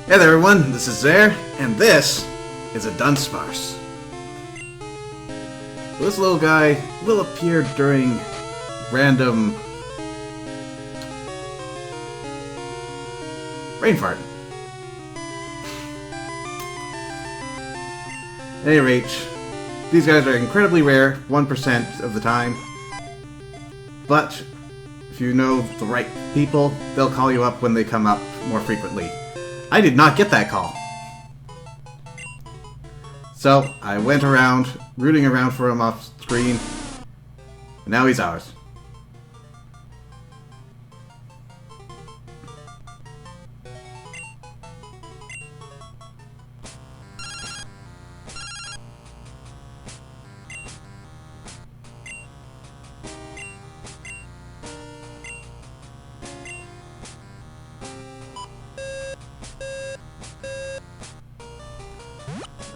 Hey there everyone, this is Zaire, and this is a Dunsparce. This little guy will appear during random brain fart. At any rate, these guys are incredibly rare, 1% of the time. But if you know the right people, they'll call you up when they come up more frequently. I did not get that call. So, I went around, rooting around for him off screen, and now he's ours.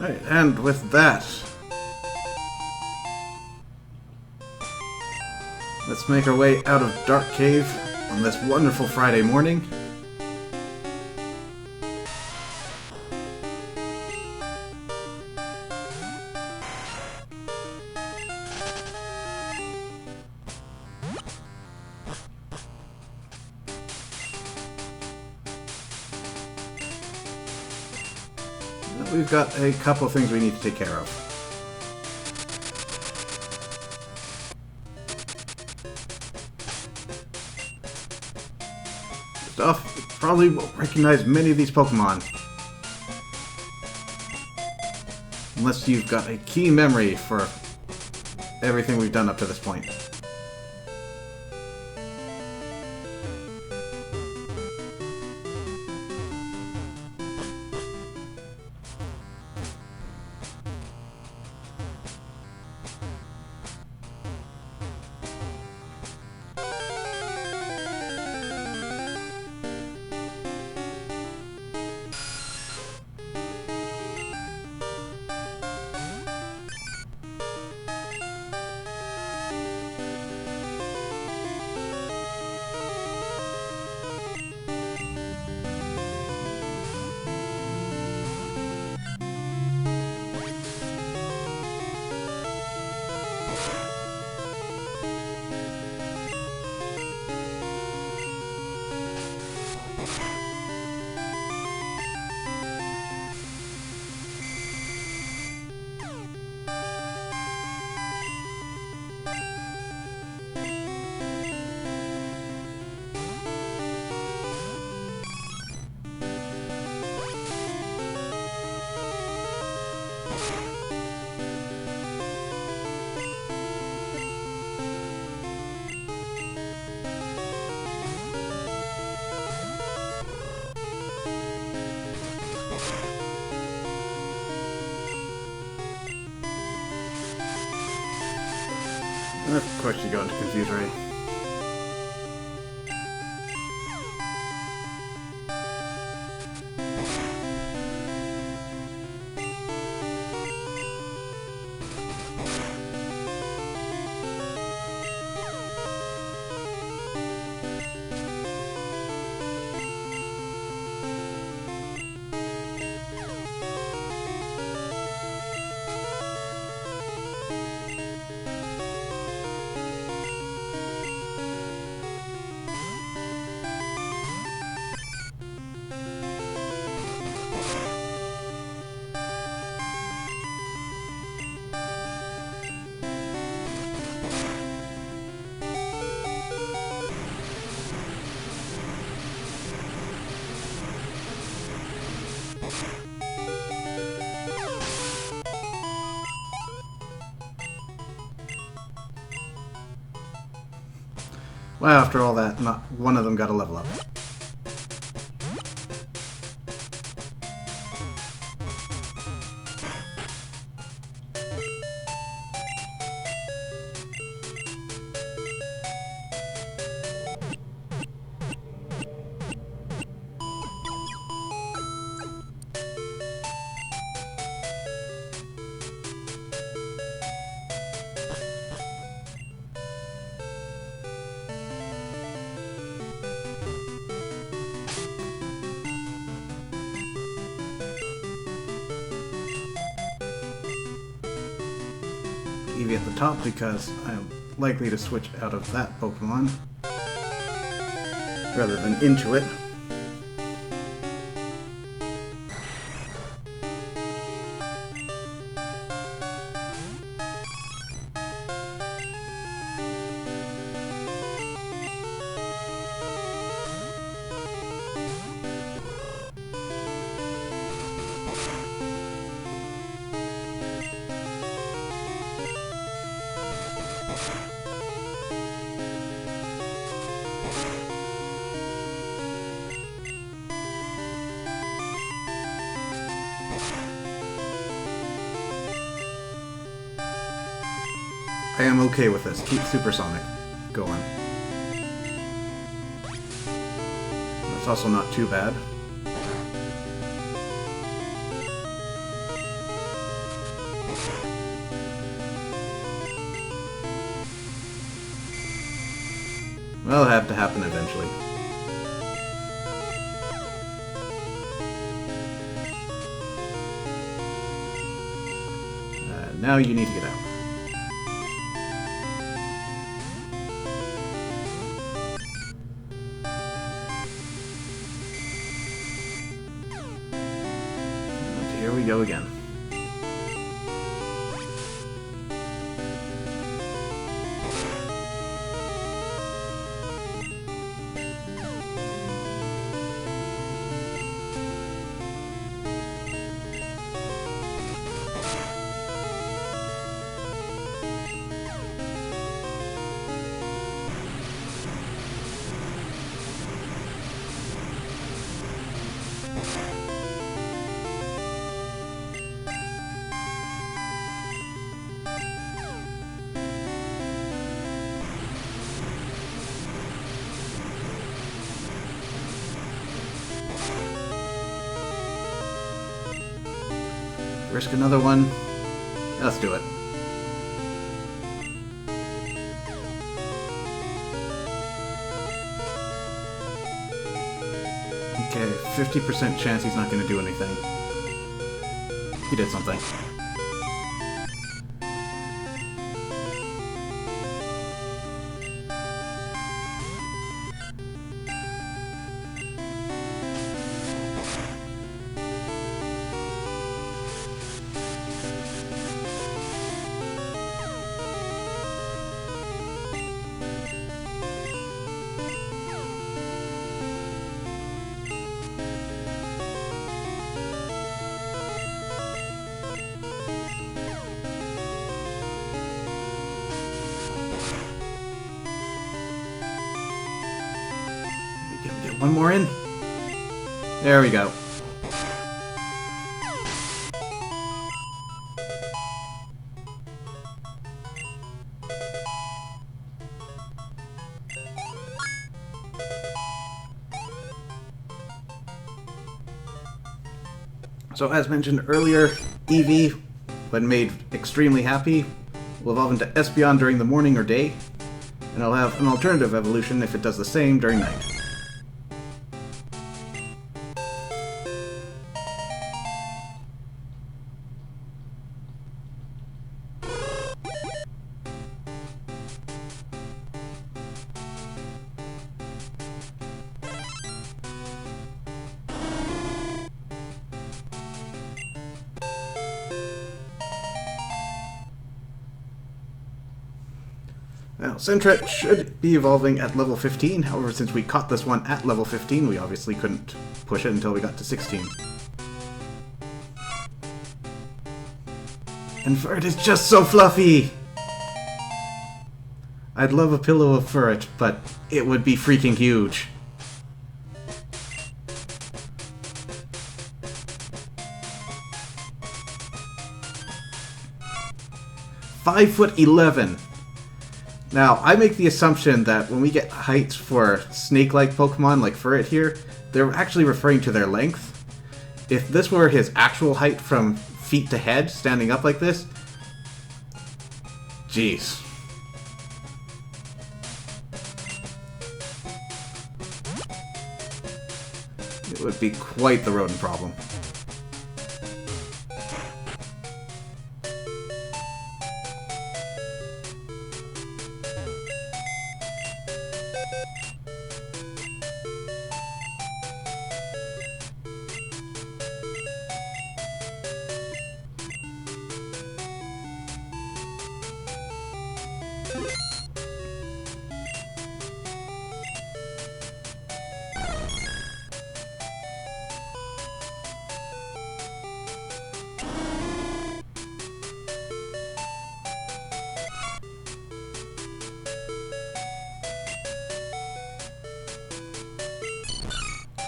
Alright, and with that, let's make our way out of Dark Cave on this wonderful Friday morning. We've got a couple of things we need to take care of. First off, you probably won't recognize many of these Pokémon. Unless you've got a key memory for everything we've done up to this point. And of course you go into Confuse Ray. Well, after all that, not one of them got a level up. Eevee at the top because I'm likely to switch out of that Pokemon rather than into it. I am okay with this. Keep Supersonic going. That's also not too bad. Well, it'll have to happen eventually. Now you need to get out. Here we go again. Risk another one. Let's do it. Okay, 50% chance he's not going to do anything. He did something. Get one more in. There we go. So as mentioned earlier, Eevee, when made extremely happy, will evolve into Espeon during the morning or day, and it'll have an alternative evolution if it does the same during night. Now, Sentret should be evolving at level 15, however, since we caught this one at level 15, we obviously couldn't push it until we got to 16. And Furret is just so fluffy! I'd love a pillow of Furret, but it would be freaking huge. "5'11". Now, I make the assumption that when we get heights for snake-like Pokemon like Furret here, they're actually referring to their length. If this were his actual height from feet to head, standing up like this, jeez. It would be quite the rodent problem.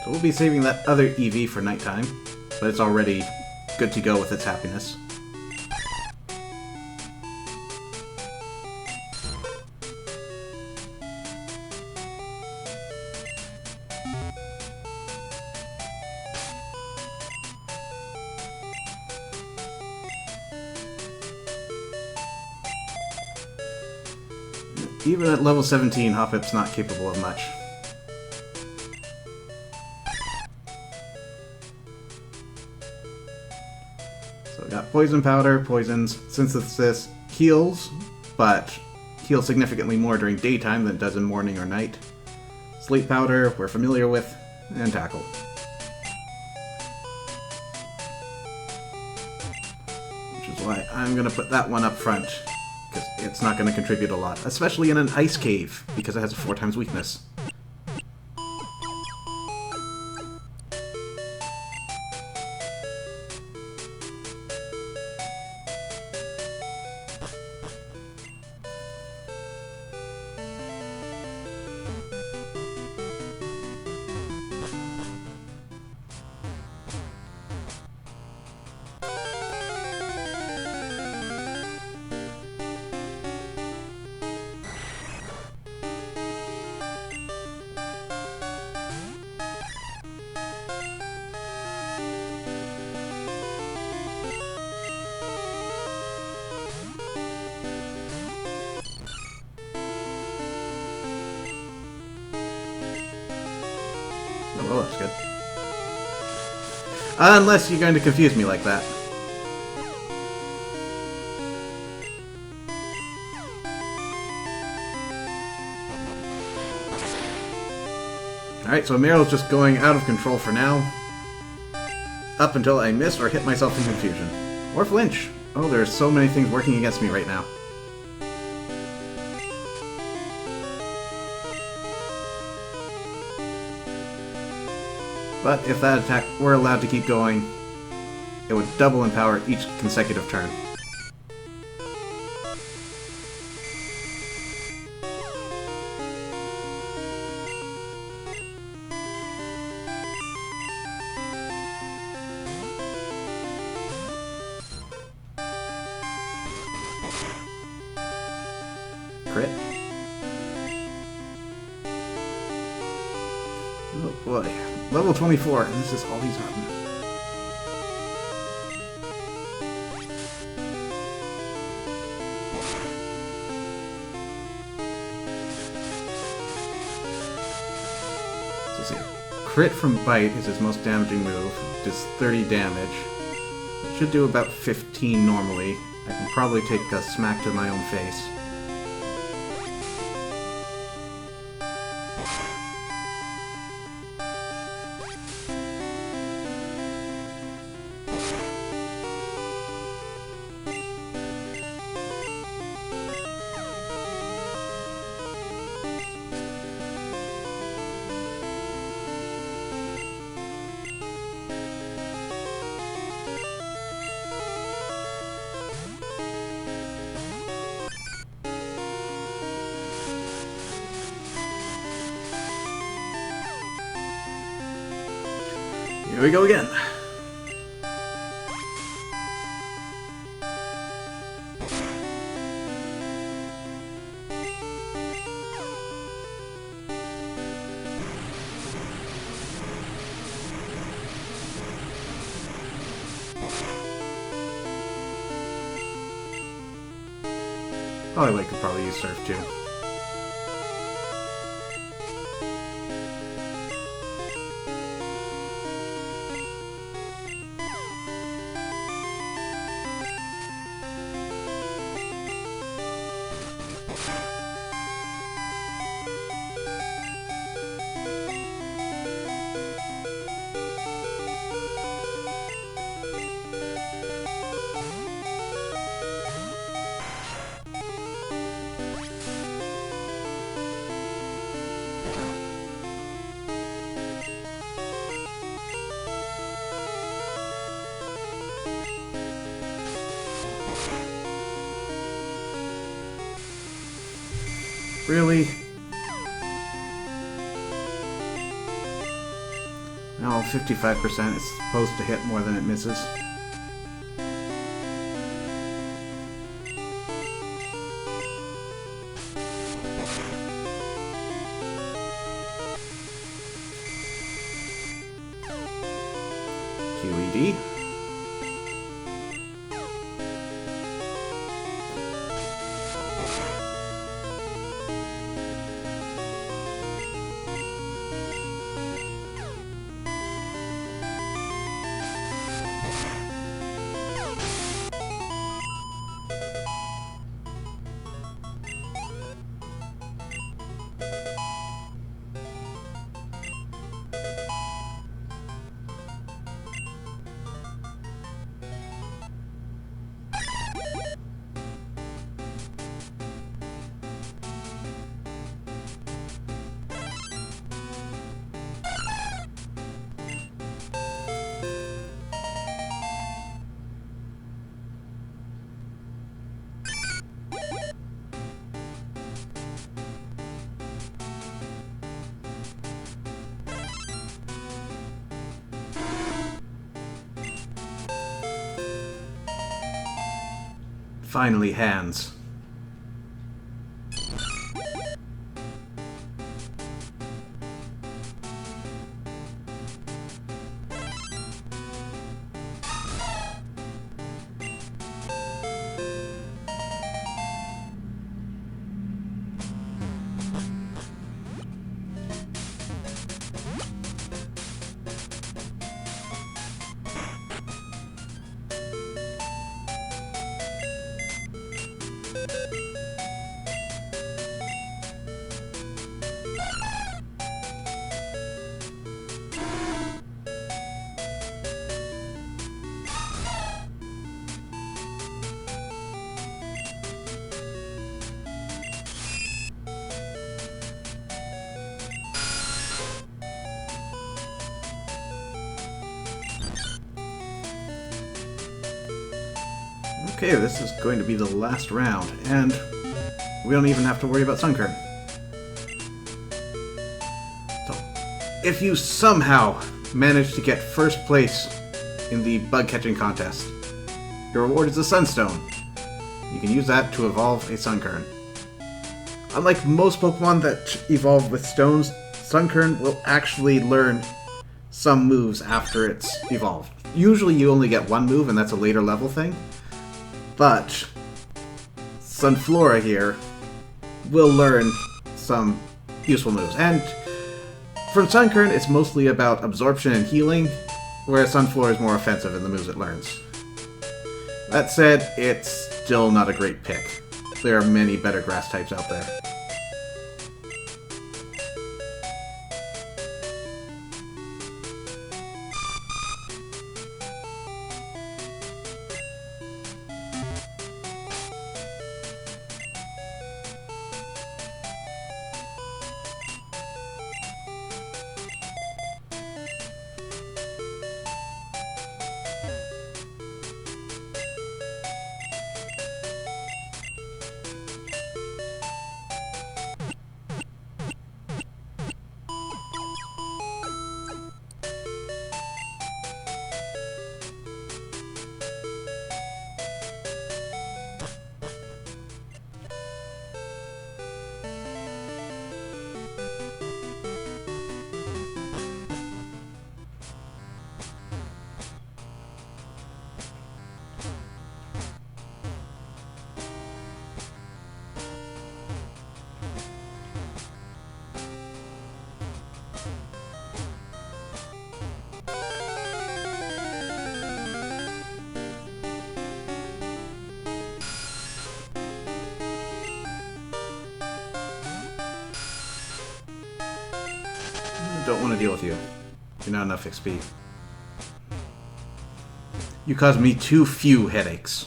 So we'll be saving that other EV for nighttime, but it's already good to go with its happiness. Even at level 17, Hoppip's not capable of much. So we got Poison Powder, Poisons, Synthesis, heals, but heals significantly more during daytime than it does in morning or night. Sleep Powder, we're familiar with, and Tackle. Which is why I'm going to put that one up front. Because it's not going to contribute a lot, especially in an ice cave, because it has a 4 times weakness. Oh, that's good. Unless you're going to confuse me like that. Alright, so Meryl's just going out of control for now. Up until I miss or hit myself in confusion. Or flinch. Oh, there's so many things working against me right now. But if that attack were allowed to keep going, it would double in power each consecutive turn. Crit. Oh boy. Level 24, and this is all he's gotten. So see, crit from Bite is his most damaging move, does 30 damage. It should do about 15 normally. I can probably take a smack to my own face. Here we go again. Oh, I could probably use Surf too. Really? No, 55%. It's supposed to hit more than it misses. QED. Finally, hands. Okay, this is going to be the last round, and we don't even have to worry about Sunkern. So, if you somehow manage to get first place in the bug catching contest, your reward is a Sunstone. You can use that to evolve a Sunkern. Unlike most Pokemon that evolve with stones, Sunkern will actually learn some moves after it's evolved. Usually you only get one move, and that's a later level thing. But Sunflora here will learn some useful moves. And for Sunkern, it's mostly about absorption and healing, whereas Sunflora is more offensive in the moves it learns. That said, it's still not a great pick. There are many better grass types out there. Don't want to deal with you. You're not enough XP. You caused me too few headaches.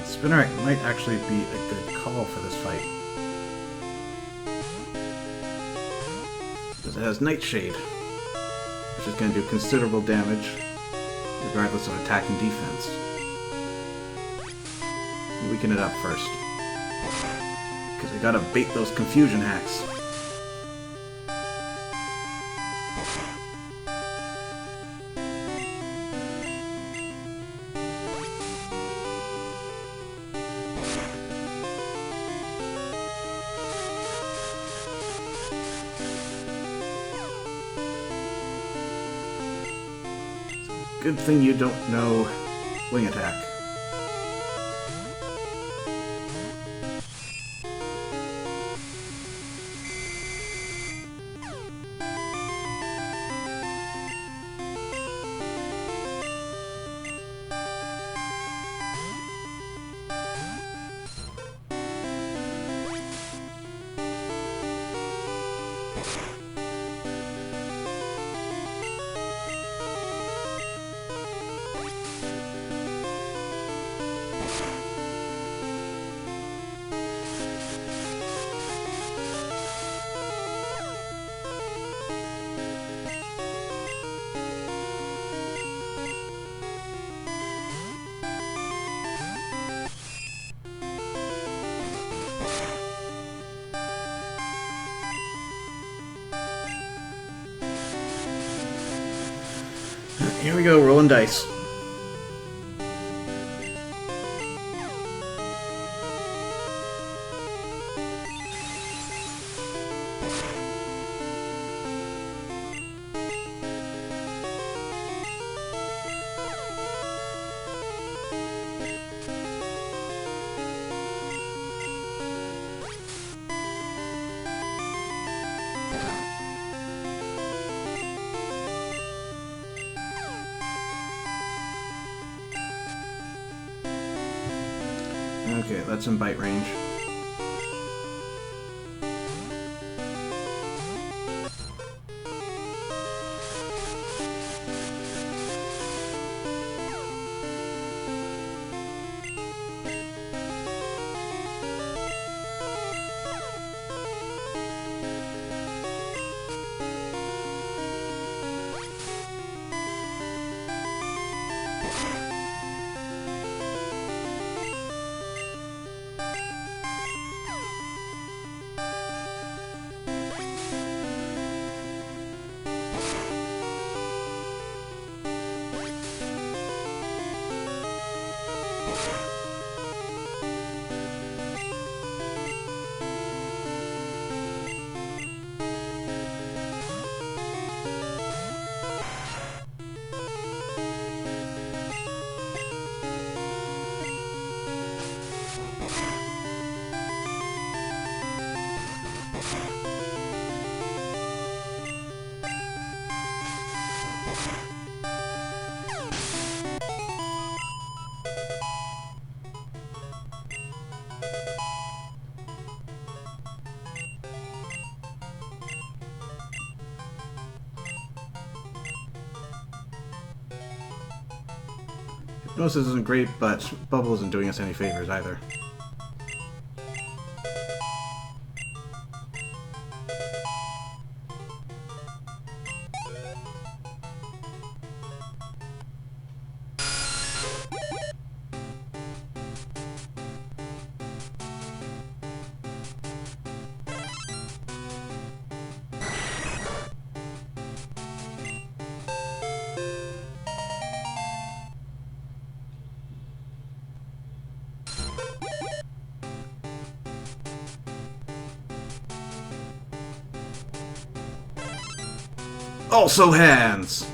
Spinnerite might actually be a good call for this fight. Because it has Nightshade, which is going to do considerable damage, regardless of attack and defense. Weaken it up first. Because we gotta bait those confusion hacks. Good thing you don't know wing attack. Here we go, rolling dice. Okay, that's in bite range. Hypnosis isn't great, but Bubble isn't doing us any favors either. Also hands!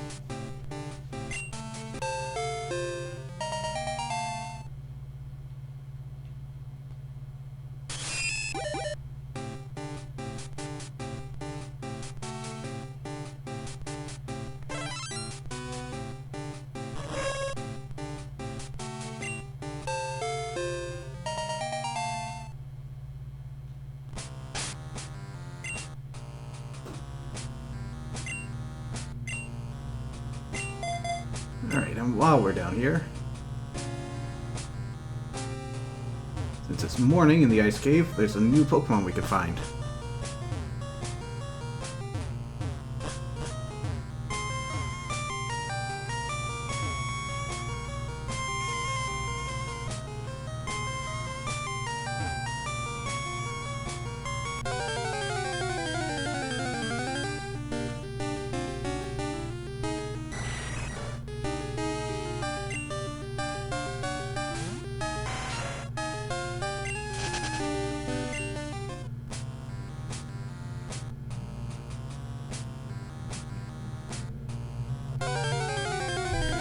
And while we're down here, since it's morning in the ice cave, there's a new Pokemon we could find.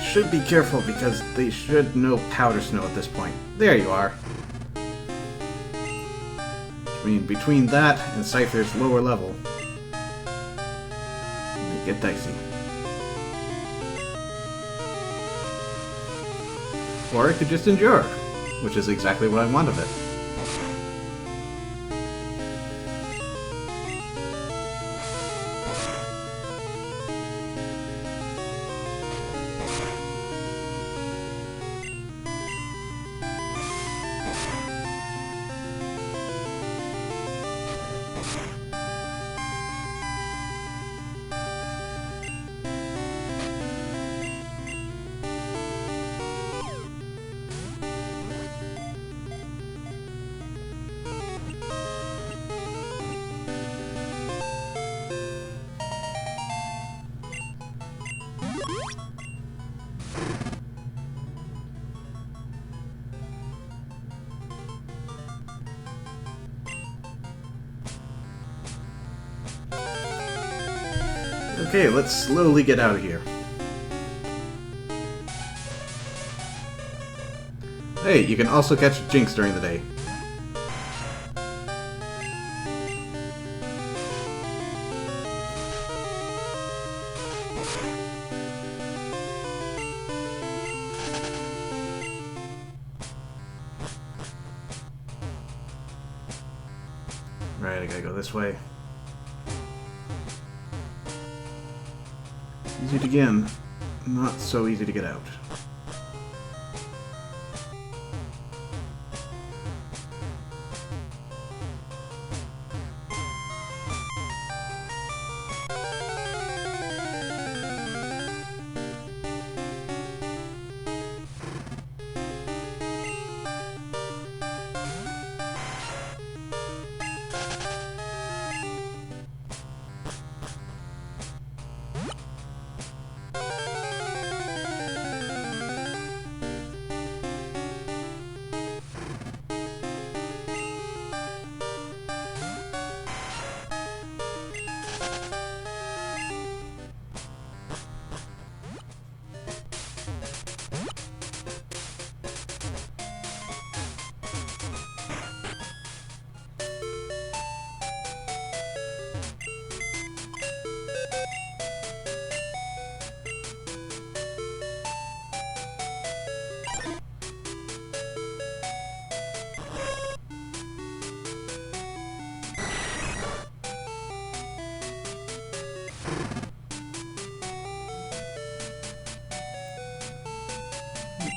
Should be careful because they should know Powder Snow at this point. There you are. I mean, between that and Scyther's lower level, they get dicey. Or it could just endure, which is exactly what I want of it. Okay, let's slowly get out of here. Hey, you can also catch Jinx during the day. Right, I gotta go this way. Easy to get in, not so easy to get out.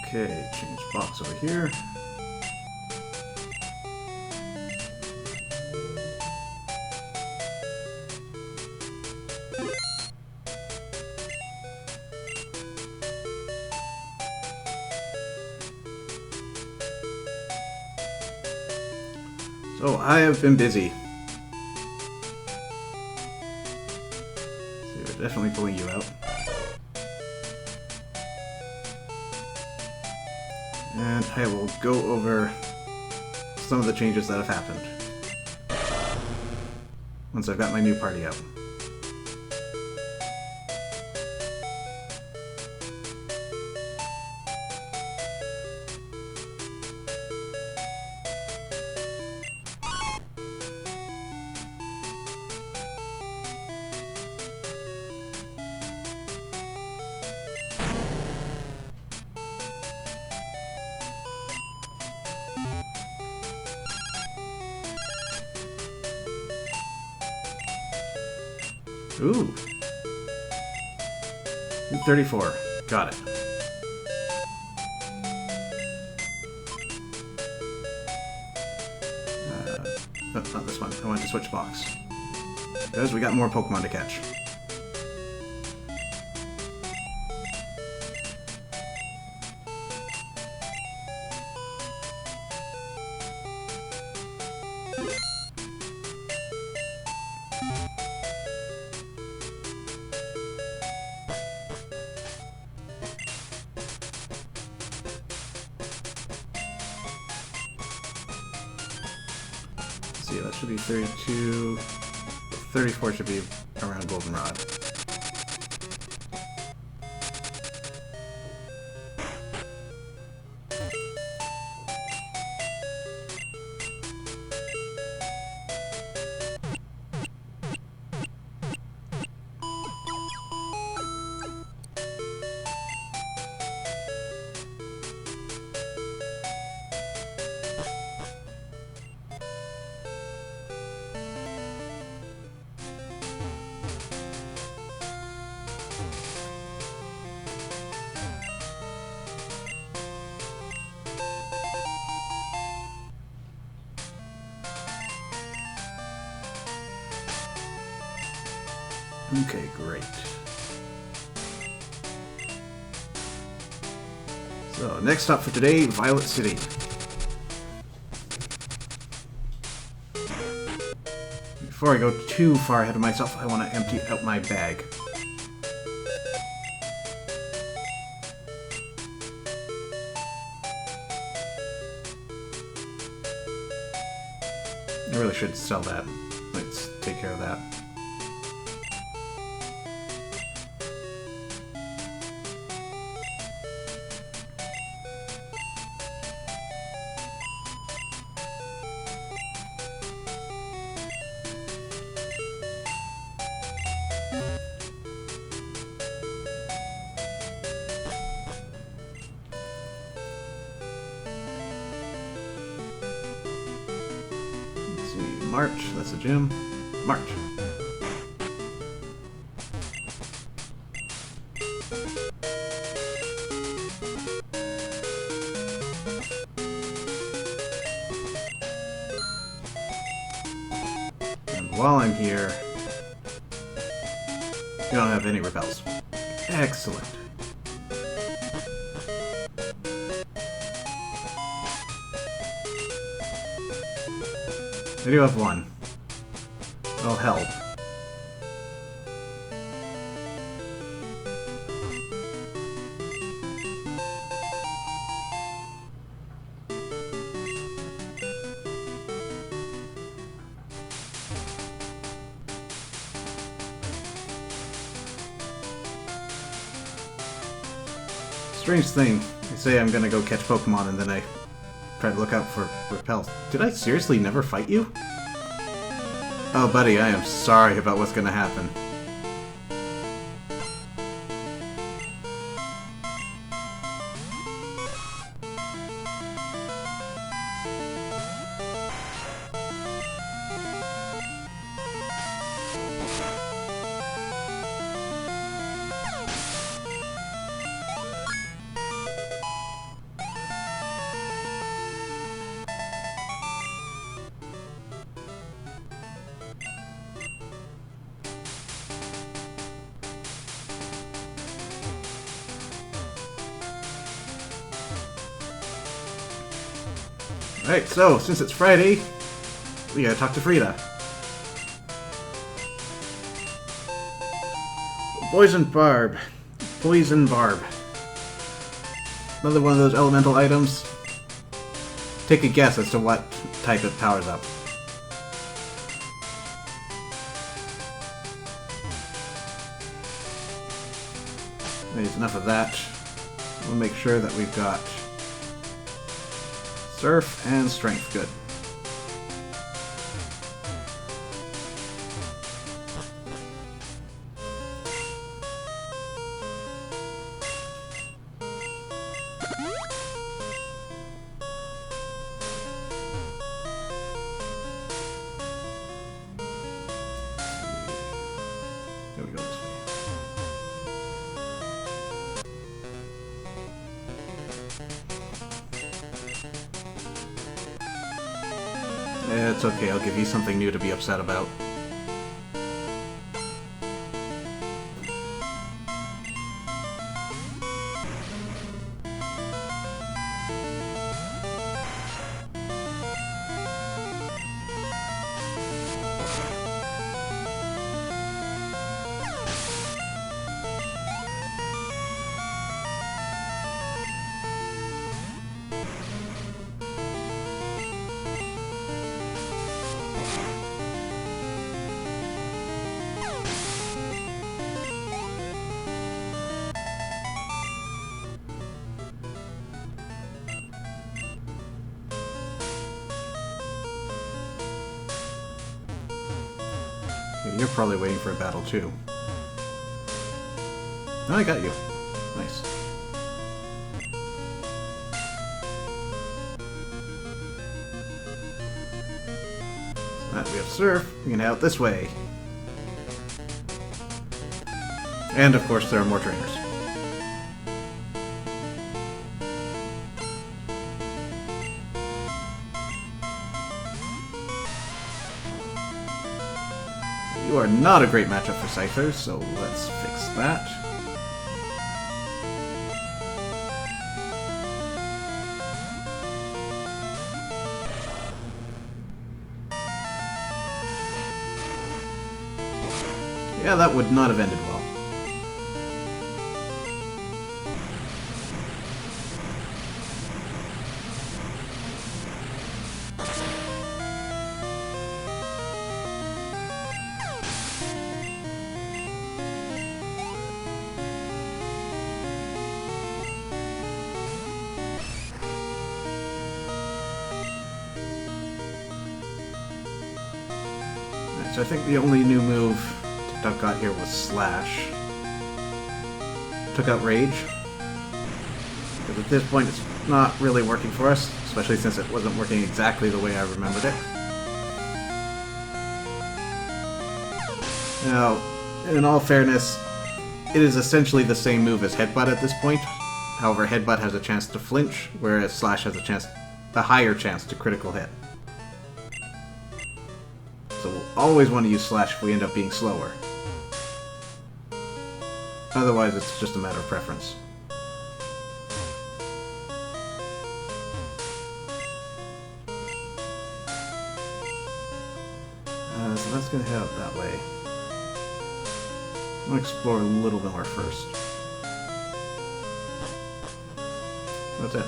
Okay, change box over here. So I have been busy. So we're definitely pulling you out. And I will go over some of the changes that have happened once I've got my new party out. Ooh. 34. Got it. No, not this one. I want to switch box. Because we got more Pokemon to catch. See, that should be 32. 34 should be around Goldenrod. Okay, great. So, next stop for today, Violet City. Before I go too far ahead of myself, I want to empty out my bag. I really should sell that. Let's take care of that. March, that's a gym. March. And while I'm here, you don't have any repels. Excellent. I do have one. That'll help. Strange thing. I say I'm gonna go catch Pokemon and then I try to look out for repels. Did I seriously never fight you? Oh, buddy, I am sorry about what's gonna happen. Alright, so, since it's Friday, we gotta talk to Frida. Poison Barb. Poison Barb. Another one of those elemental items. Take a guess as to what type it powers up. There's enough of that. We'll make sure that we've got Surf and Strength. Good. There we go. This way. It's okay, I'll give you something new to be upset about. You're probably waiting for a battle too. Oh, I got you. Nice. So that we have Surf, we can head out this way. And of course there are more trainers. You are not a great matchup for Cypher, so let's fix that. Yeah, that would not have ended well. So I think the only new move Duck got here was Slash. Took out Rage. Because at this point it's not really working for us, especially since it wasn't working exactly the way I remembered it. Now, in all fairness, it is essentially the same move as Headbutt at this point. However, Headbutt has a chance to flinch, whereas Slash has a higher chance to critical hit. So we'll always want to use Slash if we end up being slower. Otherwise, it's just a matter of preference. So that's going to head out that way. I'm going to explore a little bit more first. That's it.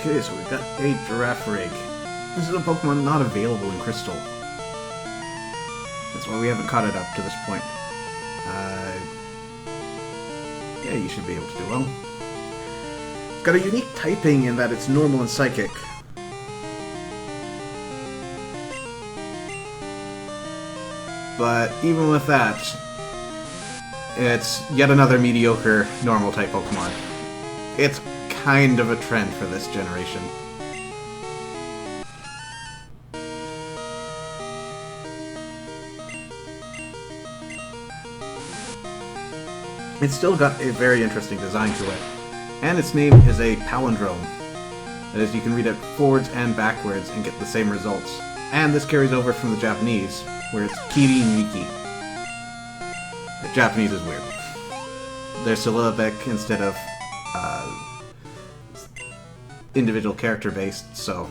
Okay, so we've got a Giraffe Rig. This is a Pokemon not available in Crystal. That's why we haven't caught it up to this point. Yeah, you should be able to do well. It's got a unique typing in that it's normal and psychic. But even with that, it's yet another mediocre normal type Pokemon. It's kind of a trend for this generation. It's still got a very interesting design to it, and its name is a palindrome. That is, you can read it forwards and backwards and get the same results. And this carries over from the Japanese, where it's Kiri Miki. The Japanese is weird. They're syllabic instead of individual character based, so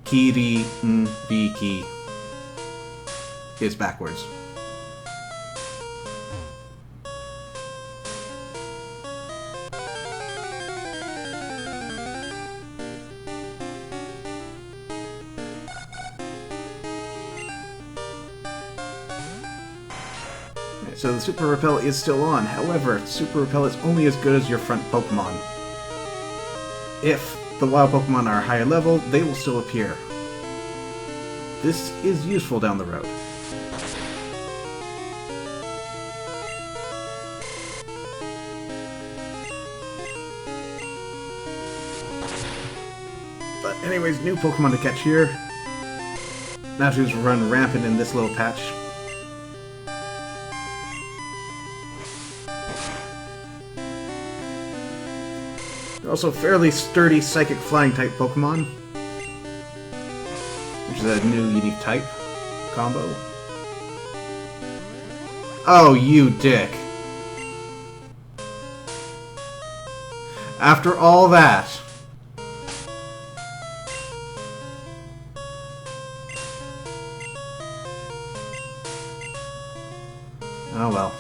Kiri Miki is backwards. So the Super Repel is still on. However, Super Repel is only as good as your front Pokemon. If the wild Pokemon are higher level, they will still appear. This is useful down the road. Anyways, new Pokemon to catch here. Natu's run rampant in this little patch. They're also fairly sturdy Psychic Flying type Pokemon, which is a new unique type combo. Oh, you dick. After all that. Oh well.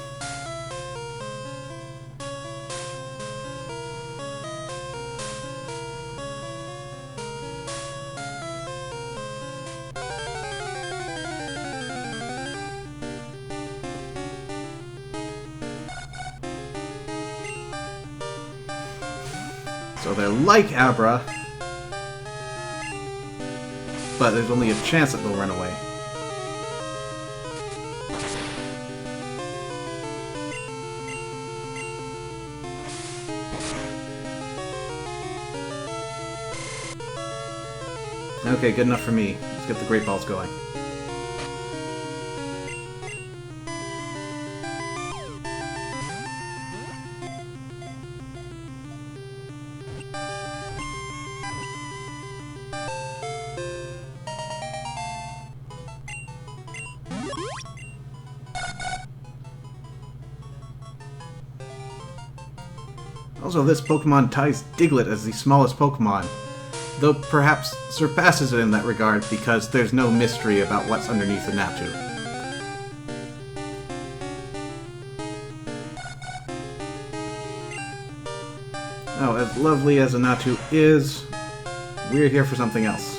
So they're like Abra, but there's only a chance that they'll run away. Okay, good enough for me. Let's get the Great Balls going. Also, this Pokemon ties Diglett as the smallest Pokemon, though perhaps surpasses it in that regard because there's no mystery about what's underneath the Natu. Oh, as lovely as a Natu is, we're here for something else.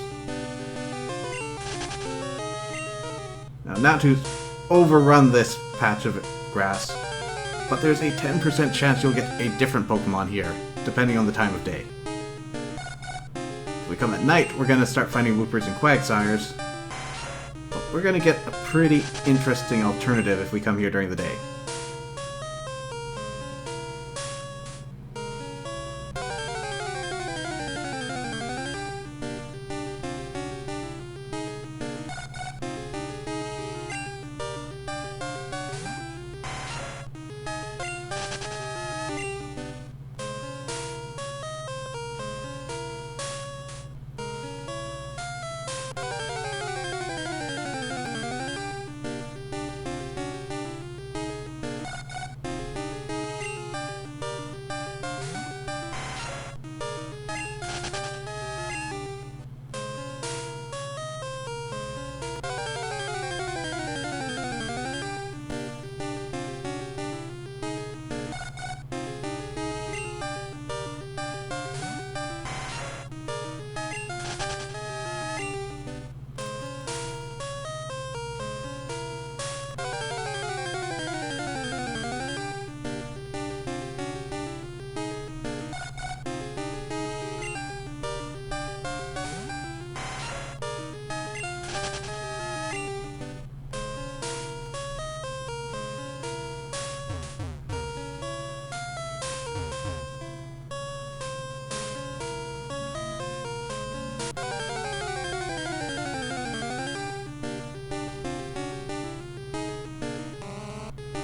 Now, Natu's overrun this patch of grass, but there's a 10% chance you'll get a different Pokemon here, depending on the time of day. If we come at night, we're going to start finding Woopers and Quagsires, but we're going to get a pretty interesting alternative if we come here during the day.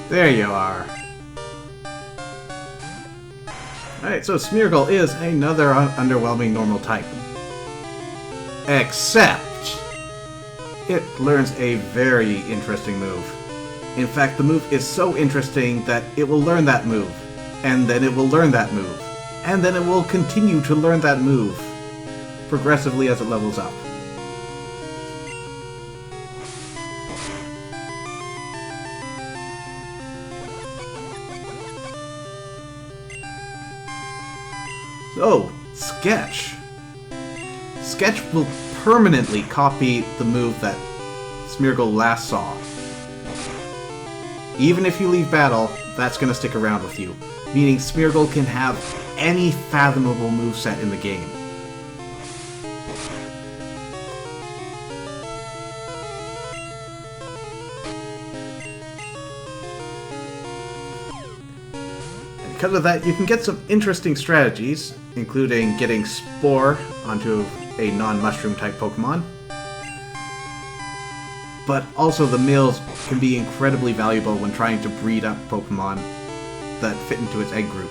There you are. Alright, so Smeargle is another underwhelming normal type. Except it learns a very interesting move. In fact, the move is so interesting that it will learn that move, and then it will learn that move, and then it will continue to learn that move progressively as it levels up. Oh, Sketch. Sketch will permanently copy the move that Smeargle last saw. Even if you leave battle, that's going to stick around with you, meaning Smeargle can have any fathomable moveset in the game. Because of that, you can get some interesting strategies, including getting Spore onto a non-mushroom type Pokemon. But also the males can be incredibly valuable when trying to breed up Pokemon that fit into its egg group,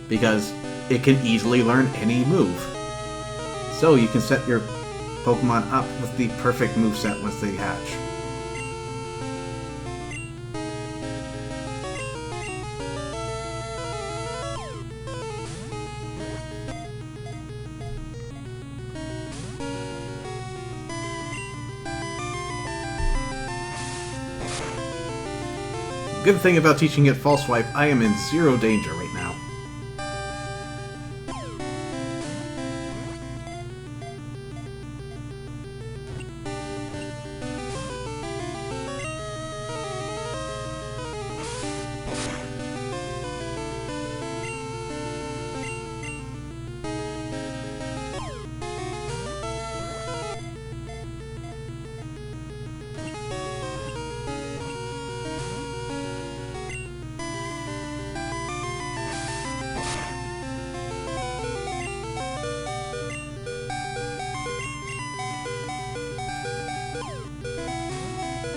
because it can easily learn any move. So you can set your Pokemon up with the perfect moveset once they hatch. Good thing about teaching it False Swipe, I am in zero danger right now.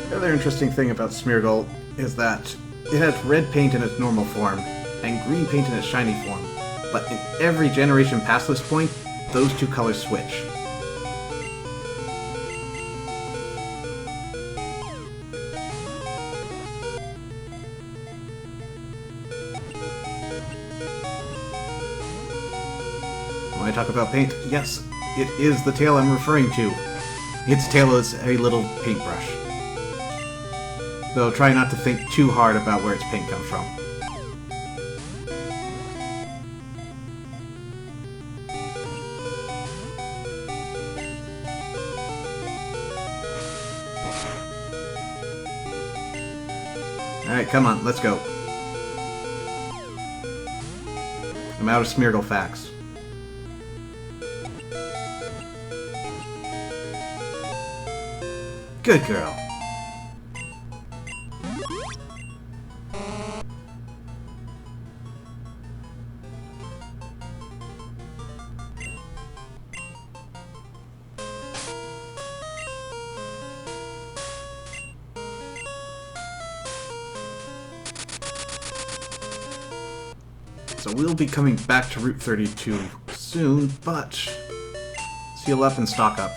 The other interesting thing about Smeargle is that it has red paint in its normal form and green paint in its shiny form, but in every generation past this point, those two colors switch. When I talk about paint, yes, it is the tail I'm referring to. Its tail is a little paintbrush. Though try not to think too hard about where its paint comes from. Alright, come on, let's go. I'm out of Smeargle facts. Good girl. So we'll be coming back to Route 32 soon, but seal up and stock up.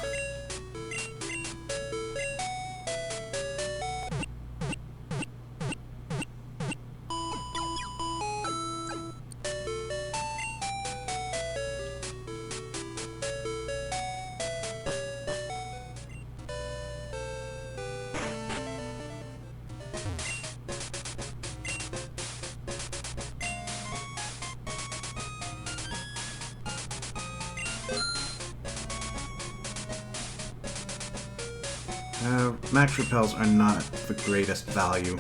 Max repels are not the greatest value.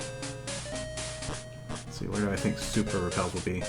Let's see, where do I think super repels will be?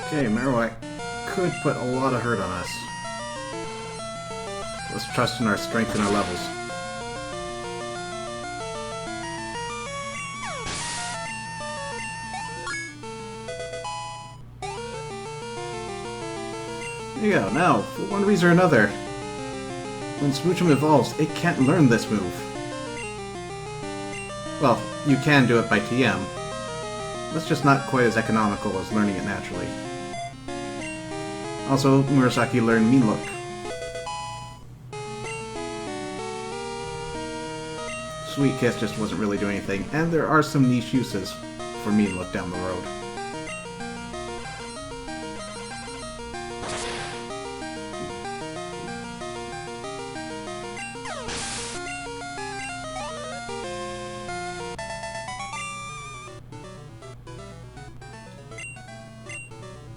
Okay, Marowak could put a lot of hurt on us. Let's trust in our strength and our levels. There you go. Now, for one reason or another, when Smoochum evolves, it can't learn this move. Well, you can do it by TM. That's just not quite as economical as learning it naturally. Also, Murasaki learned Mean Look. Sweet Kiss just wasn't really doing anything, and there are some niche uses for Mean Look down the road.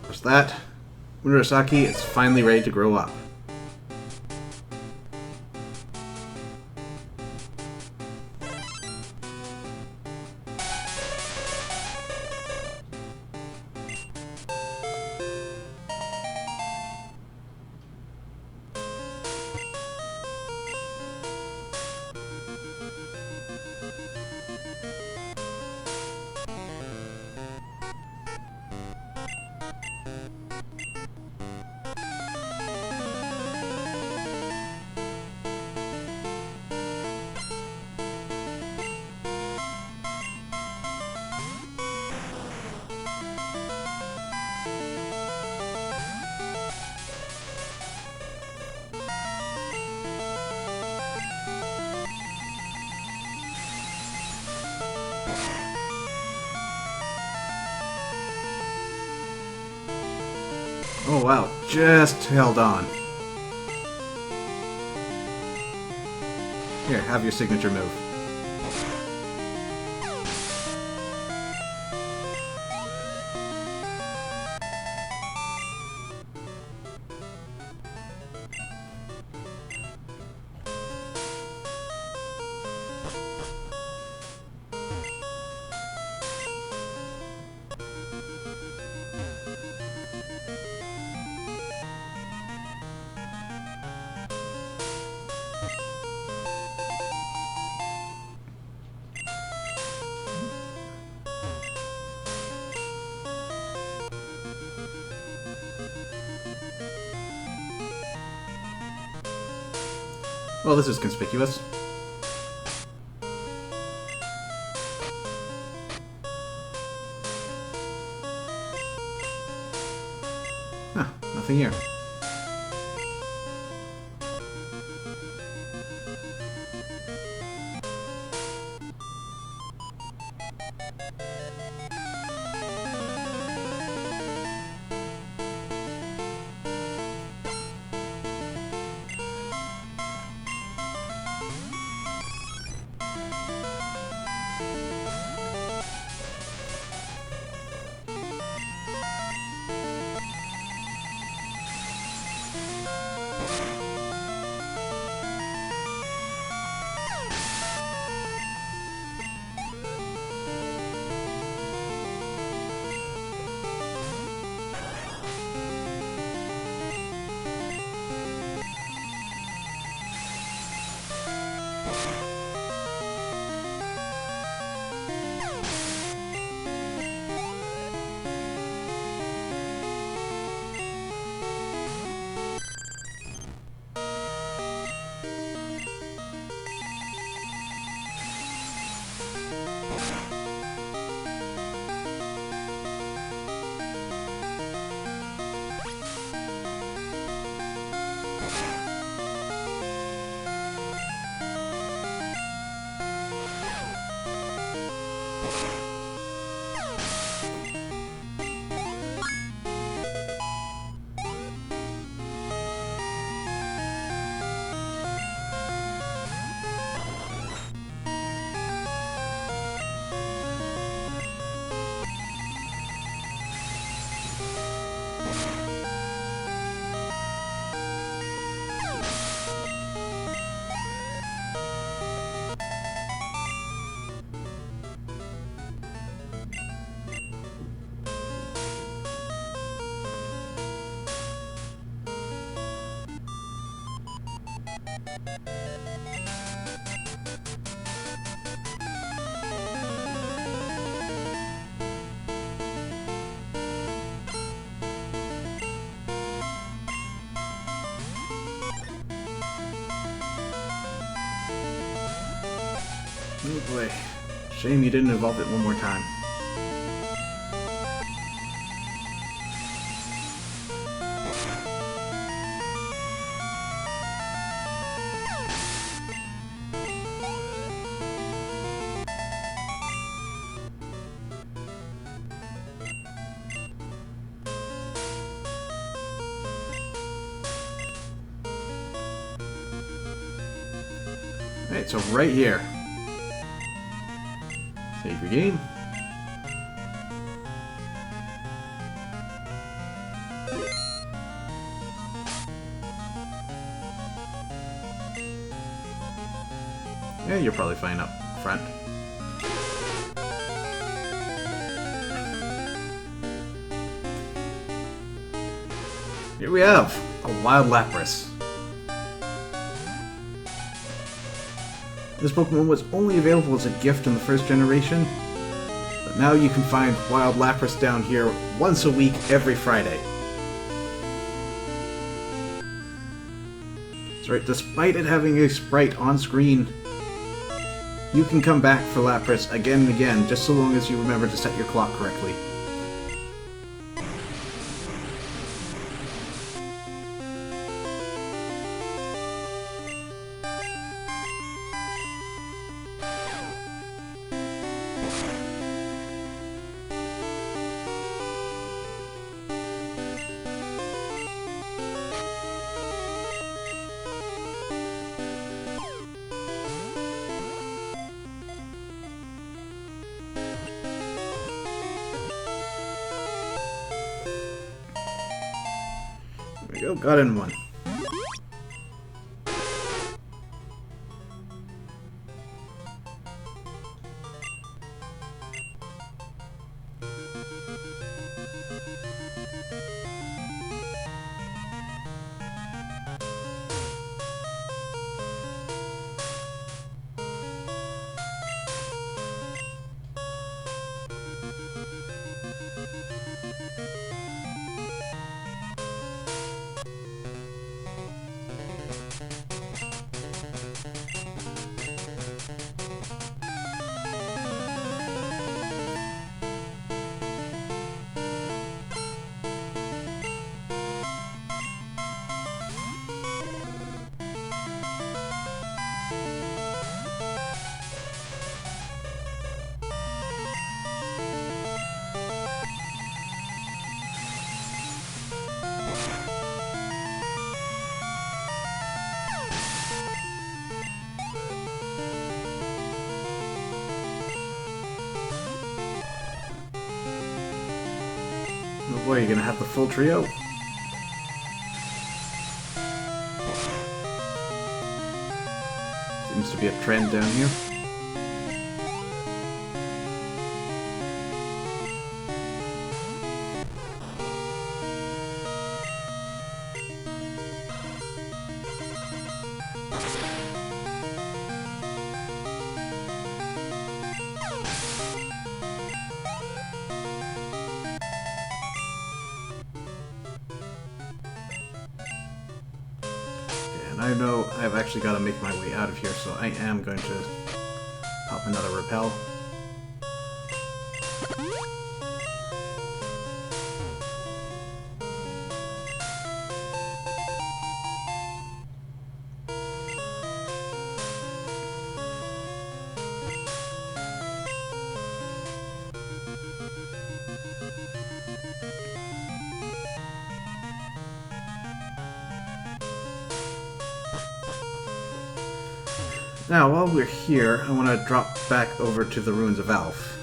There's that. Murasaki is finally ready to grow up. Oh wow, just held on. Here, have your signature move. Well, this is conspicuous. Huh, nothing here. Oh boy. Shame you didn't evolve it one more time. Alright, so right here. Save your game. Yeah, you're probably fine up front. Here we have a wild Lapras. This Pokemon was only available as a gift in the first generation, but now you can find wild Lapras down here once a week every Friday. That's right, despite it having a sprite on screen, you can come back for Lapras again and again, just so long as you remember to set your clock correctly. There we go, got in one. Oh boy, you're gonna have the full trio? Seems to be a trend down here. I know I've actually got to make my way out of here, so I am going to pop another repel. Now, while we're here, I want to drop back over to the Ruins of Alph.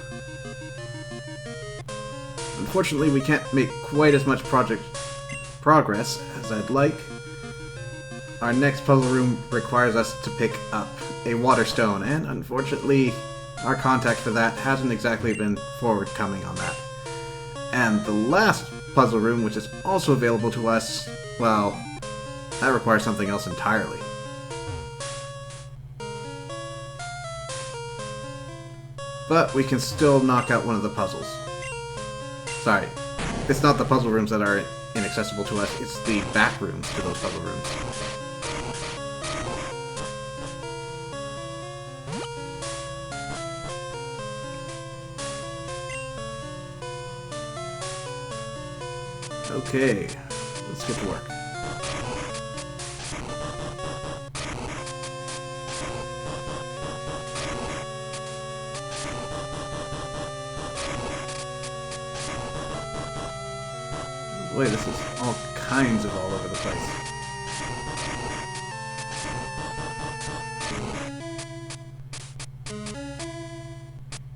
Unfortunately, we can't make quite as much progress as I'd like. Our next puzzle room requires us to pick up a water stone, and unfortunately, our contact for that hasn't exactly been forward-coming on that. And the last puzzle room, which is also available to us, well, that requires something else entirely. But we can still knock out one of the puzzles. Sorry, it's not the puzzle rooms that are inaccessible to us, it's the back rooms to those puzzle rooms. Okay, let's get to work. Boy, this is all kinds of all over the place.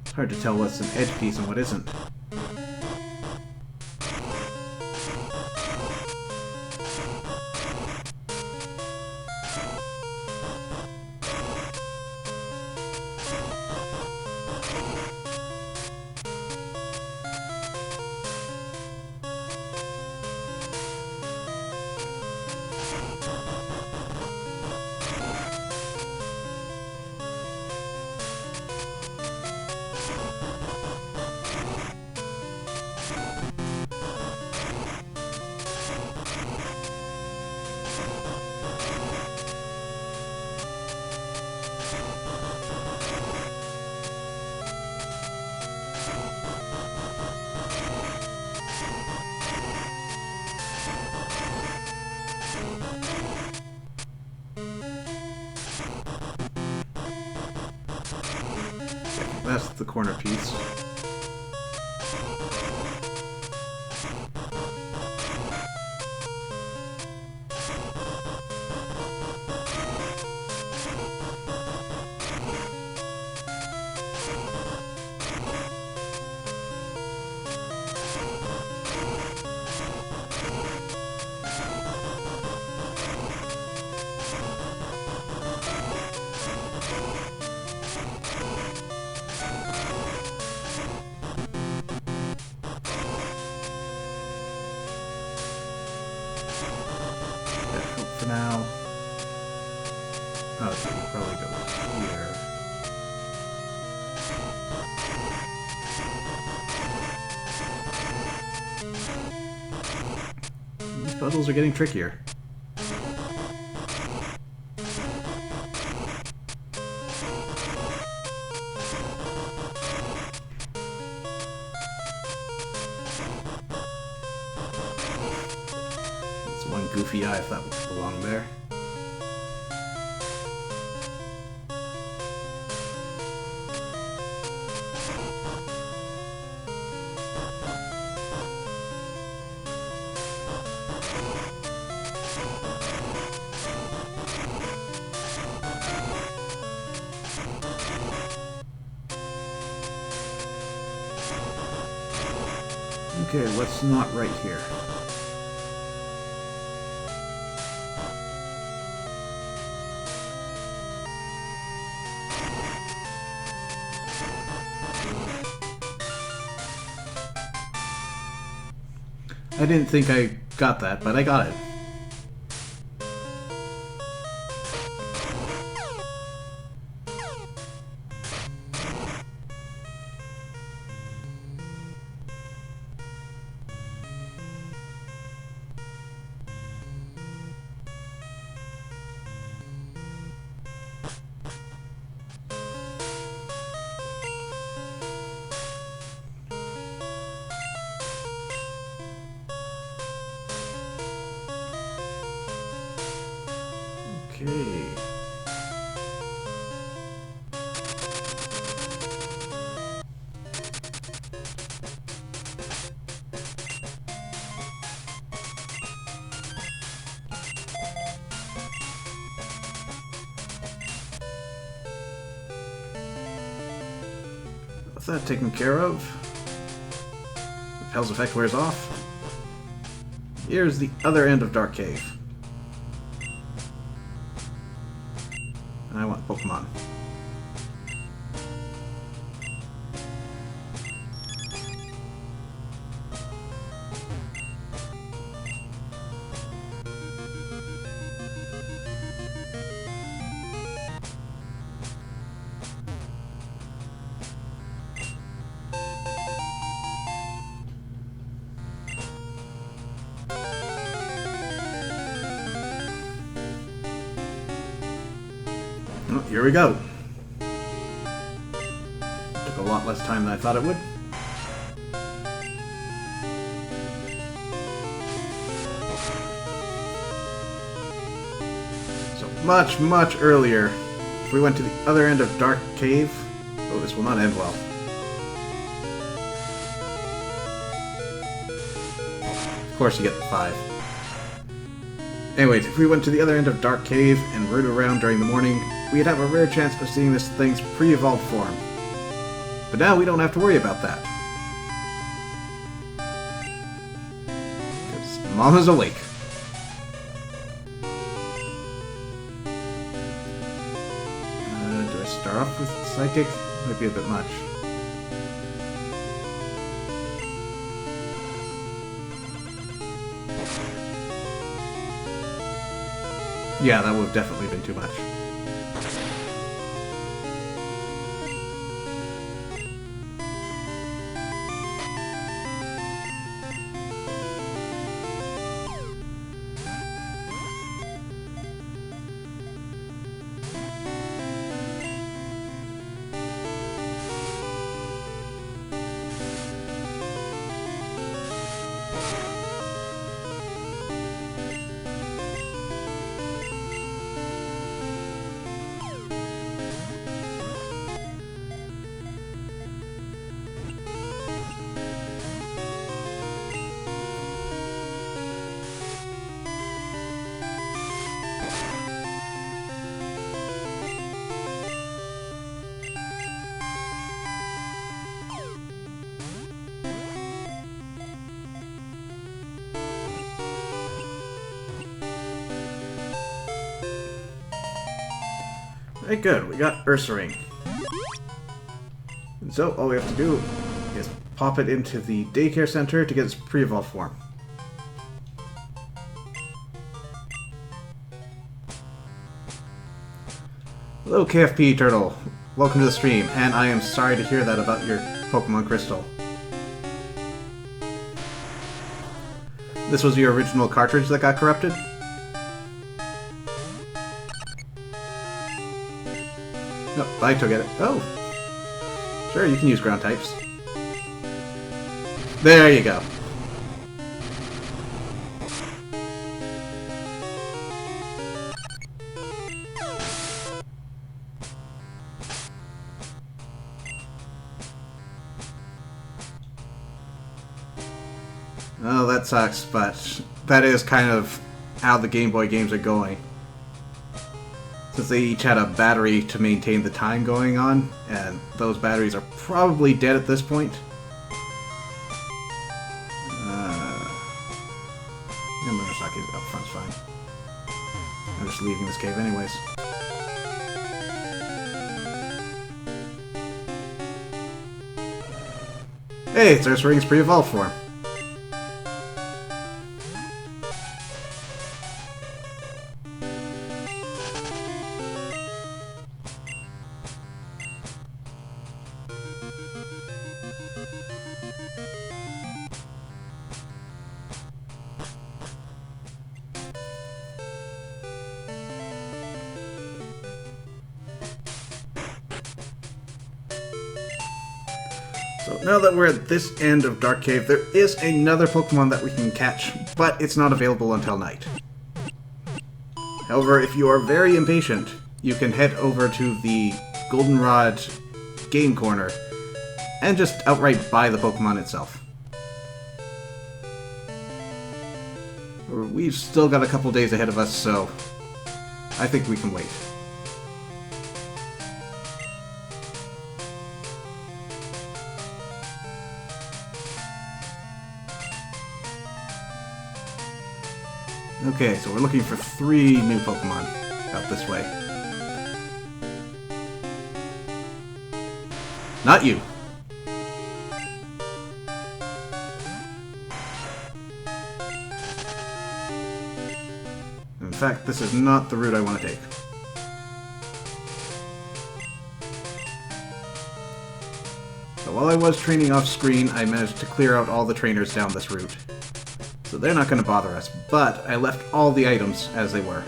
It's hard to tell what's an edge piece and what isn't. That's the corner piece. For now. Oh, so you probably go here. These puzzles are getting trickier. It's one goofy eye if that belonged there. Okay, what's not right here? I didn't think I got that, but I got it. Okay. That's that taken care of. Repel's effect wears off. Here's the other end of Dark Cave. And I want Pokémon. Oh, here we go. Took a lot less time than I thought it would. So much earlier. If we went to the other end of Dark Cave... Oh, this will not end well. Of course you get the 5. Anyways, if we went to the other end of Dark Cave and rode around during the morning, we'd have a rare chance of seeing this thing's pre-evolved form. But now we don't have to worry about that. Because Mama's awake. Do I start off with Psychic? Might be a bit much. Yeah, that would have definitely been too much. Alright, good. We got Ursaring. And so, all we have to do is pop it into the daycare center to get its pre-evolved form. Hello, KFP Turtle. Welcome to the stream, and I am sorry to hear that about your Pokemon Crystal. This was your original cartridge that got corrupted? No, I took it. Oh. Sure, you can use ground types. There you go. Oh, that sucks, but that is kind of how the Game Boy games are going. Since they each had a battery to maintain the time going on, and those batteries are probably dead at this point. Murasaki's up front's fine. I'm just leaving this cave anyways. Hey, it's Ursaring's pre-evolved form. So now that we're at this end of Dark Cave, there is another Pokemon that we can catch, but it's not available until night. However, if you are very impatient, you can head over to the Goldenrod Game Corner and just outright buy the Pokemon itself. We've still got a couple days ahead of us, so I think we can wait. Okay, so we're looking for 3 new Pokemon out this way. Not you! In fact, this is not the route I want to take. So while I was training off screen, I managed to clear out all the trainers down this route. So they're not going to bother us, but I left all the items as they were.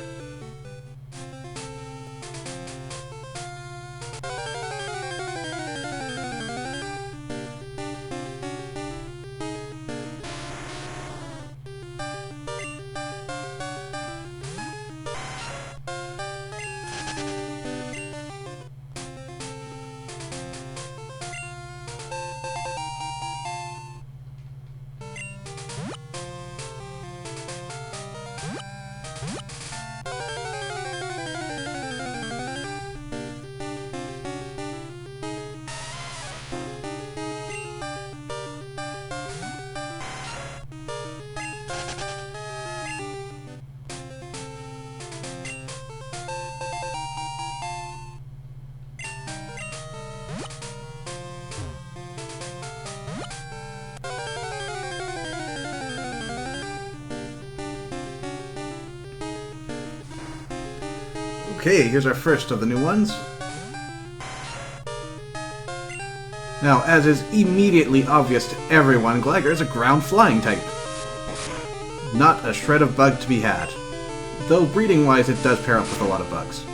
Okay, here's our first of the new ones. Now, as is immediately obvious to everyone, Gligar is a ground flying type. Not a shred of bug to be had. Though breeding-wise, it does pair up with a lot of bugs.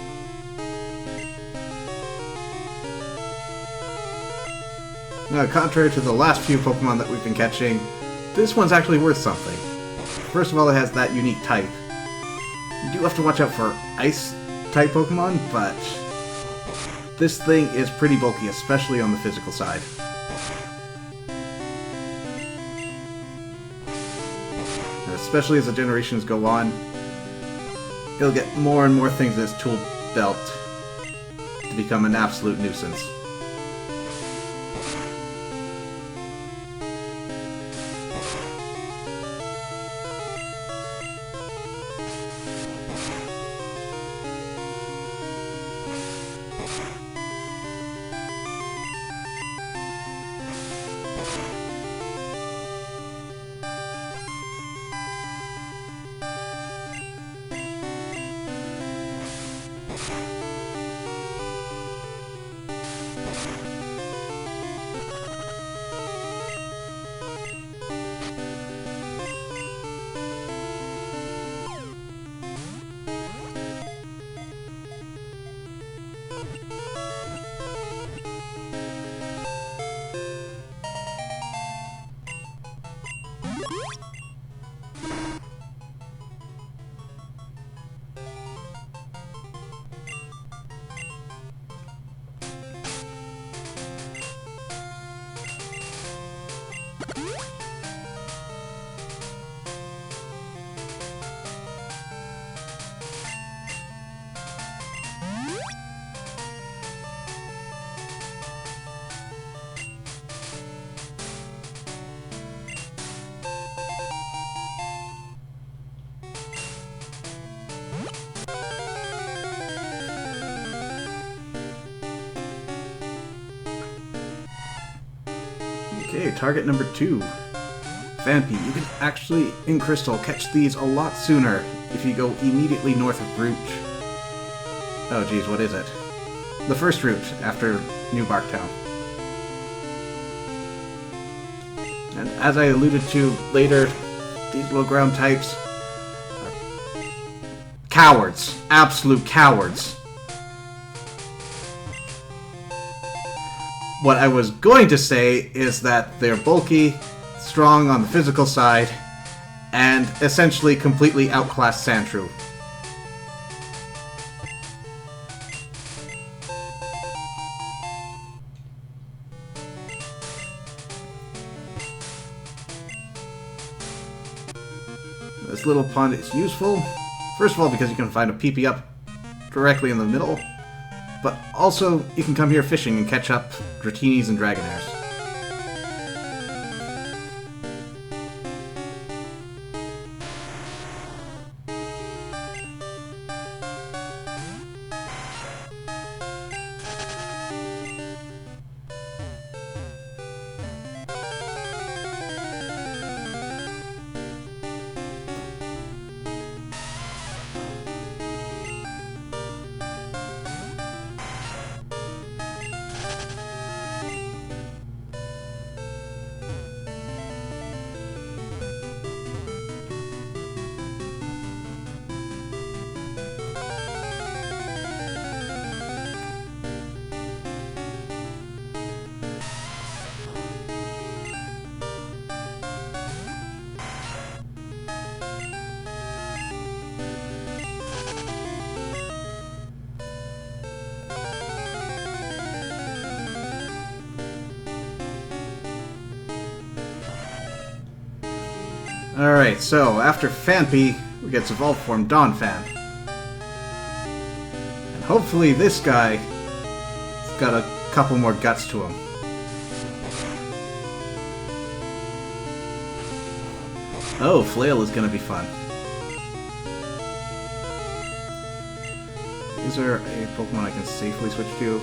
Now, contrary to the last few Pokemon that we've been catching, this one's actually worth something. First of all, it has that unique type. You do have to watch out for Ice-type Pokemon, but this thing is pretty bulky, especially on the physical side. And especially as the generations go on, he'll get more and more things in his tool belt to become an absolute nuisance. Okay, target number 2. Phanpy. You can actually, in Crystal, catch these a lot sooner if you go immediately north of Route... Oh geez, what is it? The first route after New Barktown. And as I alluded to later, these little ground types are cowards. Absolute cowards. What I was going to say is that they're bulky, strong on the physical side, and essentially completely outclass Sandshrew. This little pond is useful, first of all because you can find a PP up directly in the middle, but also you can come here fishing and catch up Dratinis and Dragonairs. Alright, so after Phanpy, we get its evolved form Donphan. And hopefully this guy's got a couple more guts to him. Oh, Flail is gonna be fun. Is there a Pokemon I can safely switch to?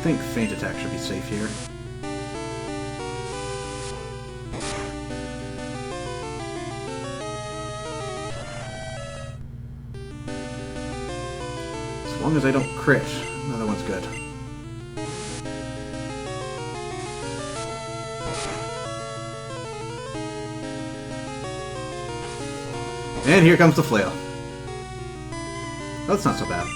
think Feint Attack should be safe here. As long as I don't crit, another one's good. And here comes the flail. That's not so bad.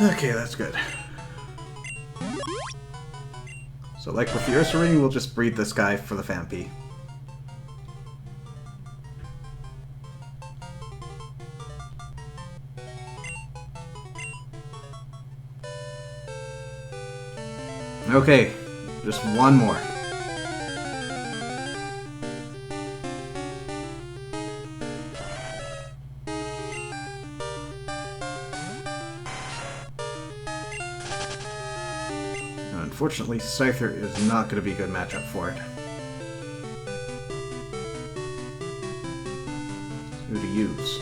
Okay, that's good. So like with the Ursaring, we'll just breed this guy for the Phanpy. Okay, just one more. Unfortunately, Scyther is not going to be a good matchup for it. Who to use?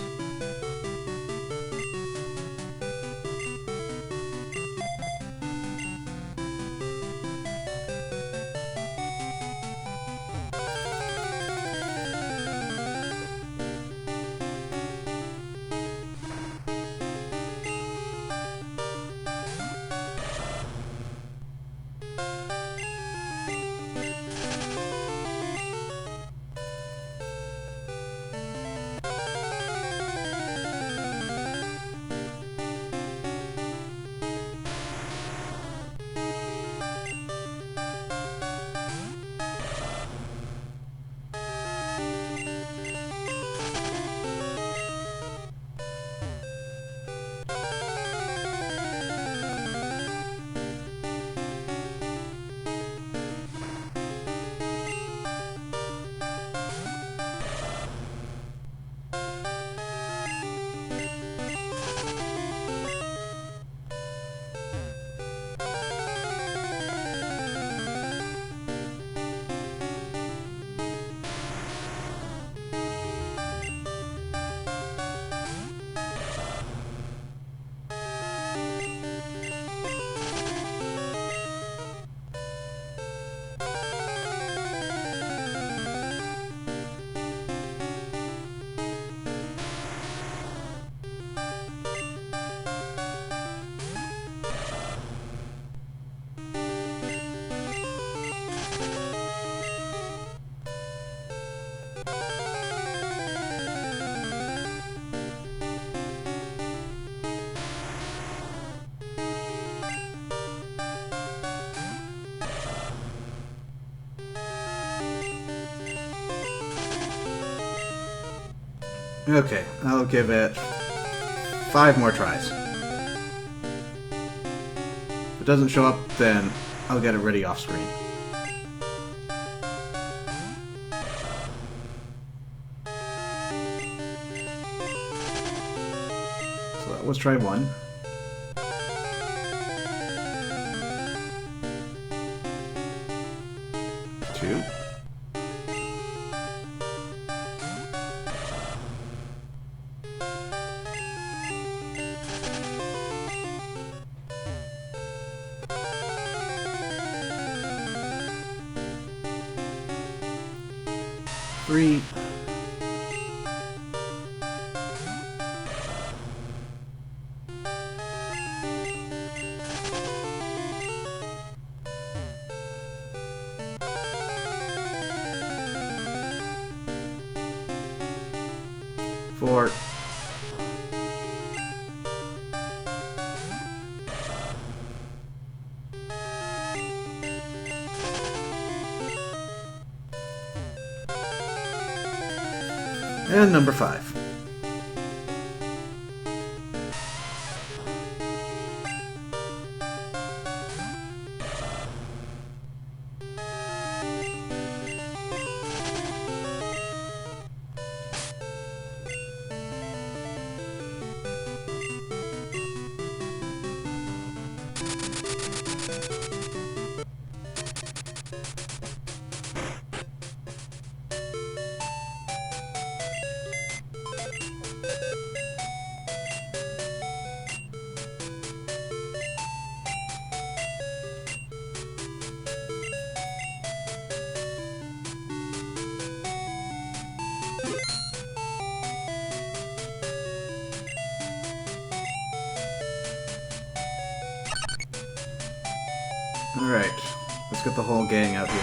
Okay, I'll give it 5 more tries. If it doesn't show up, then I'll get it ready off screen. So that was try 1. 2. 3. 4. support. And number 5. Alright, let's get the whole gang out here.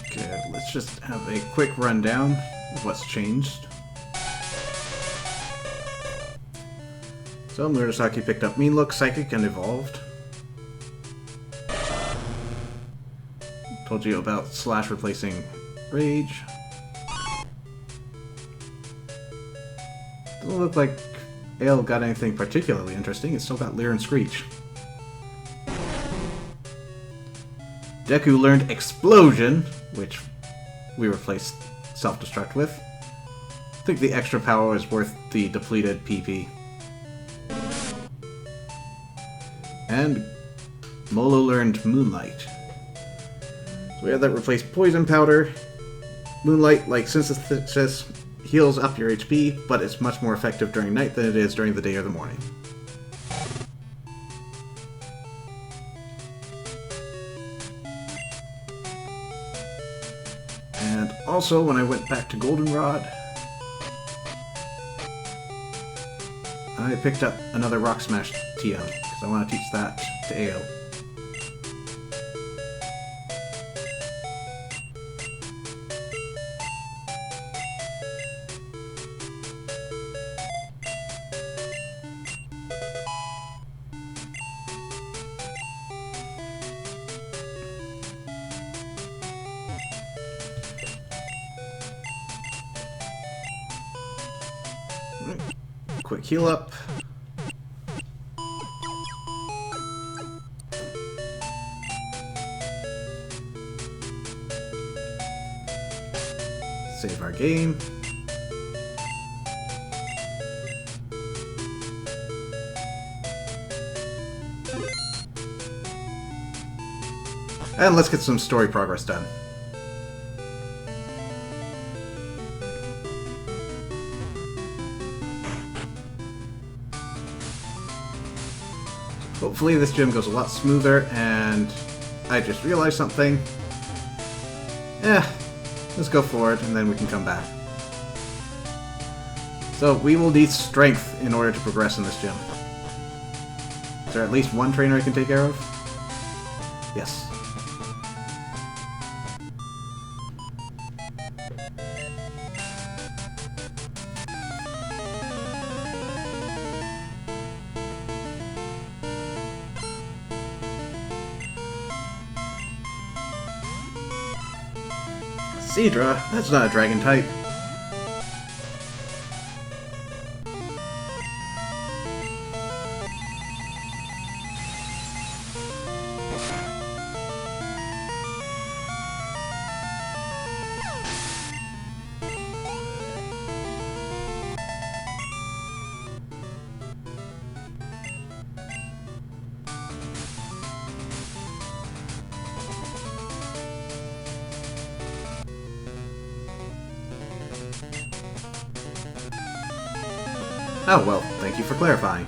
Okay, let's just have a quick rundown of what's changed. So Murasaki picked up Mean Look, Psychic, and Evolved. Told you about Slash replacing Rage. Doesn't look like Ale got anything particularly interesting. It's still got Leer and Screech. Deku learned Explosion, which we replaced Self-Destruct with. I think the extra power is worth the depleted PP. And Molo learned Moonlight. So we have that replaced Poison Powder. Moonlight, like Synthesis, heals up your HP, but it's much more effective during night than it is during the day or the morning. And also, when I went back to Goldenrod, I picked up another Rock Smash TM, because I want to teach that to Ale. Quick heal up. Save our game. And let's get some story progress done. Hopefully this gym goes a lot smoother, and I just realized something. Let's go forward, and then we can come back. So we will need strength in order to progress in this gym. Is there at least one trainer I can take care of? Yes. Seadra? That's not a dragon type. Oh, well, thank you for clarifying.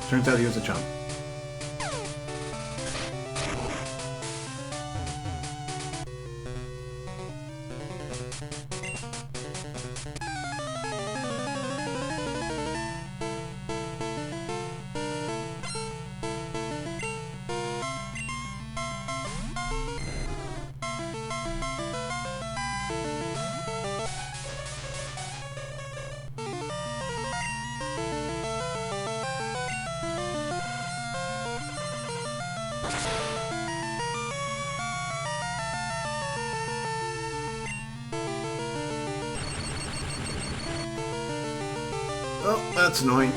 Turns out he was a chump. Oh, that's annoying.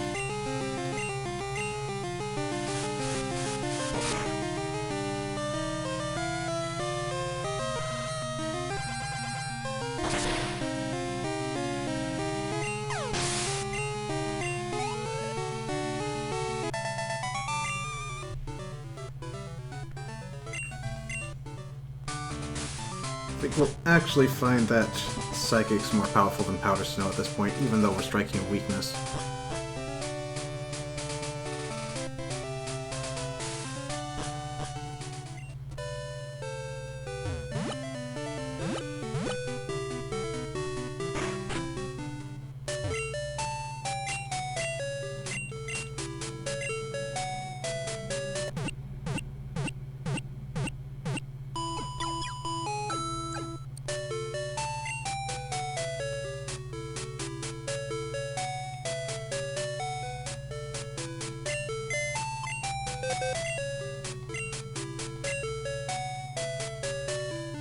I think we'll actually find that Psychic's more powerful than Powder Snow at this point, even though we're striking a weakness.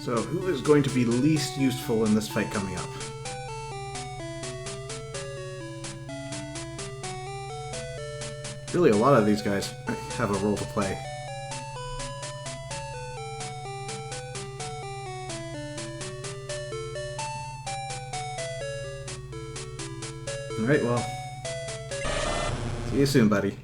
So, who is going to be least useful in this fight coming up? Really, a lot of these guys have a role to play. Alright, well, see you soon, buddy.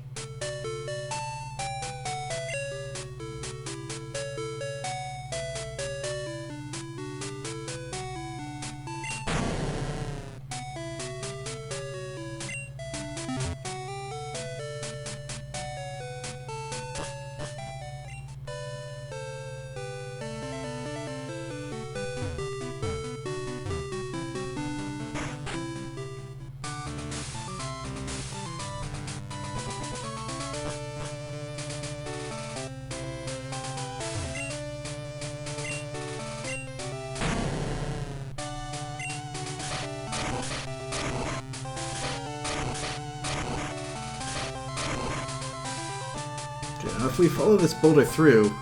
Now, if we follow this boulder through,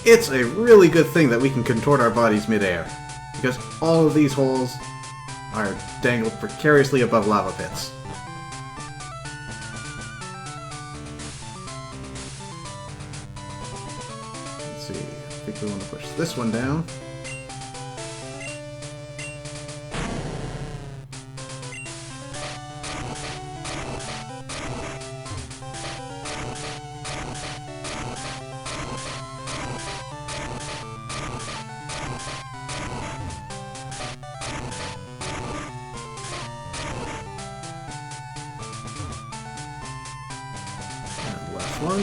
it's a really good thing that we can contort our bodies midair, because all of these holes are dangled precariously above lava pits. Let's see, I think we want to push this one down. One.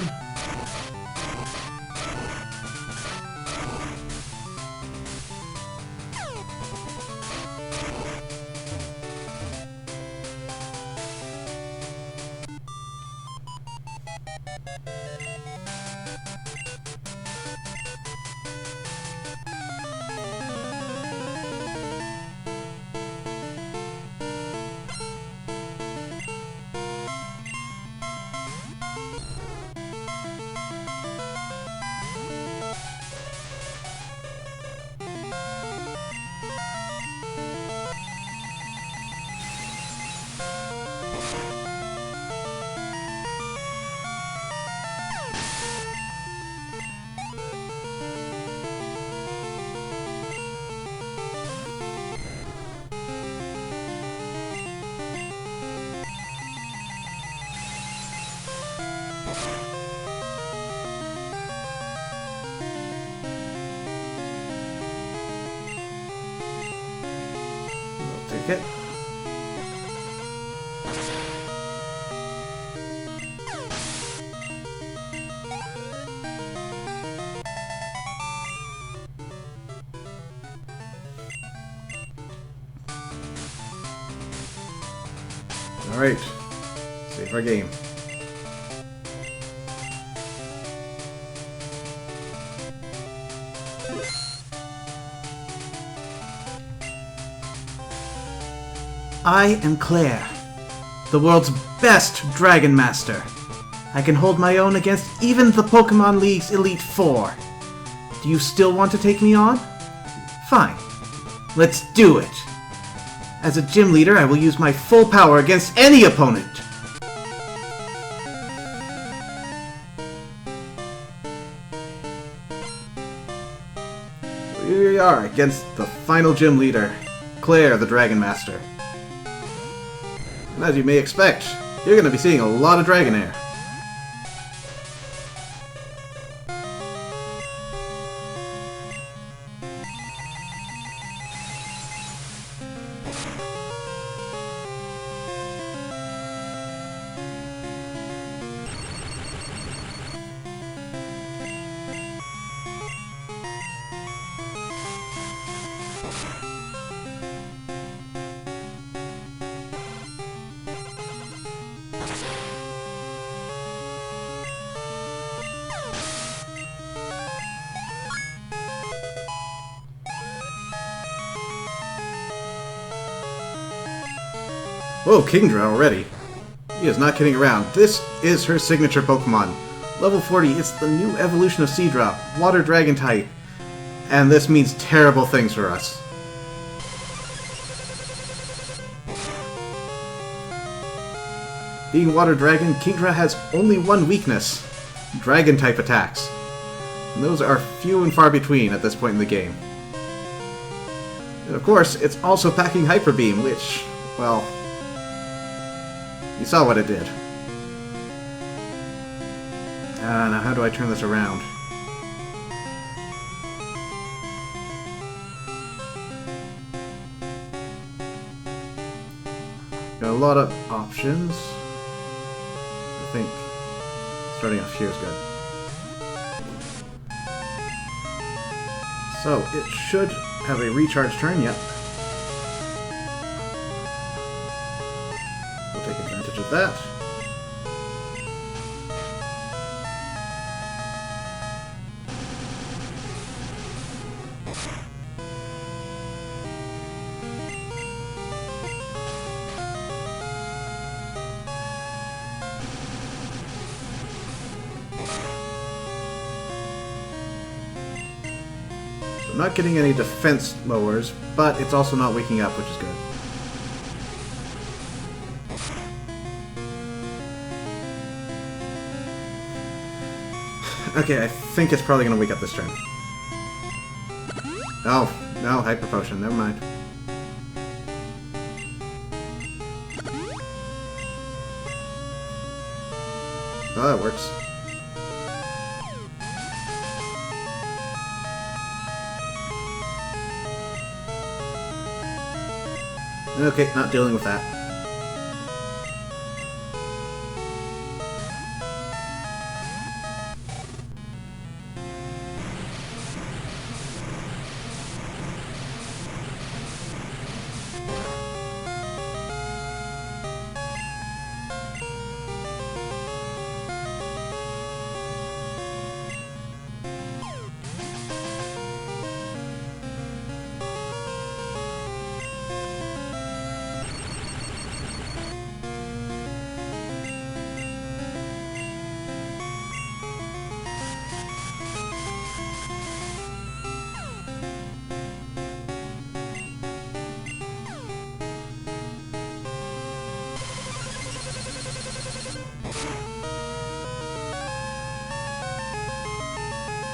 Okay. Alright. Save our game. I am Claire, the world's best Dragon Master. I can hold my own against even the Pokémon League's Elite Four. Do you still want to take me on? Fine. Let's do it. As a gym leader, I will use my full power against any opponent. Here we are against the final gym leader, Claire, the Dragon Master. And as you may expect, you're going to be seeing a lot of Dragonair. Whoa, Kingdra already. He is not kidding around. This is her signature Pokemon. Level 40, it's the new evolution of Seadrop, Water Dragon type. And this means terrible things for us. Being Water Dragon, Kingdra has only one weakness. Dragon type attacks. And those are few and far between at this point in the game. And of course, it's also packing Hyper Beam, which, well, you saw what it did. Now how do I turn this around? Got a lot of options. I think starting off here is good. So, it should have a recharge turn, yep. We'll take advantage of that. I'm not getting any defense lowers, but it's also not waking up, which is good. Okay, I think it's probably going to wake up this turn. Oh, no, Hyper Potion, never mind. Oh, that works. Okay, not dealing with that.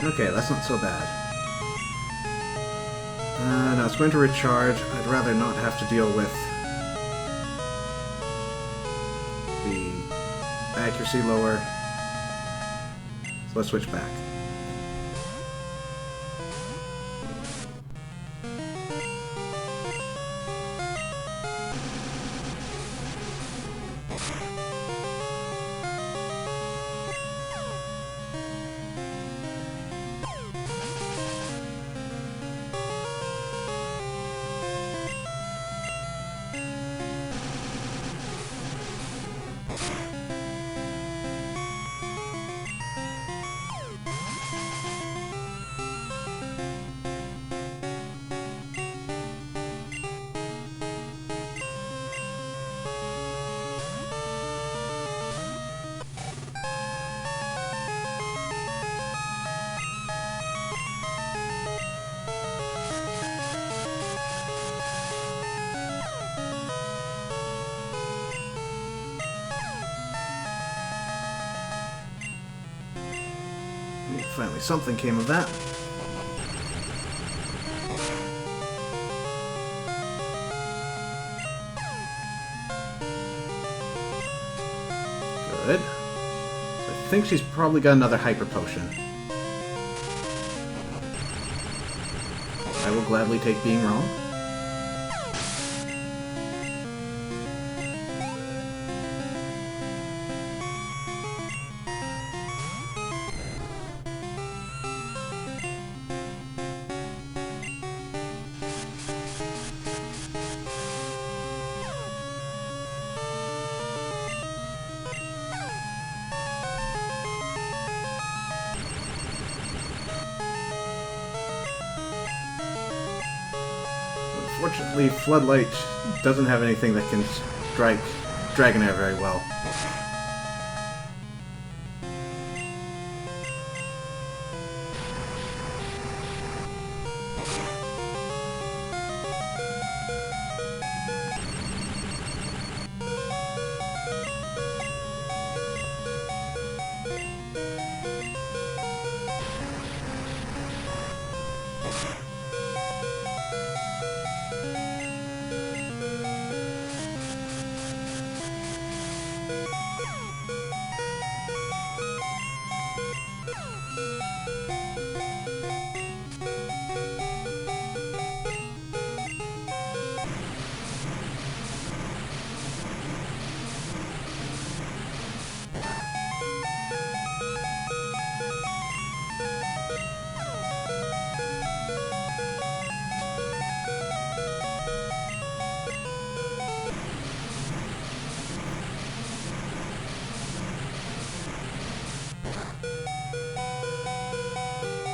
Okay, that's not so bad. Now it's going to recharge. I'd rather not have to deal with the accuracy lower. So let's switch back. Finally, something came of that. Good. So I think she's probably got another hyper potion. I will gladly take being wrong. Unfortunately, Floodlight doesn't have anything that can strike Dragonair very well.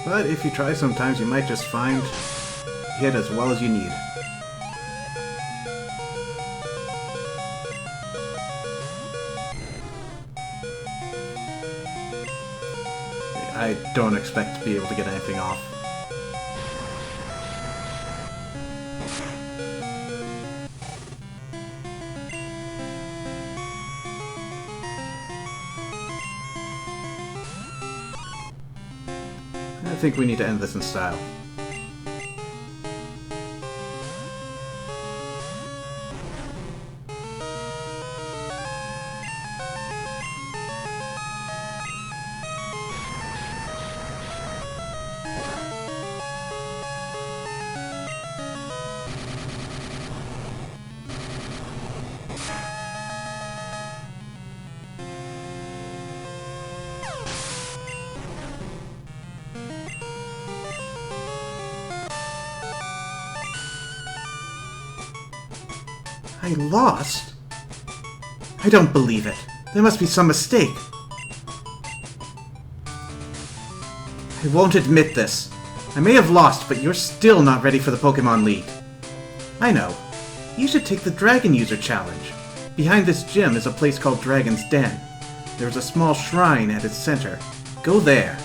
But if you try sometimes, you might just find you hit as well as you need. I don't expect to be able to get anything off. I think we need to end this in style. I lost? I don't believe it. There must be some mistake. I won't admit this. I may have lost, but you're still not ready for the Pokémon League. I know. You should take the Dragon User Challenge. Behind this gym is a place called Dragon's Den. There's a small shrine at its center. Go there.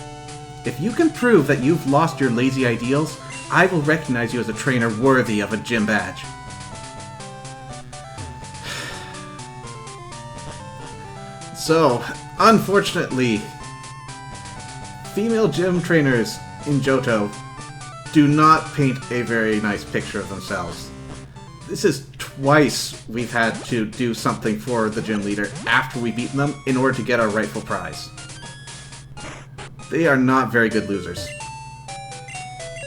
If you can prove that you've lost your lazy ideals, I will recognize you as a trainer worthy of a gym badge. So, unfortunately, female gym trainers in Johto do not paint a very nice picture of themselves. This is twice we've had to do something for the gym leader after we've beaten them in order to get our rightful prize. They are not very good losers.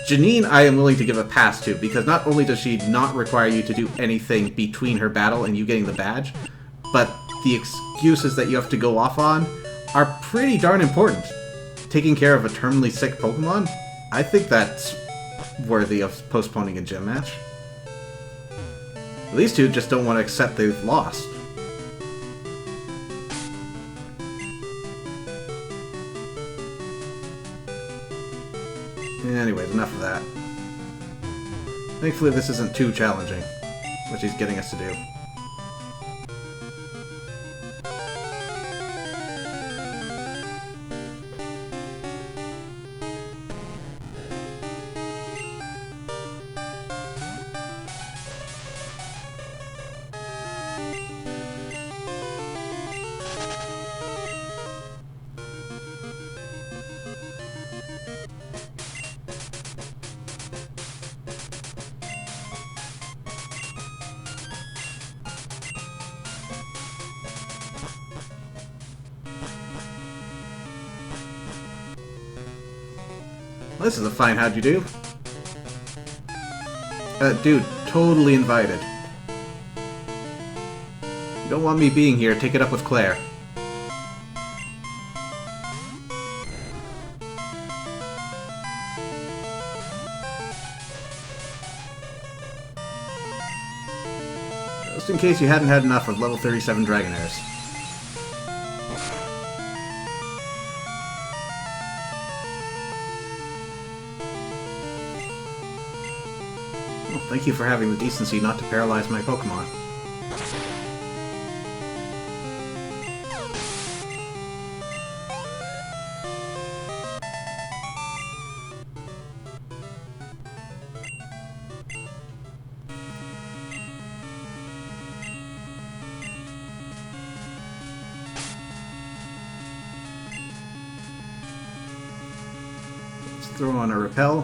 Janine I am willing to give a pass to, because not only does she not require you to do anything between her battle and you getting the badge, but the excuses that you have to go off on are pretty darn important. Taking care of a terminally sick Pokemon? I think that's worthy of postponing a gym match. These two just don't want to accept they've lost. Anyways, enough of that. Thankfully this isn't too challenging, which he's getting us to do. This is a fine how'd you do. Dude, totally invited. You don't want me being here, take it up with Claire. Just in case you hadn't had enough of level 37 Dragonairs. Well, thank you for having the decency not to paralyze my Pokémon. Throw on a repel.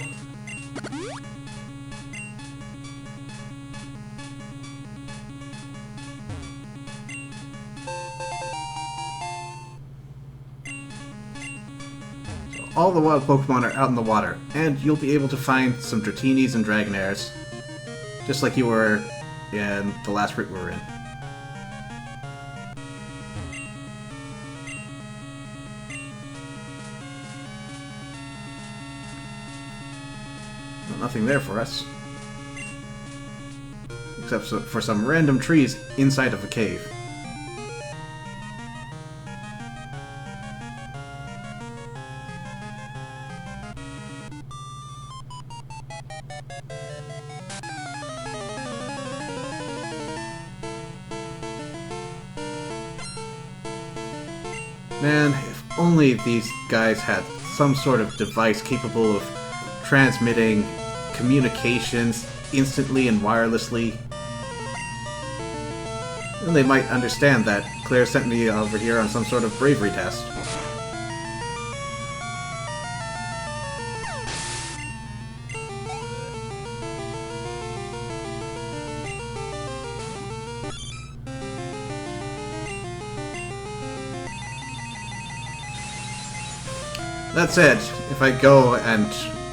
So all the wild Pokemon are out in the water, and you'll be able to find some Dratinis and Dragonairs, just like you were in the last route we were in. Nothing there for us. Except for some random trees inside of a cave. Man, if only these guys had some sort of device capable of transmitting communications instantly and wirelessly. Then they might understand that Claire sent me over here on some sort of bravery test. That said, if I go and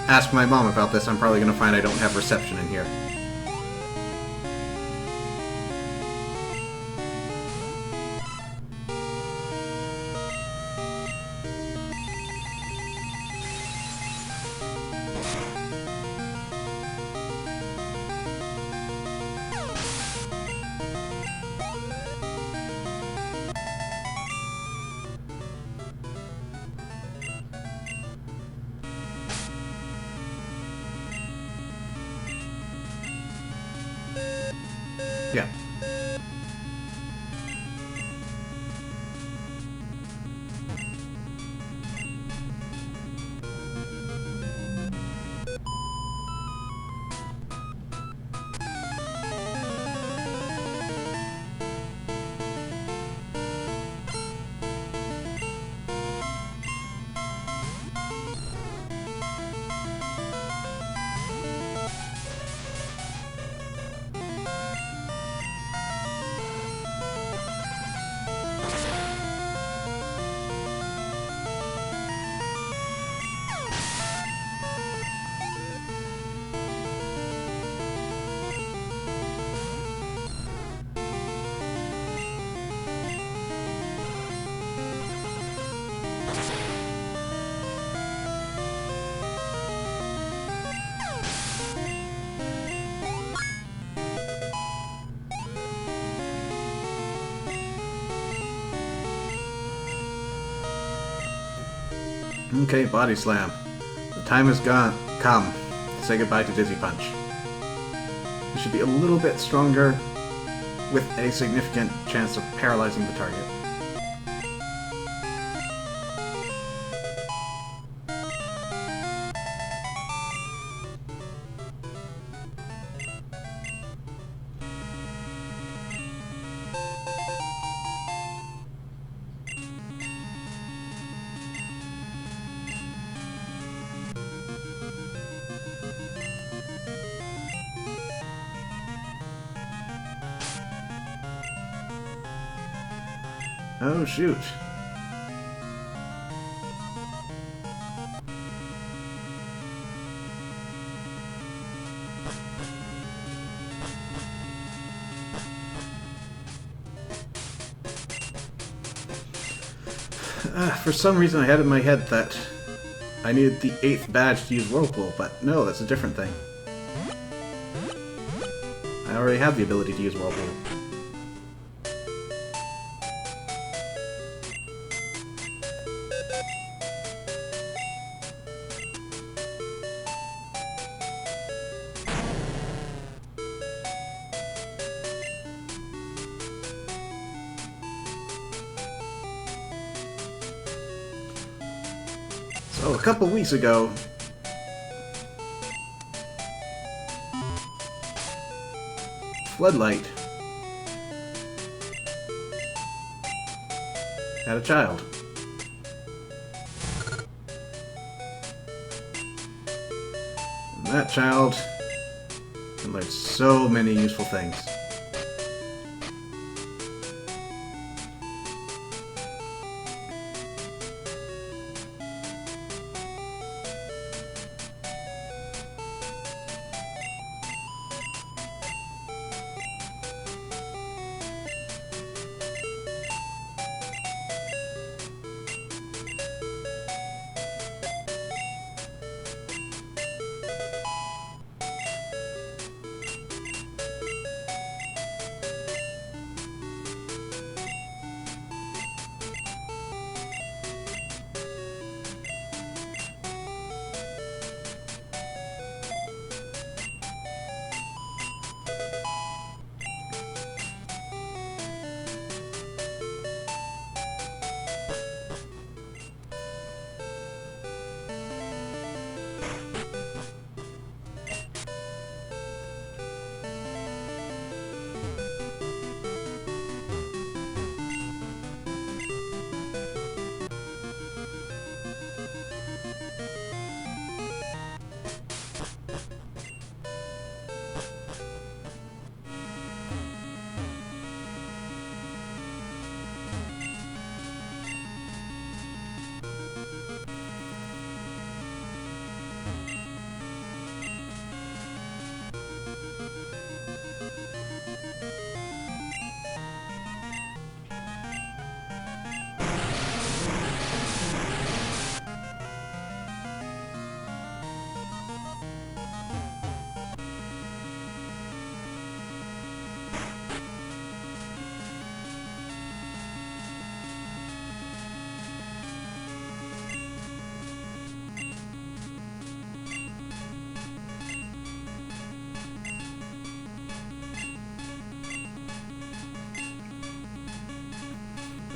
ask my mom about this, I'm probably going to find I don't have reception in here. Yeah. Okay, Body Slam. The time has come to say goodbye to Dizzy Punch. It should be a little bit stronger with a significant chance of paralyzing the target. Oh, shoot. For some reason I had in my head that I needed the 8th badge to use Whirlpool, but no, that's a different thing. I already have the ability to use Whirlpool. So, a couple weeks ago, Floodlight had a child. And that child can learn so many useful things.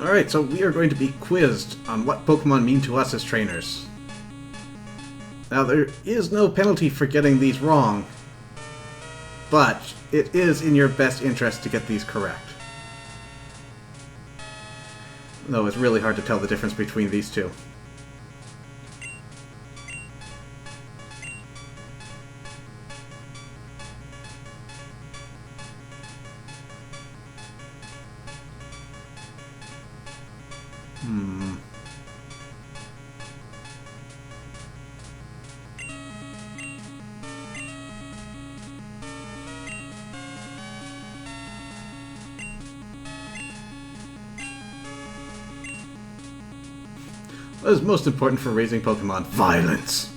Alright, so we are going to be quizzed on what Pokemon mean to us as trainers. Now, there is no penalty for getting these wrong, but it is in your best interest to get these correct. Though it's really hard to tell the difference between these two. What is most important for raising Pokemon? Violence!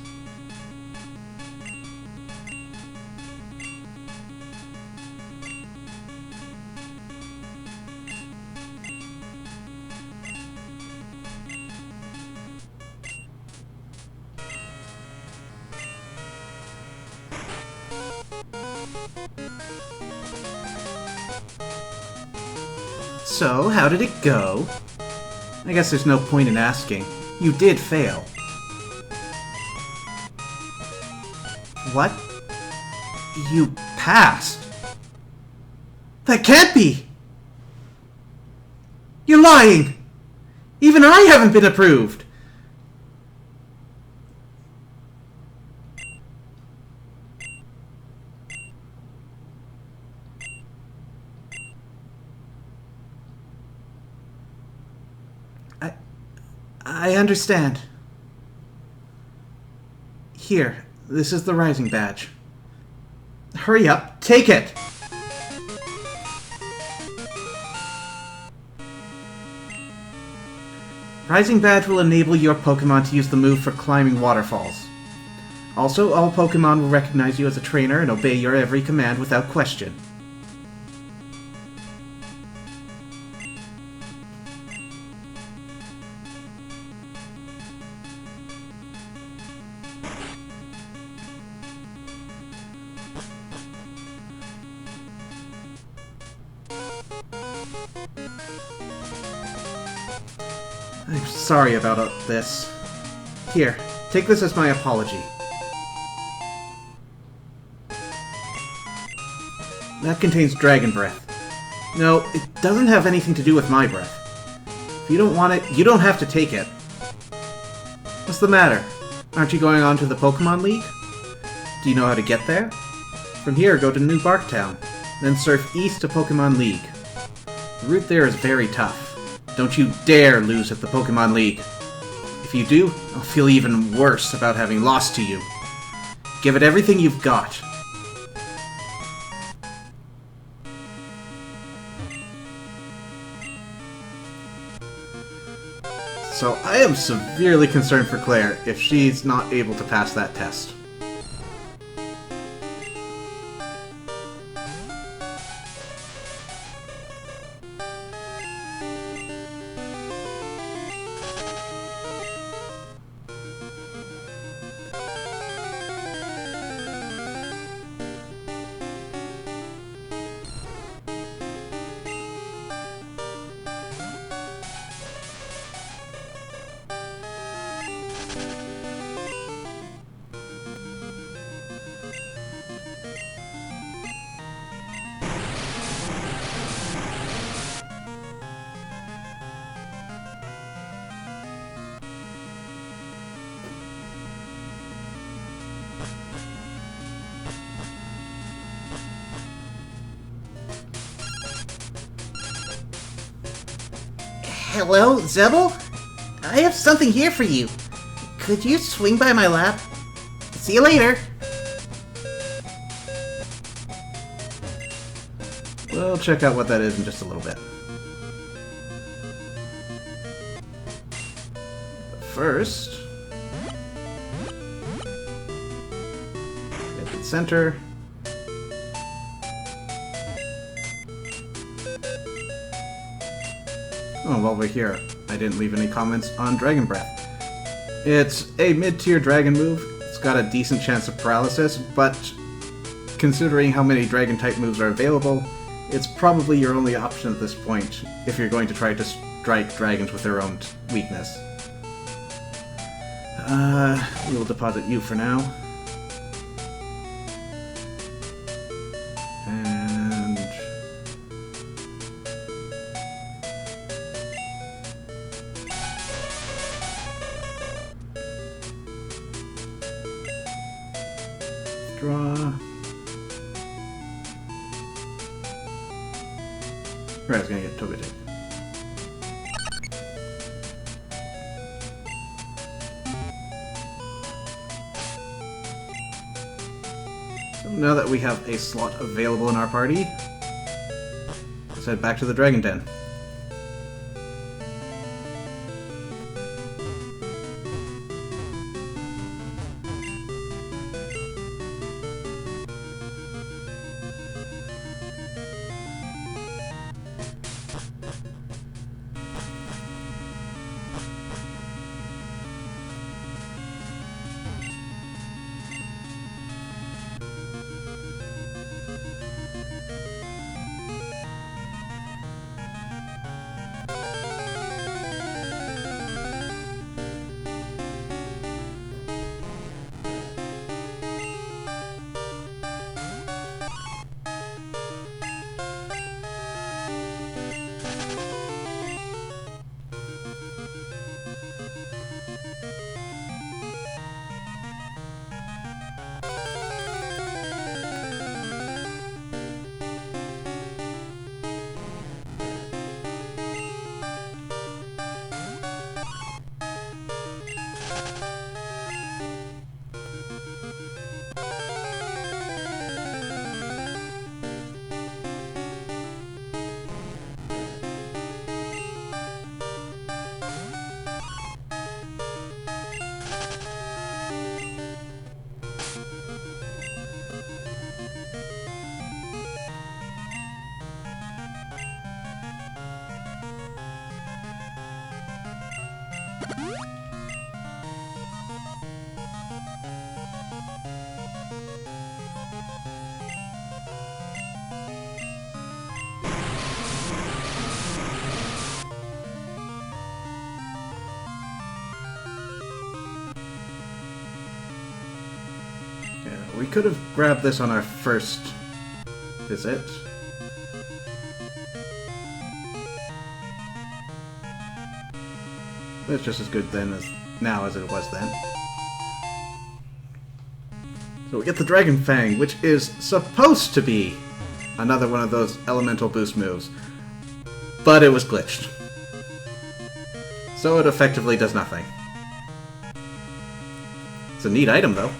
So, how did it go? I guess there's no point in asking. You did fail. What? You passed? That can't be! You're lying! Even I haven't been approved! I understand. Here, this is the Rising Badge. Hurry up, take it! Rising Badge will enable your Pokémon to use the move for climbing waterfalls. Also, all Pokémon will recognize you as a trainer and obey your every command without question. I'm sorry about this. Here, take this as my apology. That contains Dragon Breath. No, it doesn't have anything to do with my breath. If you don't want it, you don't have to take it. What's the matter? Aren't you going on to the Pokémon League? Do you know how to get there? From here, go to New Barktown, then surf east to Pokémon League. The route there is very tough. Don't you dare lose at the Pokémon League. If you do, I'll feel even worse about having lost to you. Give it everything you've got. So I am severely concerned for Claire if she's not able to pass that test. Hello, Zebel? I have something here for you. Could you swing by my lab? See you later. We'll check out what that is in just a little bit. But first, hit the center. Oh, while we're here, I didn't leave any comments on Dragon Breath. It's a mid-tier dragon move. It's got a decent chance of paralysis, but considering how many dragon-type moves are available, it's probably your only option at this point if you're going to try to strike dragons with their own weakness. We will deposit you for now. And draw. Right, I was gonna get Togetic. So now that we have a slot available in our party, let's head back to the Dragon Den. We could have grabbed this on our first visit. But it's just as good then as now as it was then. So we get the Dragon Fang, which is supposed to be another one of those elemental boost moves. But it was glitched. So it effectively does nothing. It's a neat item, though.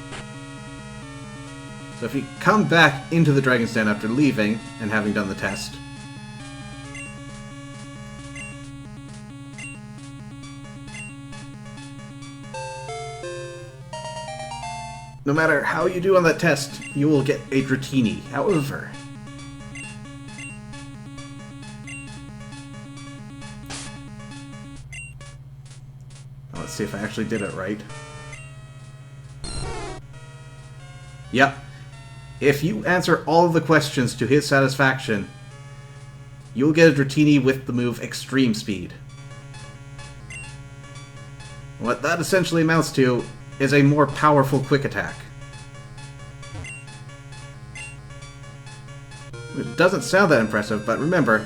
So if you come back into the Dragon's Den after leaving and having done the test, no matter how you do on that test, you will get a Dratini. However, let's see if I actually did it right. Yep. If you answer all of the questions to his satisfaction, you'll get a Dratini with the move Extreme Speed. What that essentially amounts to is a more powerful quick attack. It doesn't sound that impressive, but remember,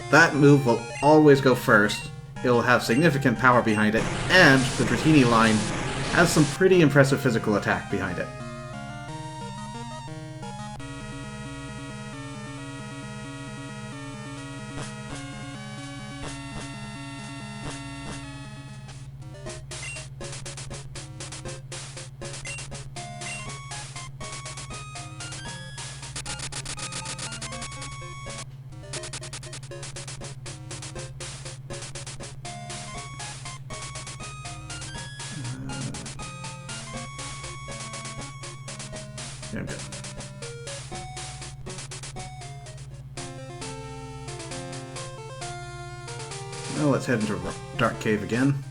that move will always go first. It'll have significant power behind it, and the Dratini line has some pretty impressive physical attack behind it. Yeah, I'm good. Well, let's head into Dark Cave again.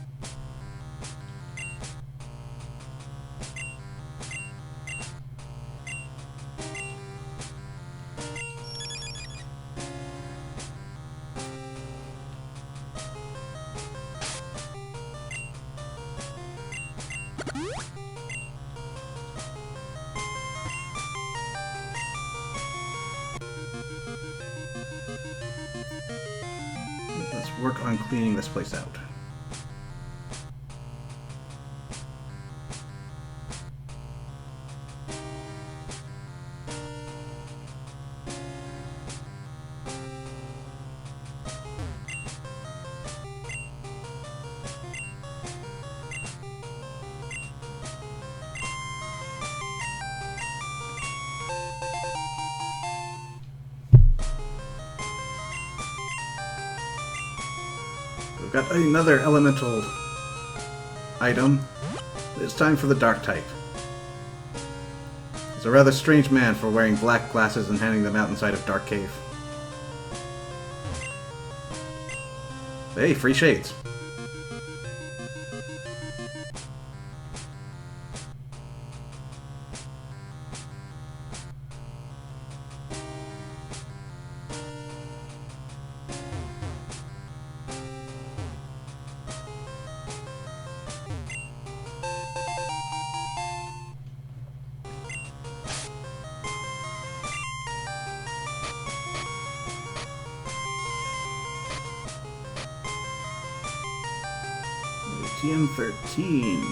Let's work on cleaning this place out. We've got another elemental item. It's time for the Dark type. He's a rather strange man for wearing black glasses and handing them out inside of Dark Cave. Hey, free shades. TM13.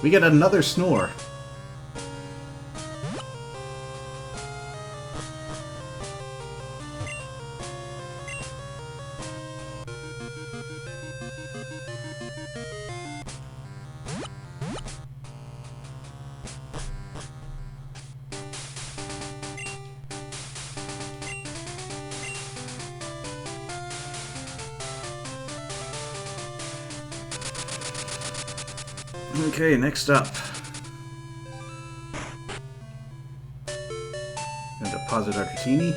We get another snore. Okay, next up. Gonna deposit our Dratini.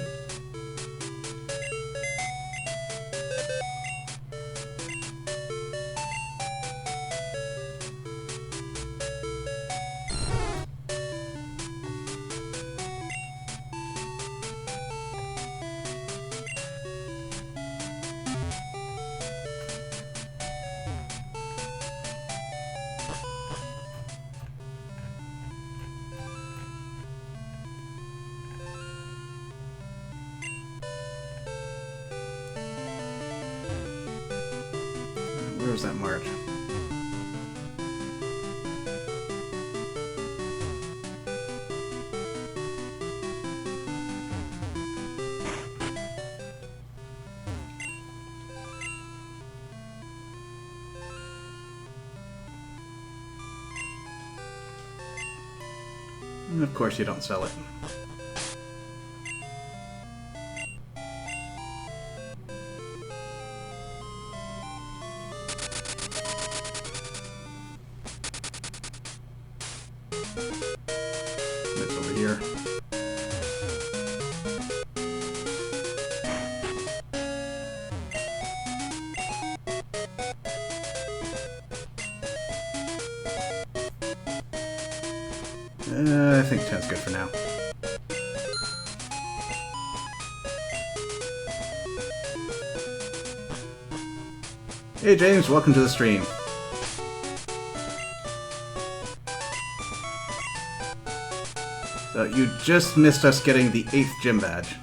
that march. And of course you don't sell it. It's over here. I think 10's good for now. Hey James, welcome to the stream. So you just missed us getting the 8th gym badge.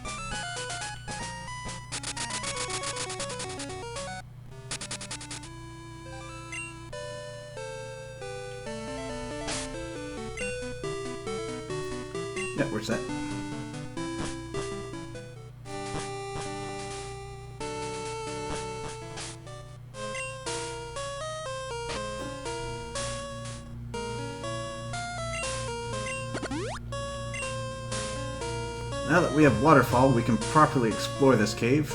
Yeah, where's that? Now that we have Waterfall, we can properly explore this cave.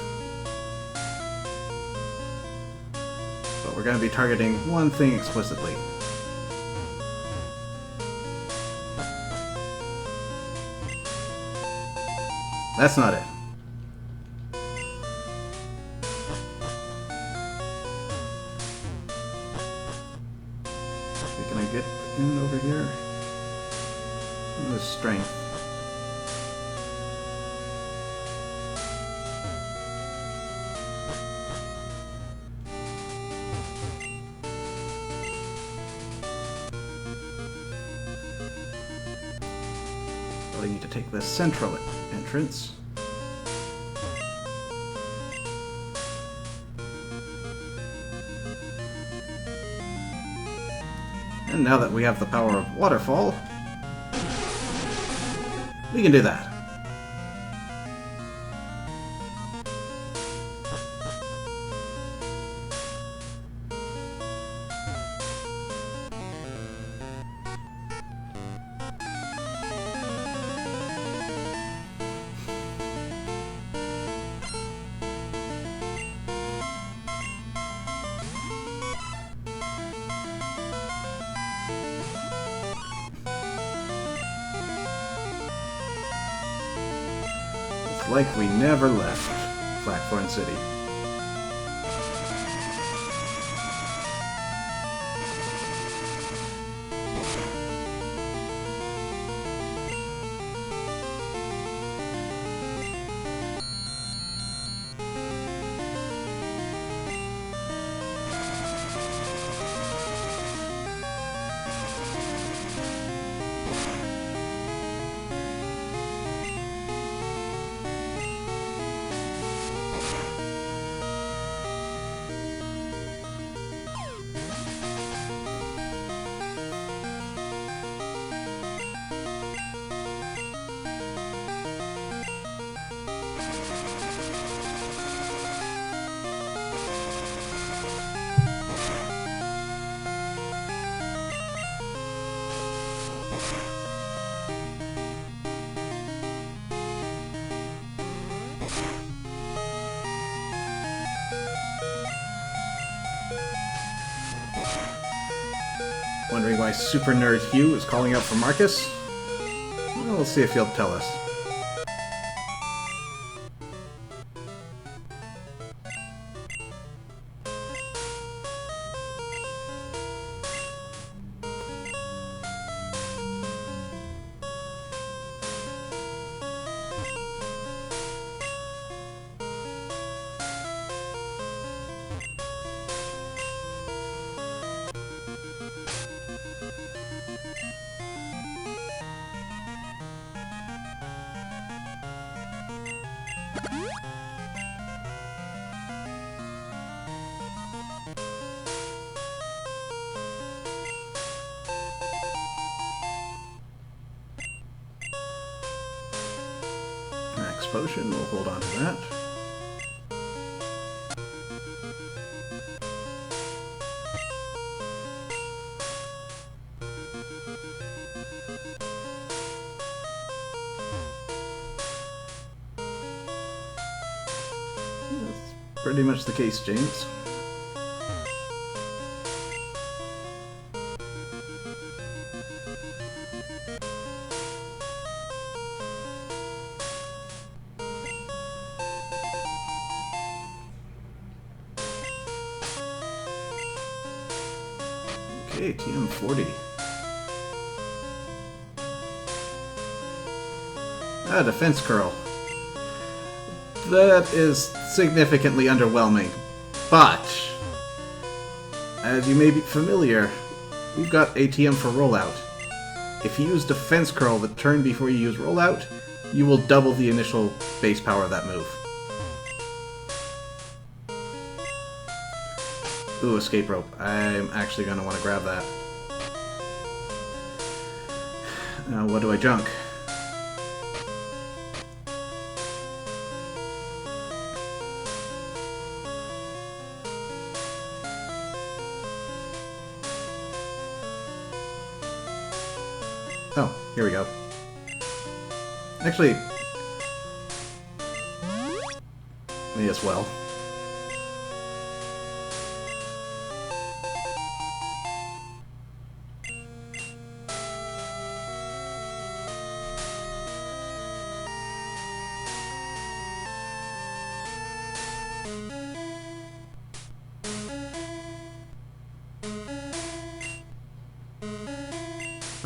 But we're going to be targeting one thing explicitly. That's not it. Okay, can I get in over here? The strength. I need to take the central entrance. And now that we have the power of Waterfall, we can do that. Like we never left Blackthorn City. Wondering why Super Nerd Hugh is calling out for Marcus? Well, we'll see if he'll tell us. Max Potion, we'll hold on to that. That's pretty much the case, James. Okay, TM40. Ah, Defense Curl. That is significantly underwhelming, but as you may be familiar, we've got ATM for rollout. If you use Defense Curl the turn before you use rollout, you will double the initial base power of that move. Ooh, Escape Rope. I'm actually going to want to grab that. Now, what do I junk? Oh, here we go. Actually, may as well.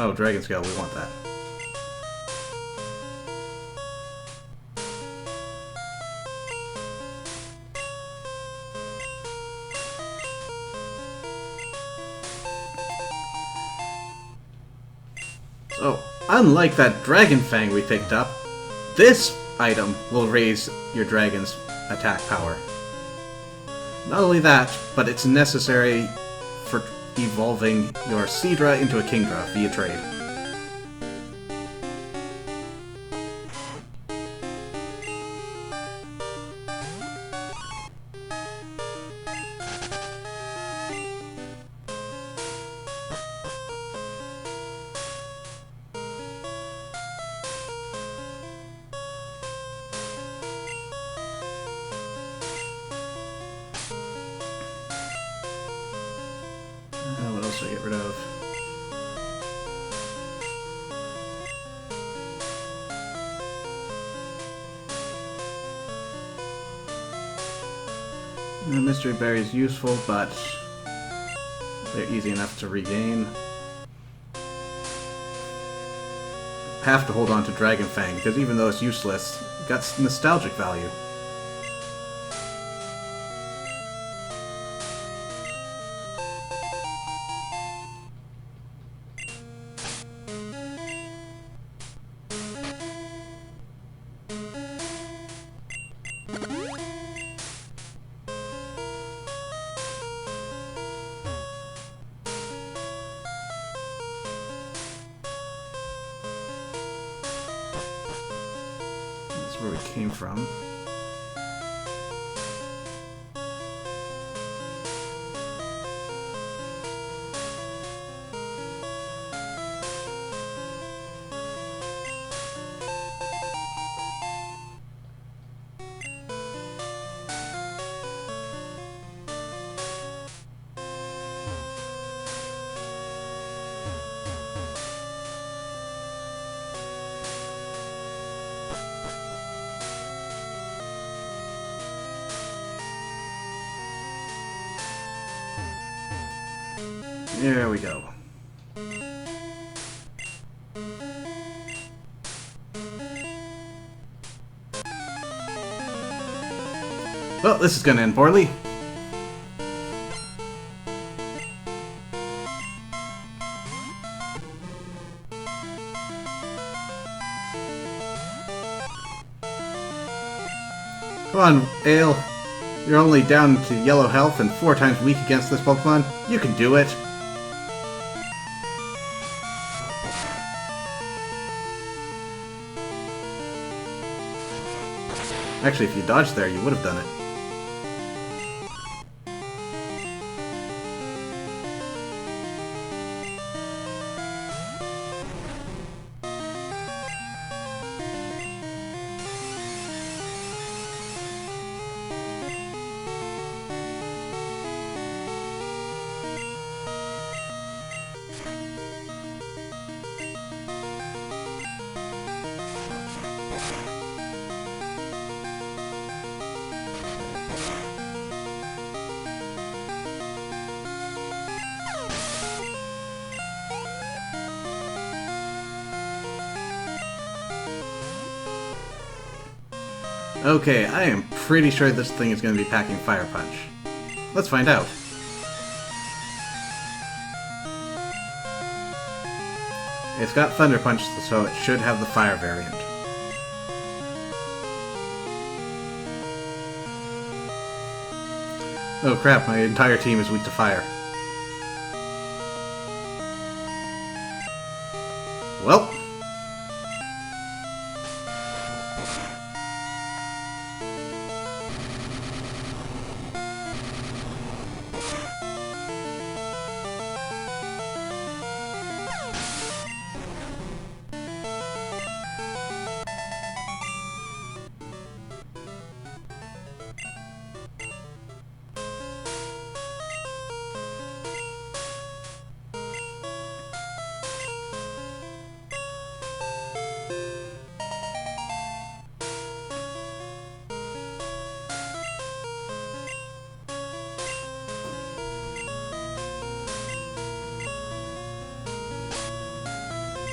Oh, Dragon Scale, we want that. So, unlike that Dragon Fang we picked up, this item will raise your dragon's attack power. Not only that, but it's necessary for evolving your Seadra into a Kingdra via trade. What else do I get rid of? Mystery Berry is useful, but they're easy enough to regain. Have to hold on to Dragon Fang, because even though it's useless, it got nostalgic value. Where we came from. There we go. Well, this is gonna end poorly. Come on, Ale. You're only down to yellow health and 4 times weak against this Pokemon. You can do it. Actually, if you dodged there, you would have done it. Okay, I am pretty sure this thing is going to be packing Fire Punch. Let's find out. It's got Thunder Punch, so it should have the Fire variant. Oh crap, my entire team is weak to Fire. Well.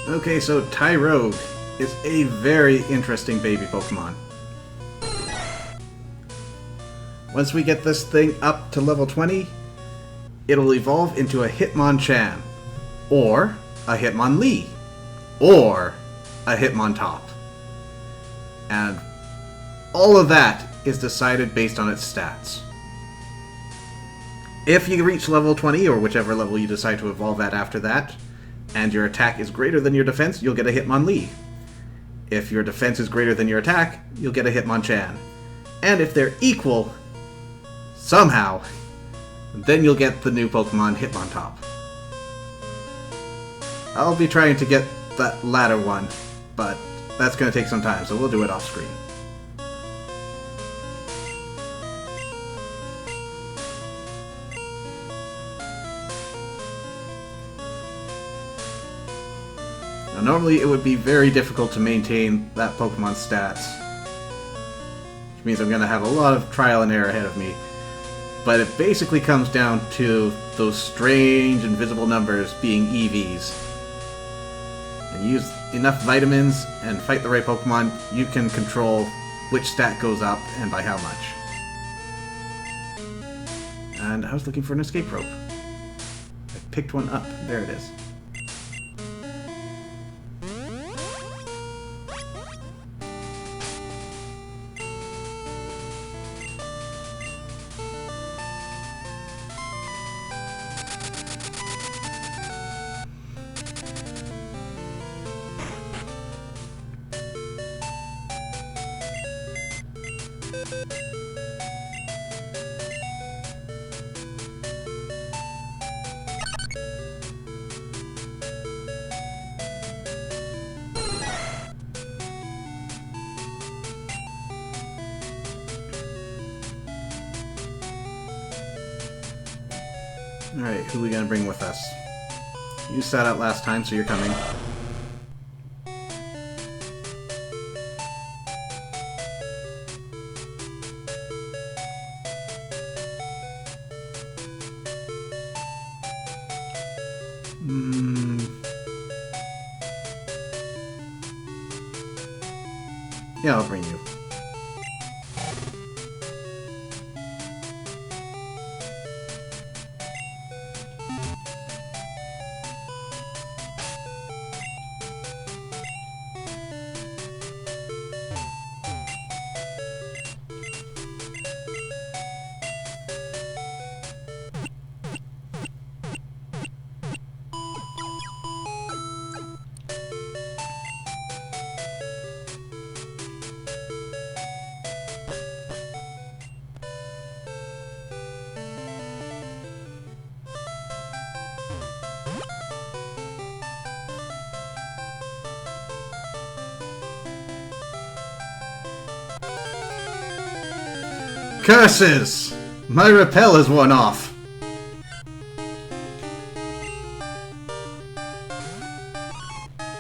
Okay, so Tyrogue is a very interesting baby Pokemon. Once we get this thing up to level 20, it'll evolve into a Hitmonchan, or a Hitmonlee, or a Hitmontop. And all of that is decided based on its stats. If you reach level 20, or whichever level you decide to evolve at after that, and your attack is greater than your defense, you'll get a Hitmonlee. If your defense is greater than your attack, you'll get a Hitmonchan. And if they're equal, somehow, then you'll get the new Pokemon Hitmontop. I'll be trying to get that latter one, but that's going to take some time, so we'll do it off screen. Now, normally it would be very difficult to maintain that Pokemon's stats, which means I'm going to have a lot of trial and error ahead of me. But it basically comes down to those strange invisible numbers being EVs. And use enough vitamins and fight the right Pokemon, you can control which stat goes up and by how much. And I was looking for an escape rope. I picked one up. There it is. Alright, who are we gonna bring with us? You sat out last time, so you're coming. Yeah, I'll bring you. Curses! My repel is worn off.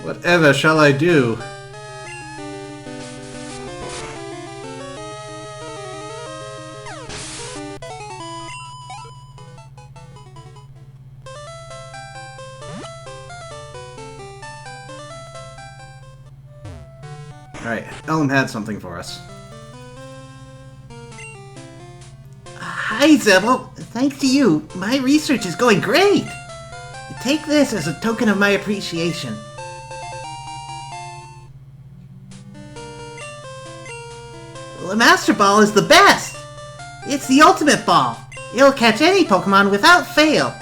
Whatever shall I do? Alright, Elm had something for us. Hi, Zebel. Thanks to you, my research is going great. Take this as a token of my appreciation. The Master Ball is the best! It's the ultimate ball. It'll catch any Pokemon without fail.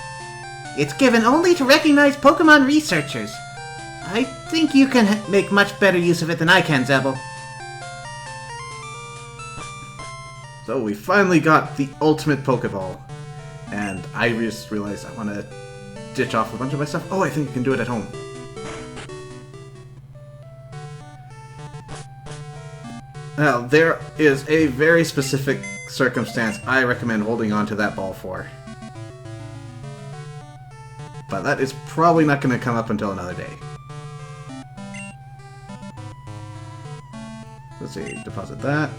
It's given only to recognized Pokemon researchers. I think you can make much better use of it than I can, Zebel. So we finally got the ultimate Pokeball. And I just realized I want to ditch off a bunch of my stuff. Oh, I think I can do it at home. Now, there is a very specific circumstance I recommend holding on to that ball for. But that is probably not going to come up until another day. Let's see, deposit that.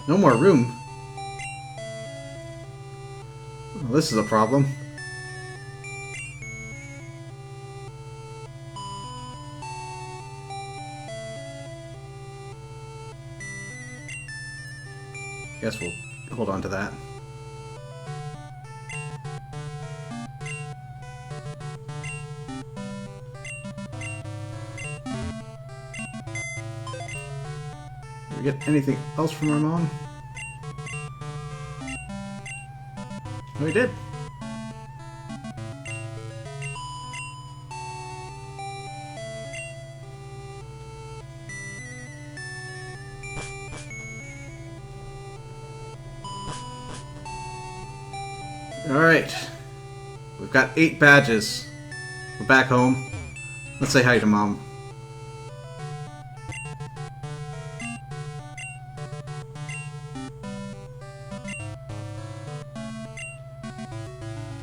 No more room. Well, this is a problem. Guess we'll hold on to that. Did we get anything else from our mom? No, we did. Alright. We've got 8 badges. We're back home. Let's say hi to Mom.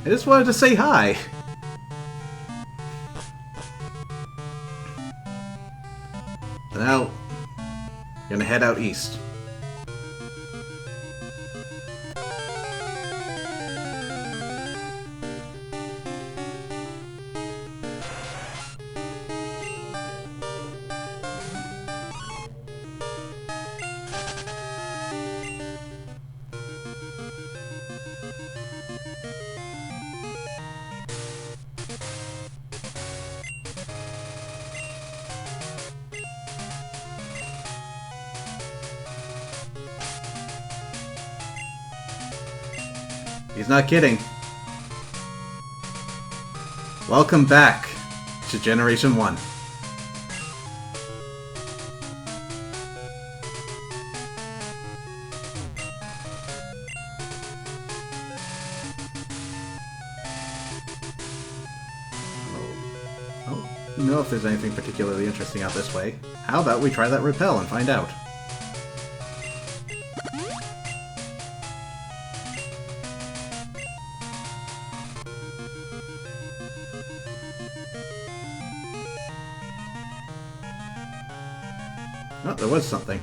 I just wanted to say hi. Now, we're gonna head out east. He's not kidding. Welcome back to Generation 1. I don't know if there's anything particularly interesting out this way. How about we try that repel and find out? Oh, there was something.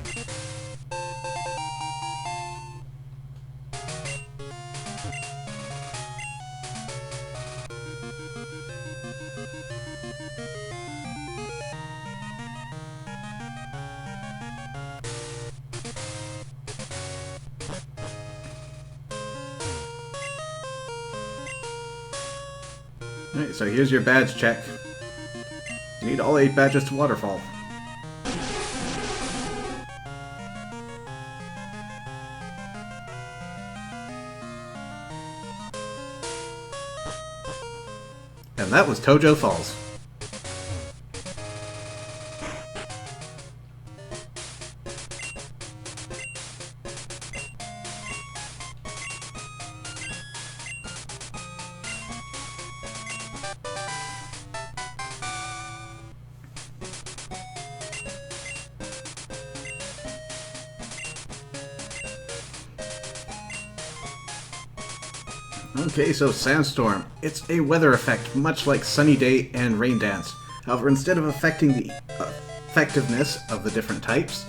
Alright, so here's your badge check. You need all 8 badges to Waterfall. And that was Tojo Falls. Okay, so Sandstorm. It's a weather effect, much like Sunny Day and Rain Dance. However, instead of affecting the effectiveness of the different types,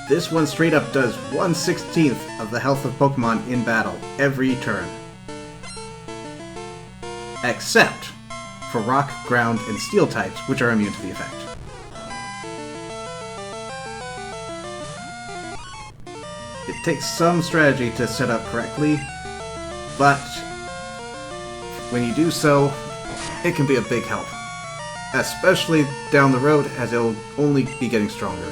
this one straight up does 1/16 of the health of Pokemon in battle, every turn. Except for Rock, Ground, and Steel types, which are immune to the effect. It takes some strategy to set up correctly, but when you do so, it can be a big help. Especially down the road, as it'll only be getting stronger.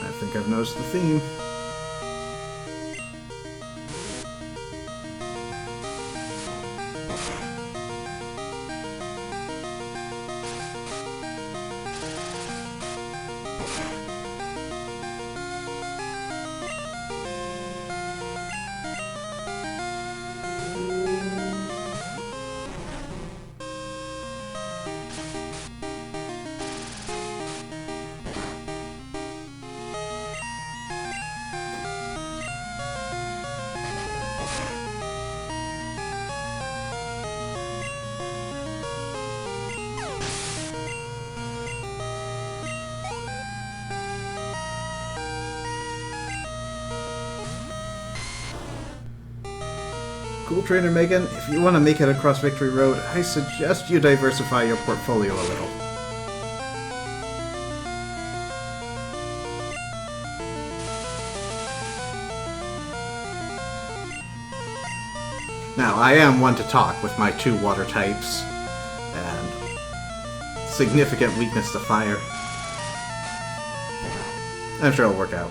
I think I've noticed the theme. Cool Trainer Megan, if you want to make it across Victory Road, I suggest you diversify your portfolio a little. Now, I am one to talk with my 2 water types, and significant weakness to fire. I'm sure it'll work out.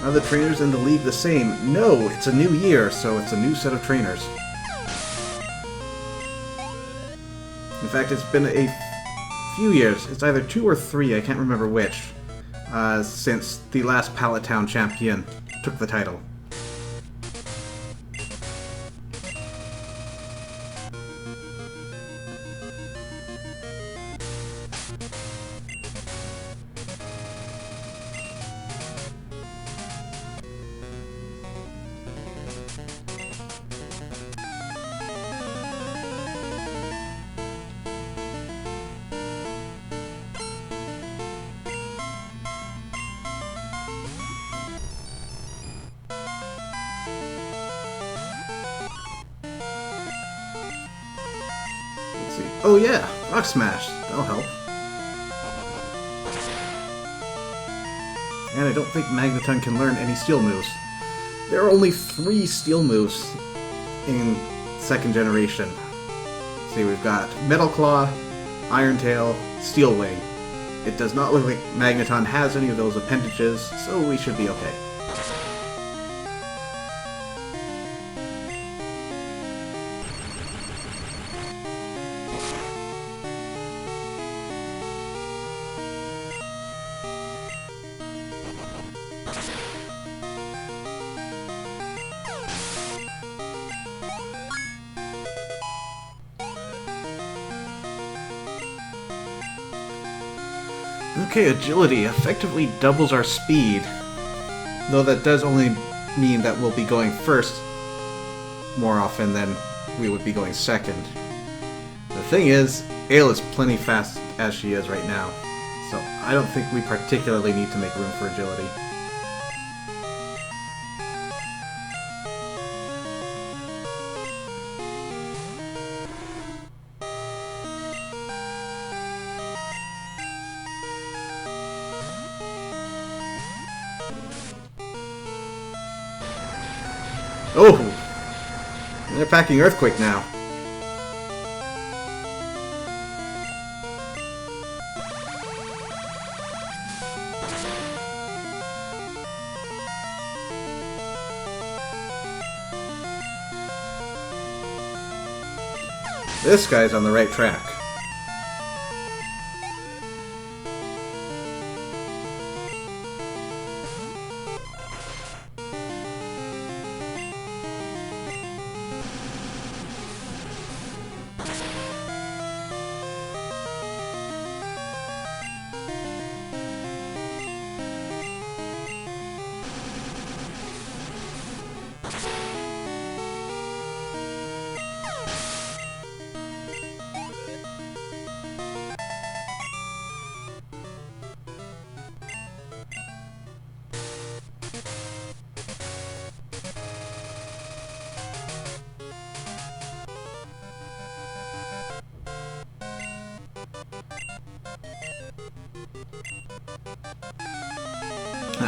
Are the trainers in the league the same? No, it's a new year, so it's a new set of trainers. In fact, it's been a few years, it's either 2 or 3, I can't remember which, since the last Pallet Town champion took the title. Oh yeah, Rock Smash. That'll help. And I don't think Magneton can learn any steel moves. There are only 3 steel moves in 2nd generation. See, we've got Metal Claw, Iron Tail, Steel Wing. It does not look like Magneton has any of those appendages, so we should be okay. Okay, agility effectively doubles our speed. Though that does only mean that we'll be going first more often than we would be going second. The thing is, Ale is plenty fast as she is right now, so I don't think we particularly need to make room for agility. Oh! They're packing Earthquake now. This guy's on the right track.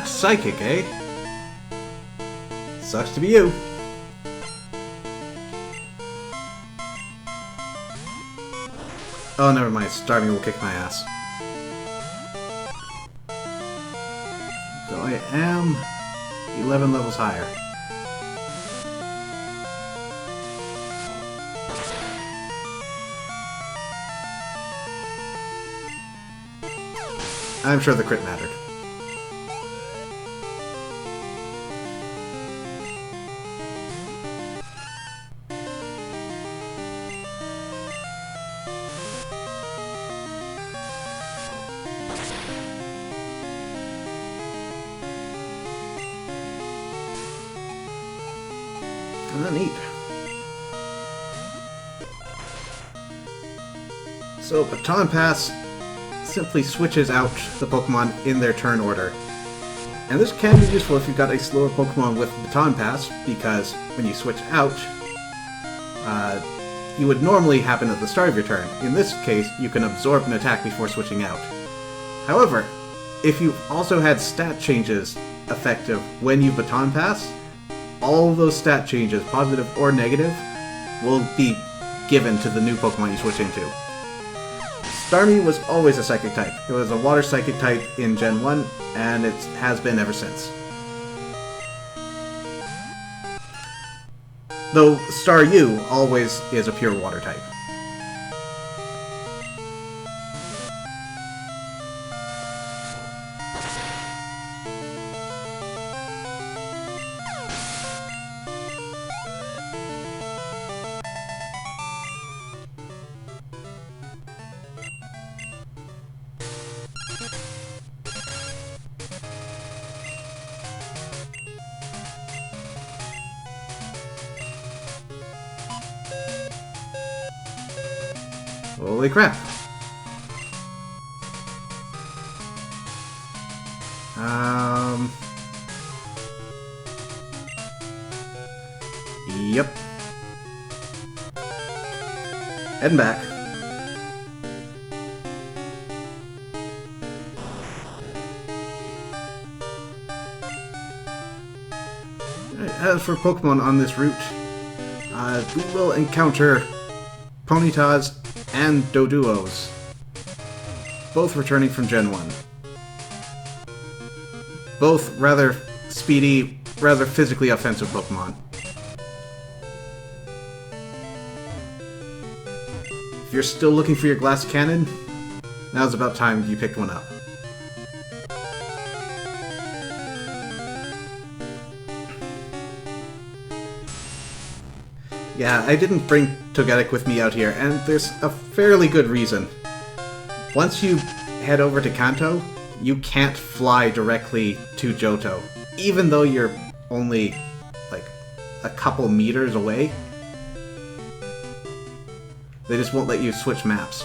Psychic, eh? Sucks to be you. Oh, never mind. Starmie will kick my ass. So I am 11 levels higher. I'm sure the crit mattered. Neat. So, Baton Pass simply switches out the Pokemon in their turn order. And this can be useful if you've got a slower Pokemon with Baton Pass, because when you switch out, you would normally happen at the start of your turn. In this case, you can absorb an attack before switching out. However, if you've also had stat changes effective when you Baton Pass, all of those stat changes, positive or negative, will be given to the new Pokemon you switch into. Starmie was always a Psychic type. It was a Water Psychic type in Gen 1, and it has been ever since. Though Staryu always is a pure Water type. Holy crap. Yep. Heading back. As for Pokemon on this route, we will encounter Ponytas and Doduos, both returning from Gen 1. Both rather speedy, rather physically offensive Pokemon. If you're still looking for your glass cannon, now's about time you picked one up. Yeah, I didn't bring Togetic with me out here, and there's a fairly good reason. Once you head over to Kanto, you can't fly directly to Johto. Even though you're only, like, a couple meters away, they just won't let you switch maps.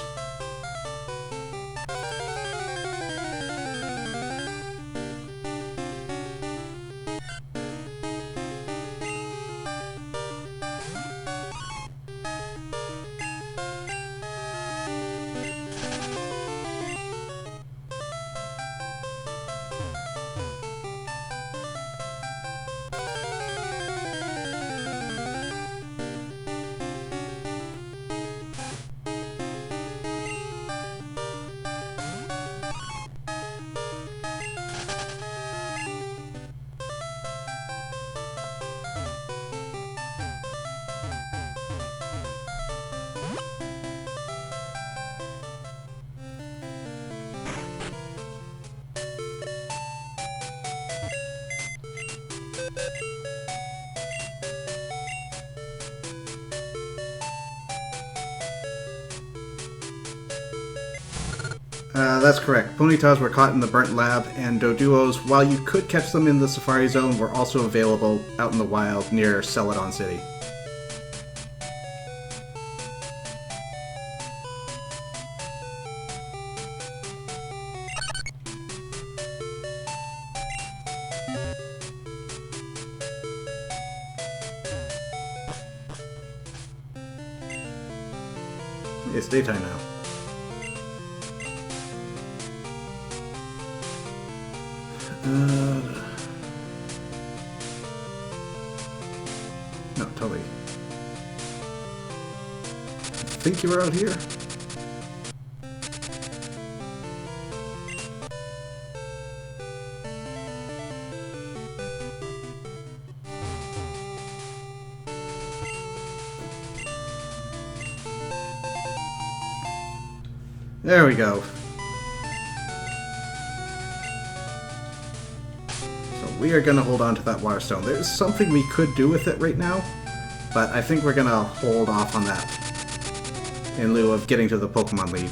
That's correct. Ponytas were caught in the Burnt Lab, and Doduos, while you could catch them in the Safari Zone, were also available out in the wild near Celadon City. It's daytime now. No, totally. I think you were out here? There we go. We are going to hold on to that Water Stone. There's something we could do with it right now, but I think we're going to hold off on that in lieu of getting to the Pokemon League.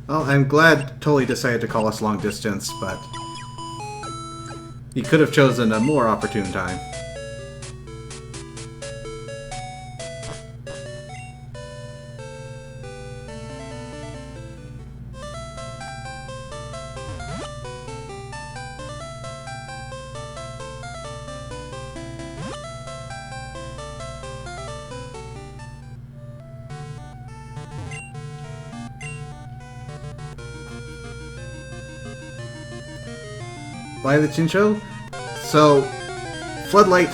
Well, I'm glad Tully decided to call us long distance, but he could have chosen a more opportune time. By the Chinchou? So, Floodlight,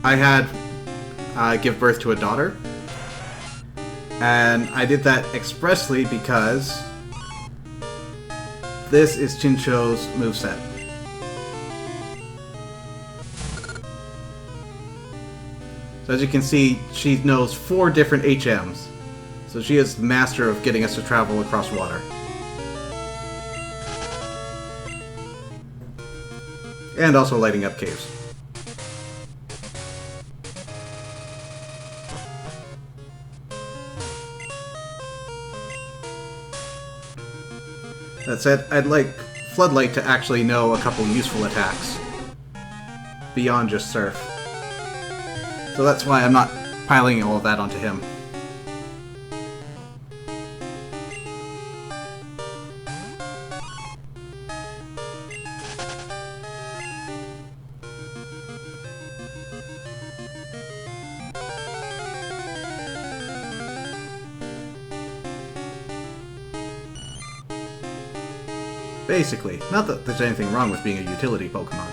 I had give birth to a daughter. And I did that expressly because this is Chinchou's moveset. So as you can see, she knows 4 different HMs. So she is the master of getting us to travel across water. And also lighting up caves. That said, I'd like Floodlight to actually know a couple useful attacks beyond just Surf. So that's why I'm not piling all of that onto him. Basically. Not that there's anything wrong with being a utility Pokemon.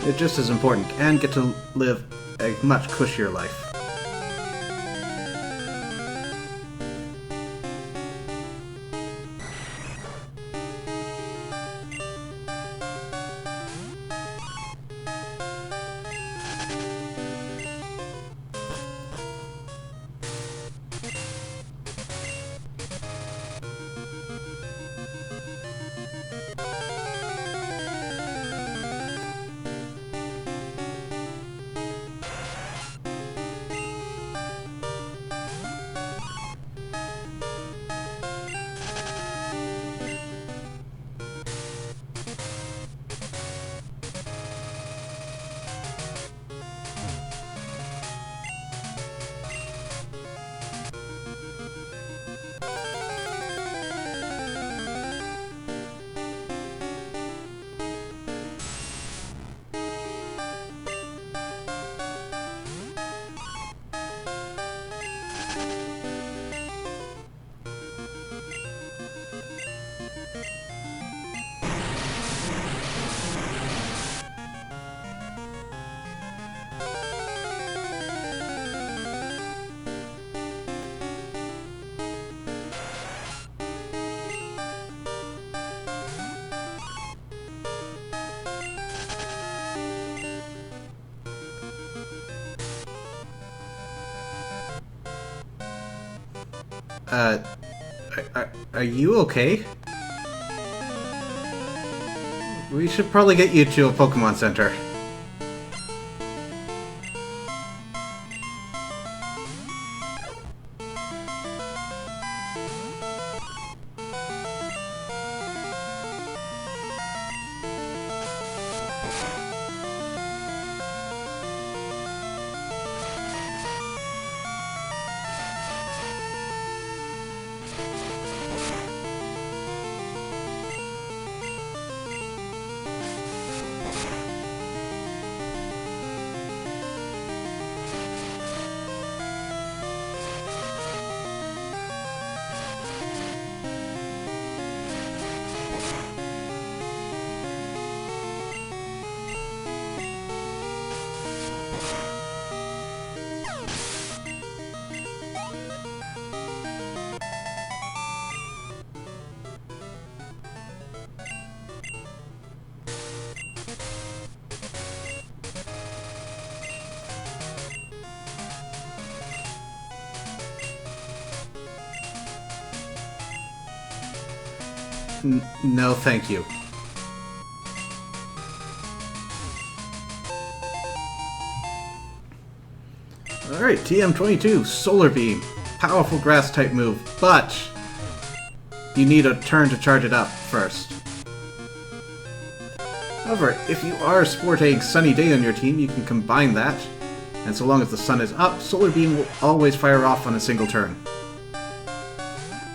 It's just as important, and get to live a much cushier life. Are you okay? We should probably get you to a Pokemon Center. No, thank you. Alright, TM22, Solar Beam. Powerful grass-type move, but you need a turn to charge it up first. However, if you are sporting Sunny Day on your team, you can combine that, and so long as the sun is up, Solar Beam will always fire off on a single turn.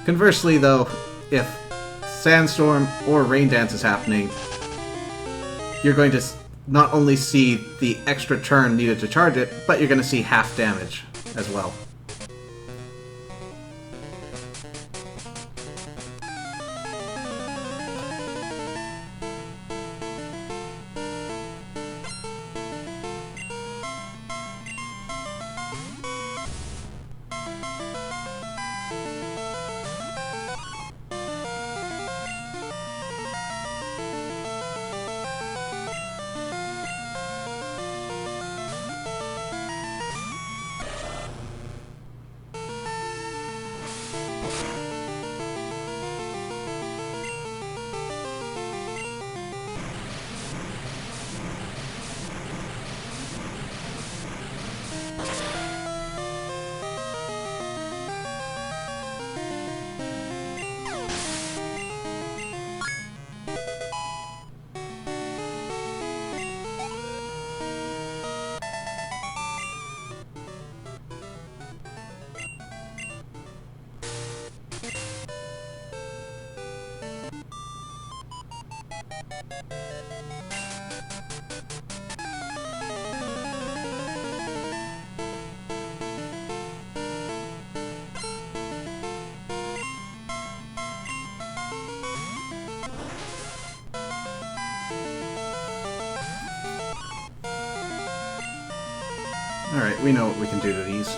Conversely, though, if Sandstorm or Rain Dance is happening, you're going to not only see the extra turn needed to charge it, but you're going to see half damage as well. Alright, we know what we can do to these.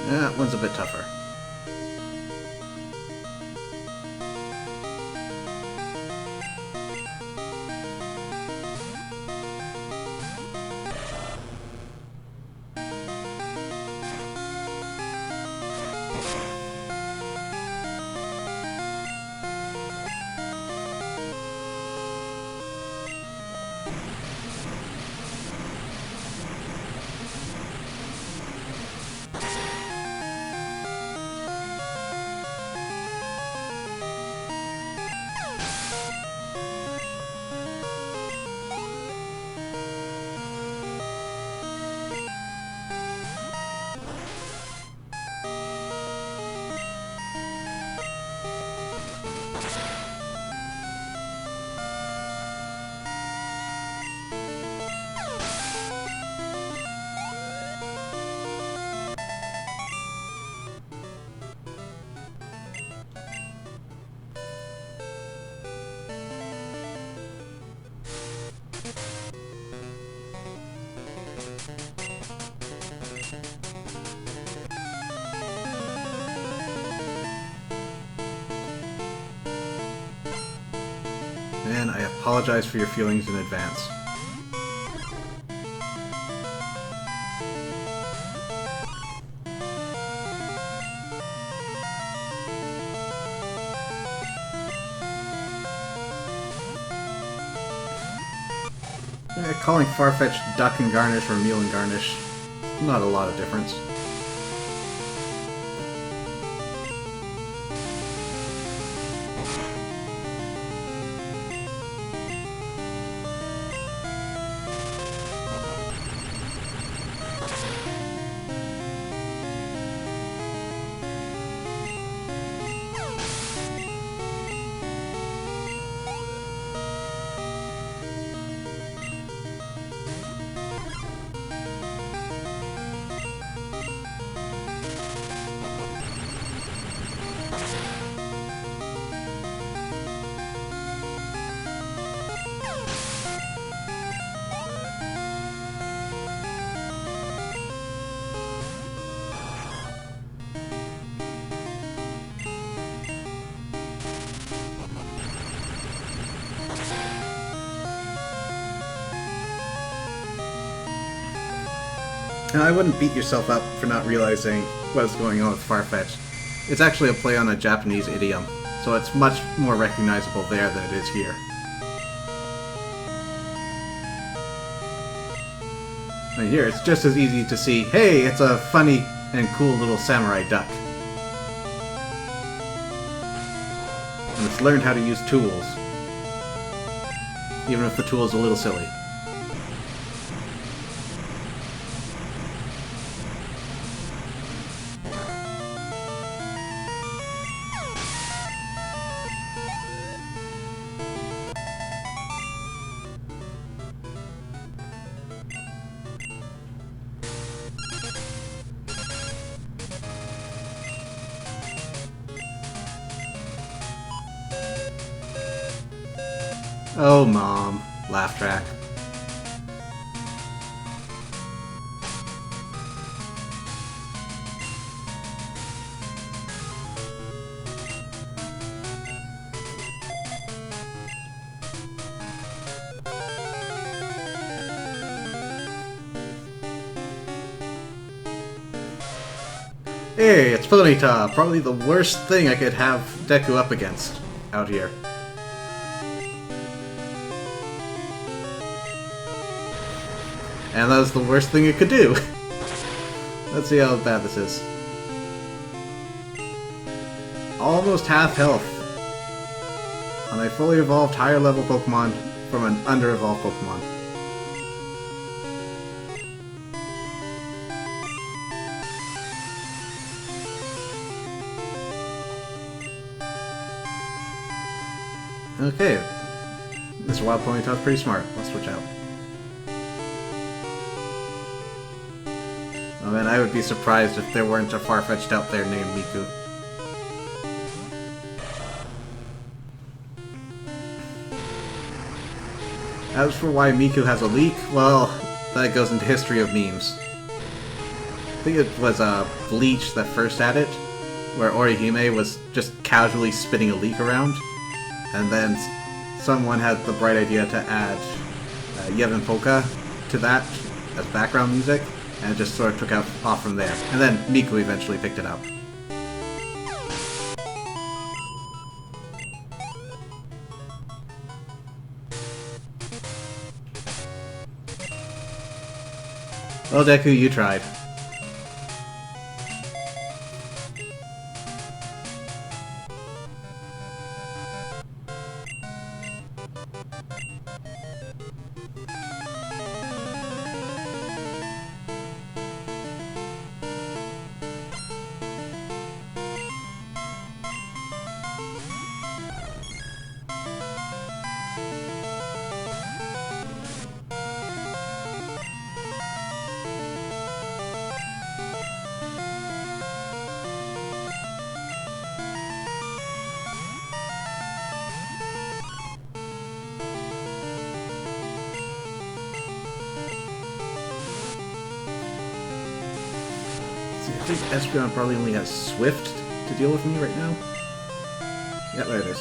That one's a bit tougher. And I apologize for your feelings in advance. Yeah, calling Farfetch'd duck and garnish or meal and garnish, not a lot of difference. Now, I wouldn't beat yourself up for not realizing what's going on with Farfetch. It's actually a play on a Japanese idiom, so it's much more recognizable there than it is here. And here, it's just as easy to see, hey, it's a funny and cool little samurai duck. And it's learned how to use tools, even if the tool is a little silly. Oh, Mom. Laugh track. Hey, it's Ponyta! Probably the worst thing I could have Deku up against out here. And that was the worst thing it could do. Let's see how bad this is. Almost half health on a fully evolved higher level Pokemon from an under-evolved Pokemon. Okay. This wild Ponytail's pretty smart. Let's switch out. Oh man, I would be surprised if there weren't a Farfetch'd out there named Miku. As for why Miku has a leak, well, that goes into history of memes. I think it was Bleach that first had it, where Orihime was just casually spinning a leak around, and then someone had the bright idea to add Yevon Polka to that as background music, and it just sort of took off from there. And then Miku eventually picked it up. Well, Deku, you tried. I think Espeon probably only has Swift to deal with me right now. Yeah, there it is.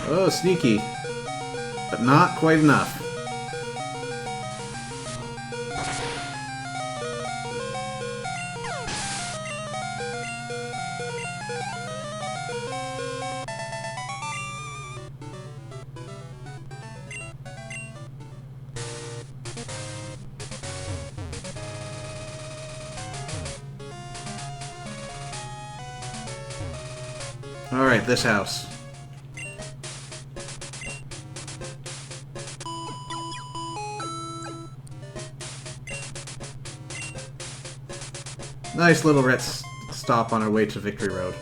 Oh, sneaky. But not quite enough. Alright, this house. Nice little rest stop on our way to Victory Road.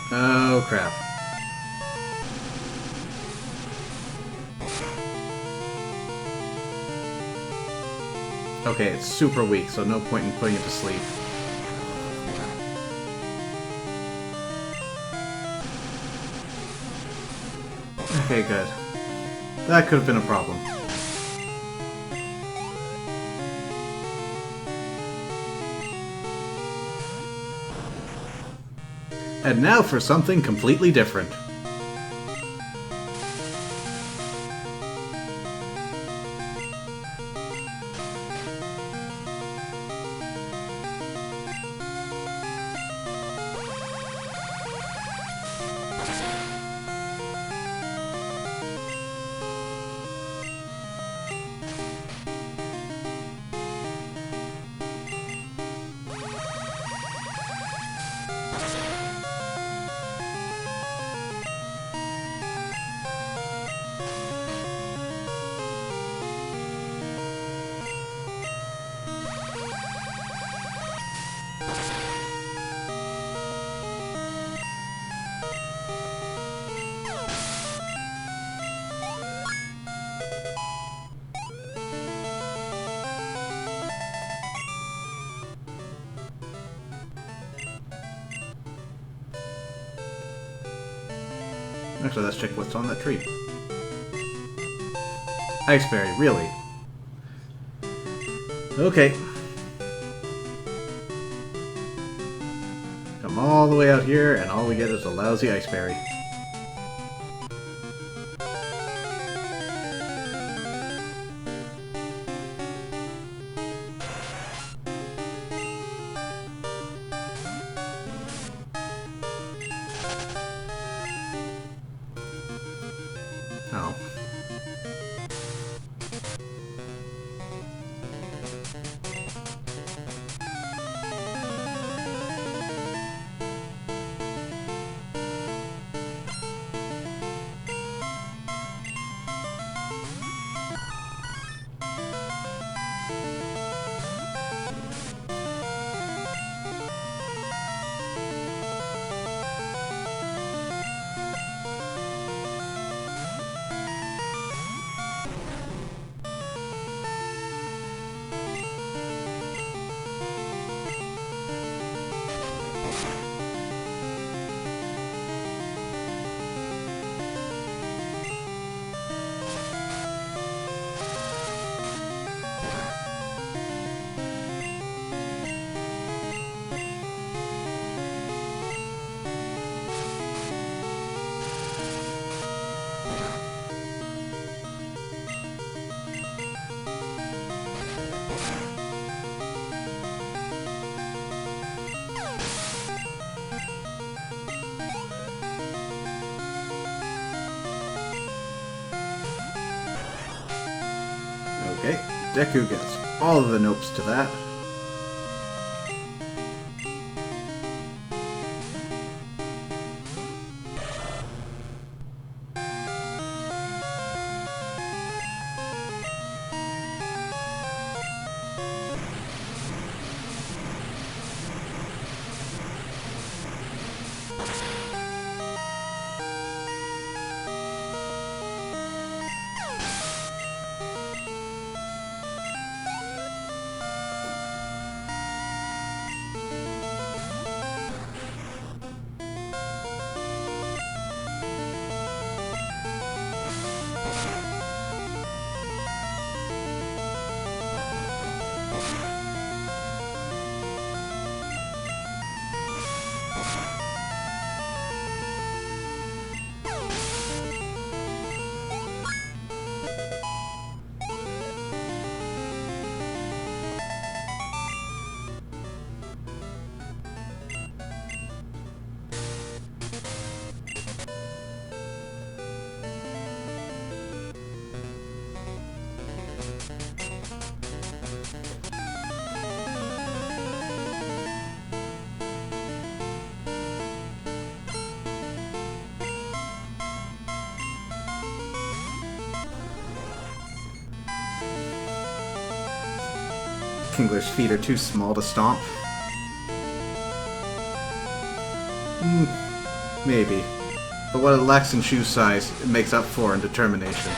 Oh, crap. Okay, it's super weak, so no point in putting it to sleep. Okay, good. That could have been a problem. And now for something completely different. Actually, let's check what's on that tree. Iceberry, really? Okay. all the way out here, and all we get is a lousy ice berry. Oh. Okay, Deku gets all of the nopes to that. Kingler's feet are too small to stomp. Maybe. But what it lacks in shoe size, it makes up for in determination.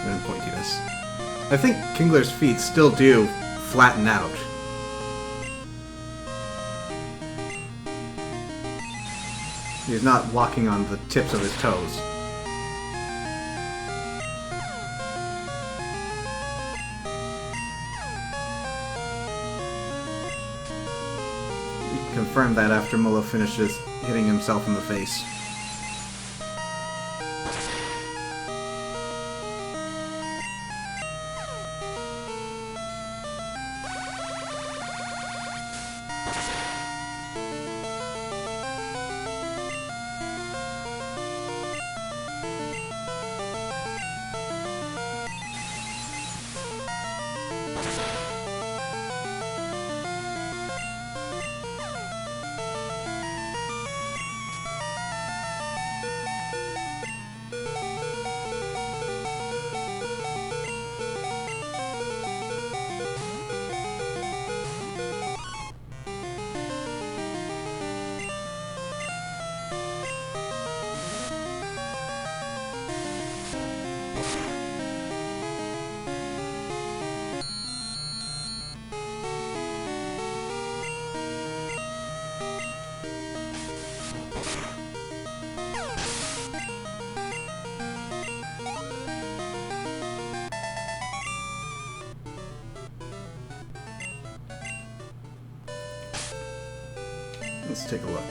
And pointiness. I think Kingler's feet still do flatten out. He's not walking on the tips of his toes. We can confirm that after Mullo finishes hitting himself in the face. let's take a look.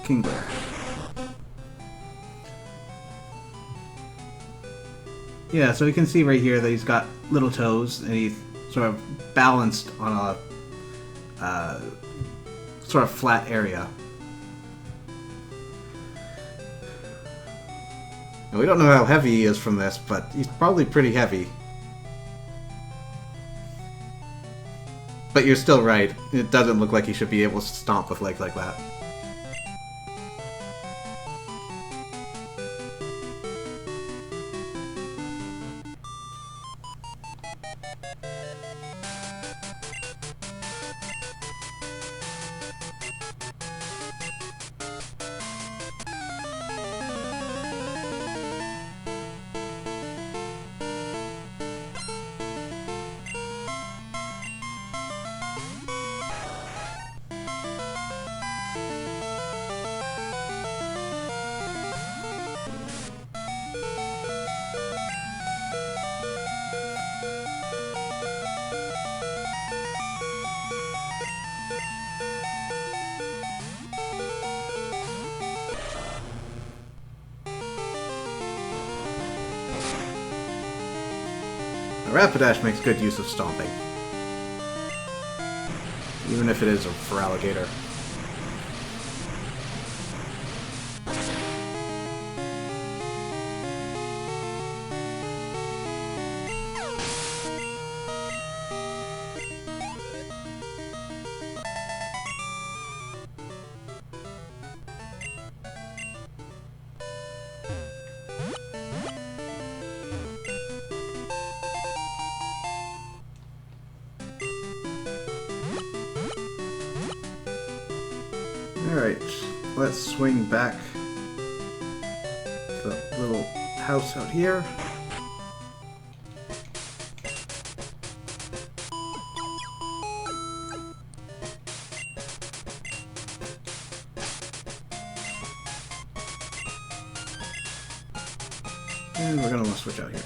Kingler. Yeah, so we can see right here that he's got little toes, and he's sort of balanced on a sort of flat area. And we don't know how heavy he is from this, but he's probably pretty heavy. But you're still right. It doesn't look like he should be able to stomp with legs like that. Rapidash makes good use of stomping. Even if it is for alligator. Alright, let's swing back to the little house out here. And we're going to switch out here.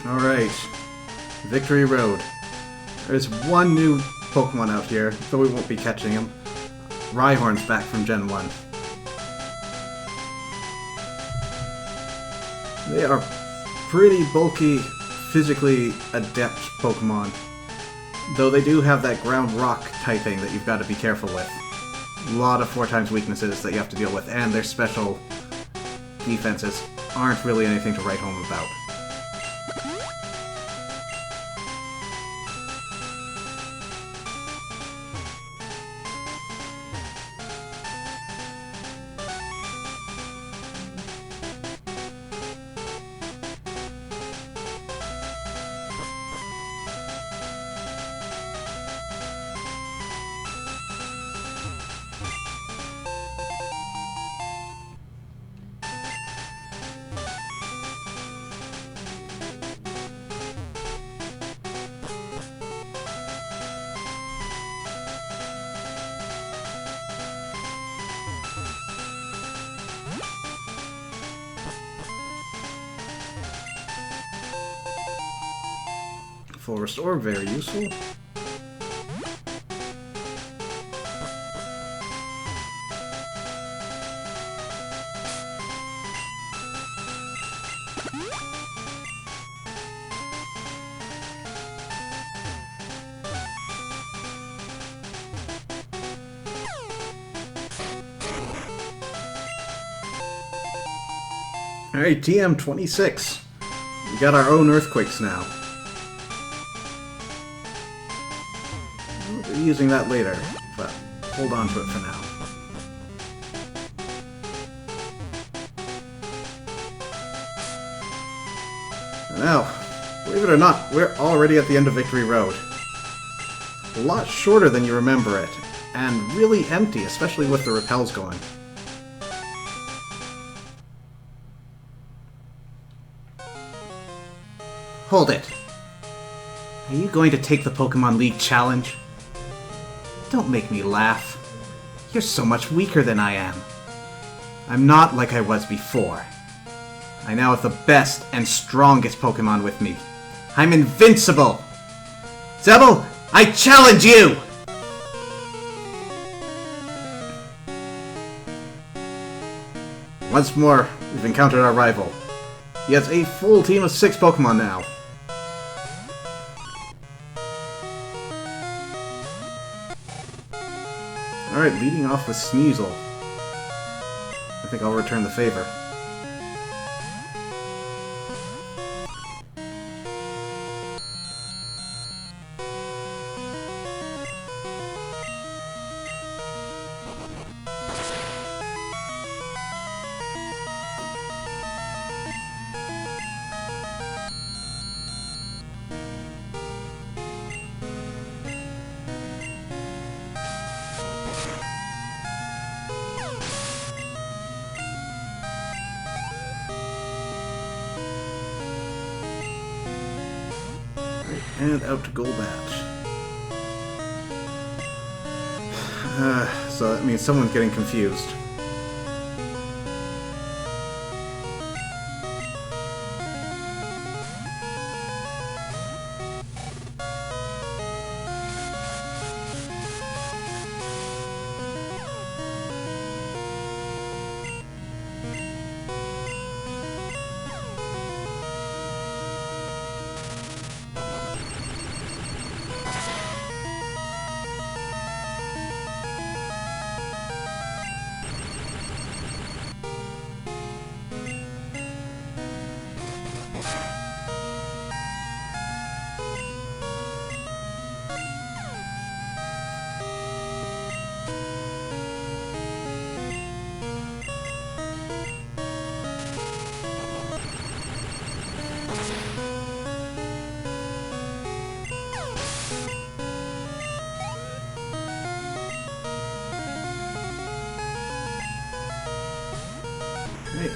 Alright, Victory Road. There's one new Pokemon out here, though we won't be catching him. Rhyhorn's back from Gen 1. They are pretty bulky, physically adept Pokemon. Though they do have that ground rock typing that you've got to be careful with. A lot of 4x weaknesses that you have to deal with, and their special defenses aren't really anything to write home about. Full Restore, very useful. Alright, TM26. We got our own earthquakes now. We'll be using that later, but hold on to it for now. Now, believe it or not, we're already at the end of Victory Road. A lot shorter than you remember it, and really empty, especially with the repels going. Hold it. Are you going to take the Pokemon League challenge? Don't make me laugh. You're so much weaker than I am. I'm not like I was before. I now have the best and strongest Pokemon with me. I'm invincible! Zebel, I challenge you! Once more, we've encountered our rival. He has a full team of 6 Pokemon now. Alright, leading off with Sneasel. I think I'll return the favor. And out to Golbat. So that means someone's getting confused.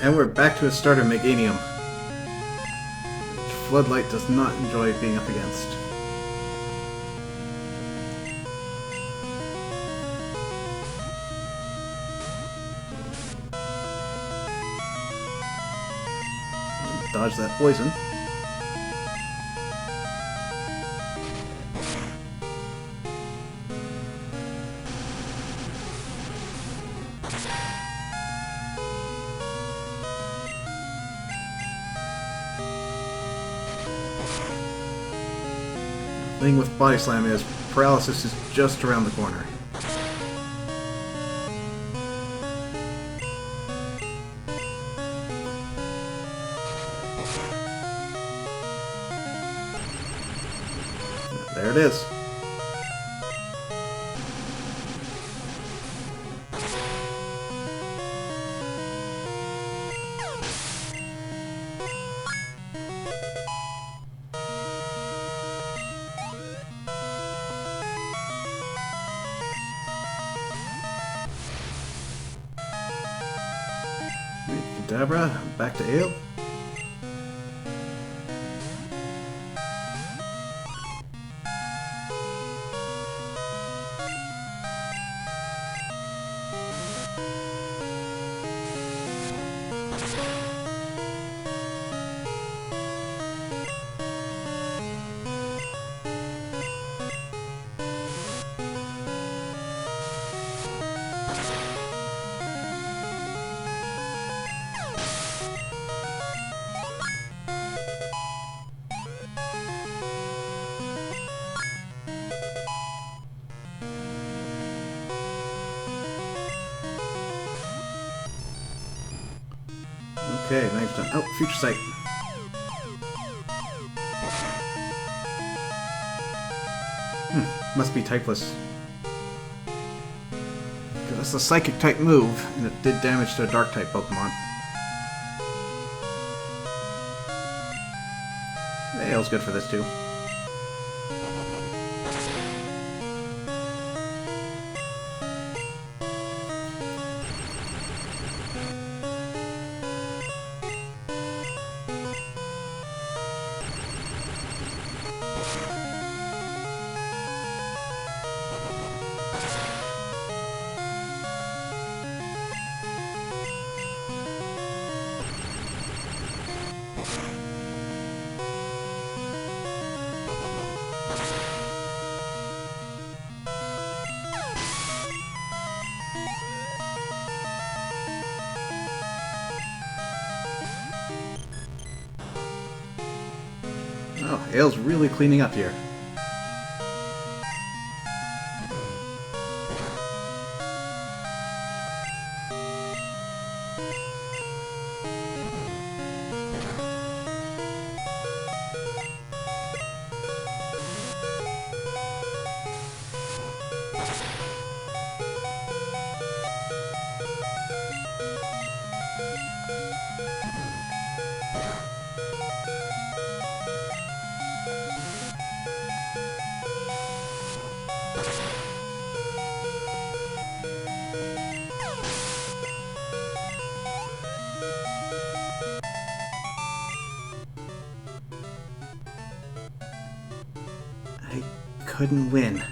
And we're back to a starter Meganium, which Floodlight does not enjoy being up against. Dodge that poison. The thing with Body Slam is paralysis is just around the corner. There it is. Kadabra, back to Ale. Okay, knife's done. Oh, future sight. Must be typeless. Because that's a psychic type move, and it did damage to a dark type Pokemon. Ail's good for this too. Oh, Ail's really cleaning up here. I couldn't win. I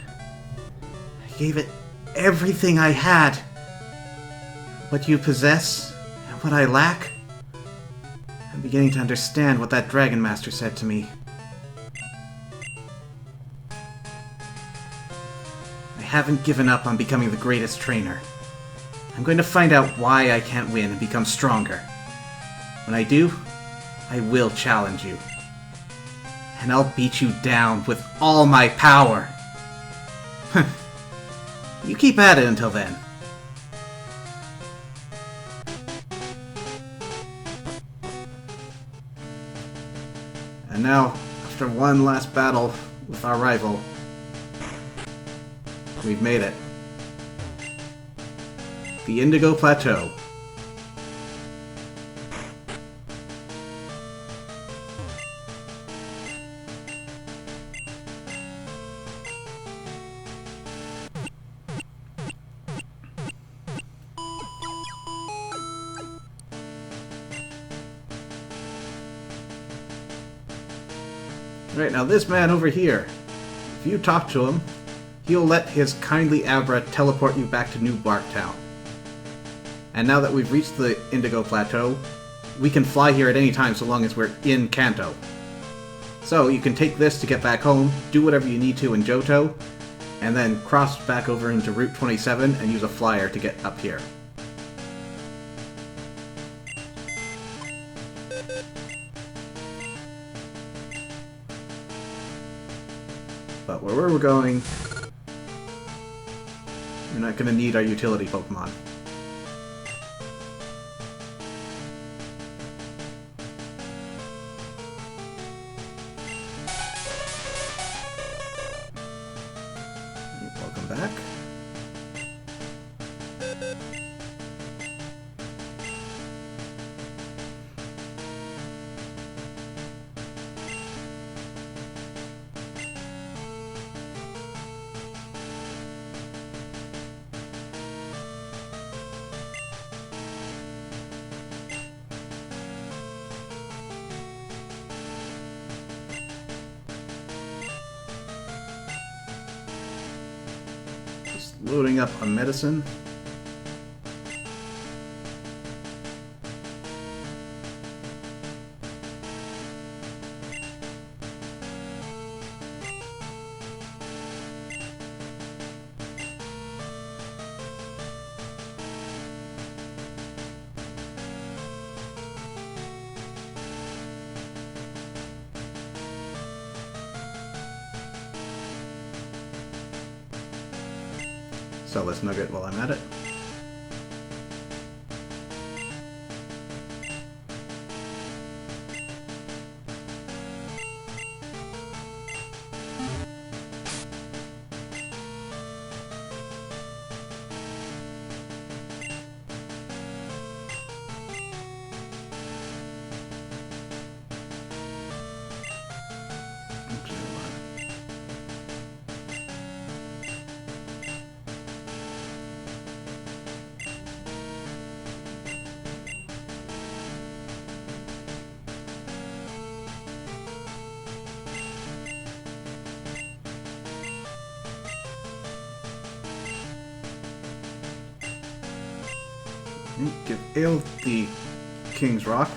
gave it everything I had. What you possess, and what I lack? I'm beginning to understand what that Dragon Master said to me. I haven't given up on becoming the greatest trainer. I'm going to find out why I can't win and become stronger. When I do, I will challenge you. And I'll beat you down with all my power. You keep at it until then. And now, after one last battle with our rival, we've made it. The Indigo Plateau. Right, now this man over here, if you talk to him, he'll let his kindly Abra teleport you back to New Bark Town. And now that we've reached the Indigo Plateau, we can fly here at any time so long as we're in Kanto. So you can take this to get back home, do whatever you need to in Johto, and then cross back over into Route 27 and use a flyer to get up here. But where we're going, we're not going to need our utility Pokemon. Welcome back. Just loading up a medicine. Sell this nugget while I'm at it. Give Ale the King's Rock,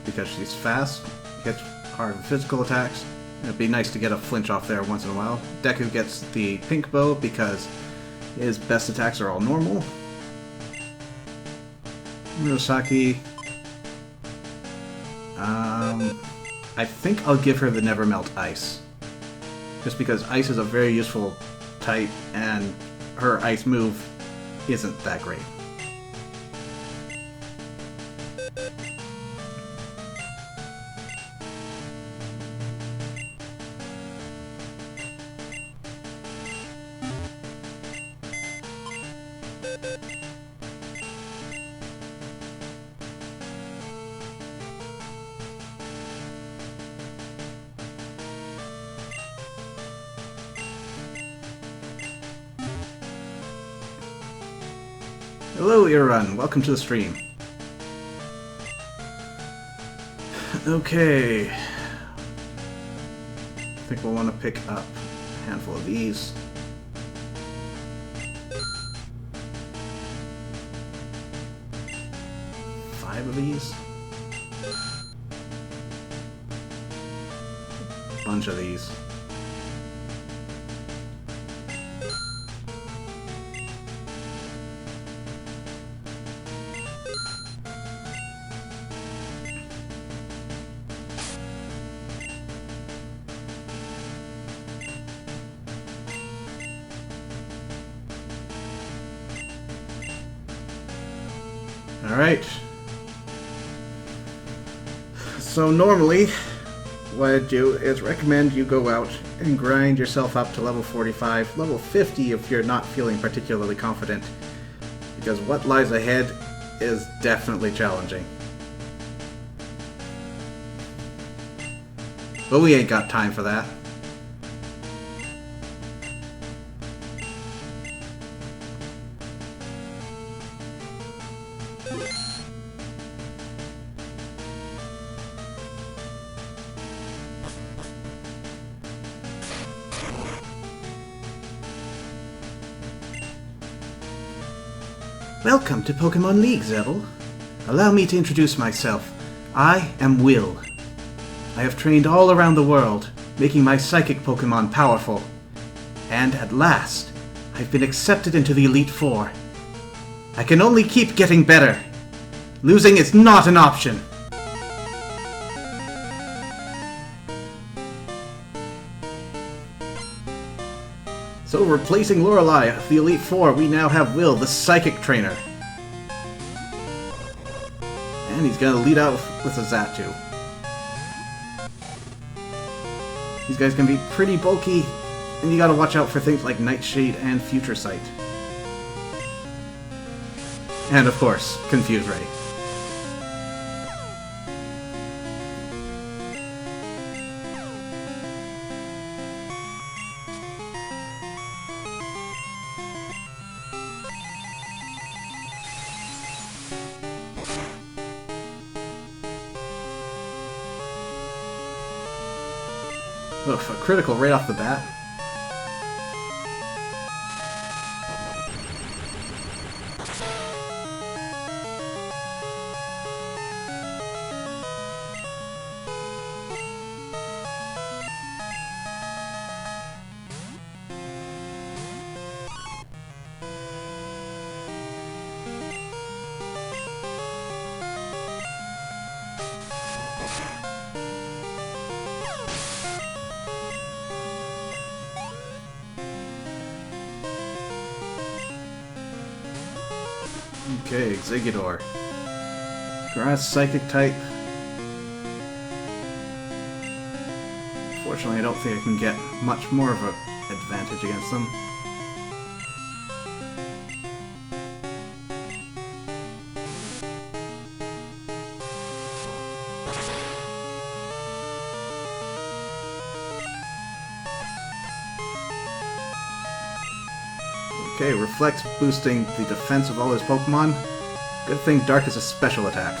because she's fast, hits hard with physical attacks. It'd be nice to get a flinch off there once in a while. Deku gets the Pink Bow because his best attacks are all normal. Murasaki... I think I'll give her the Never Melt Ice. Just because Ice is a very useful type, and her Ice move isn't that great. Hello, Irun. Welcome to the stream. Okay. I think we'll want to pick up a handful of these. Five of these. A bunch of these. Alright. So normally, what I do is recommend you go out and grind yourself up to level 45, level 50 if you're not feeling particularly confident, because what lies ahead is definitely challenging. But we ain't got time for that. Welcome to Pokémon League, Zebel. Allow me to introduce myself. I am Will. I have trained all around the world, making my psychic Pokémon powerful. And at last, I've been accepted into the Elite Four. I can only keep getting better. Losing is not an option. So replacing Lorelei of the Elite Four, we now have Will, the Psychic Trainer. And he's gonna lead out with a Xatu. These guys can be pretty bulky, and you gotta watch out for things like Nightshade and Future Sight. And of course, Confuse Ray. Oof, a critical right off the bat. Okay, Exeggutor. Grass Psychic type. Fortunately, I don't think I can get much more of an advantage against them. Okay, Reflect boosting the defense of all his Pokemon. Good thing Dark is a special attack.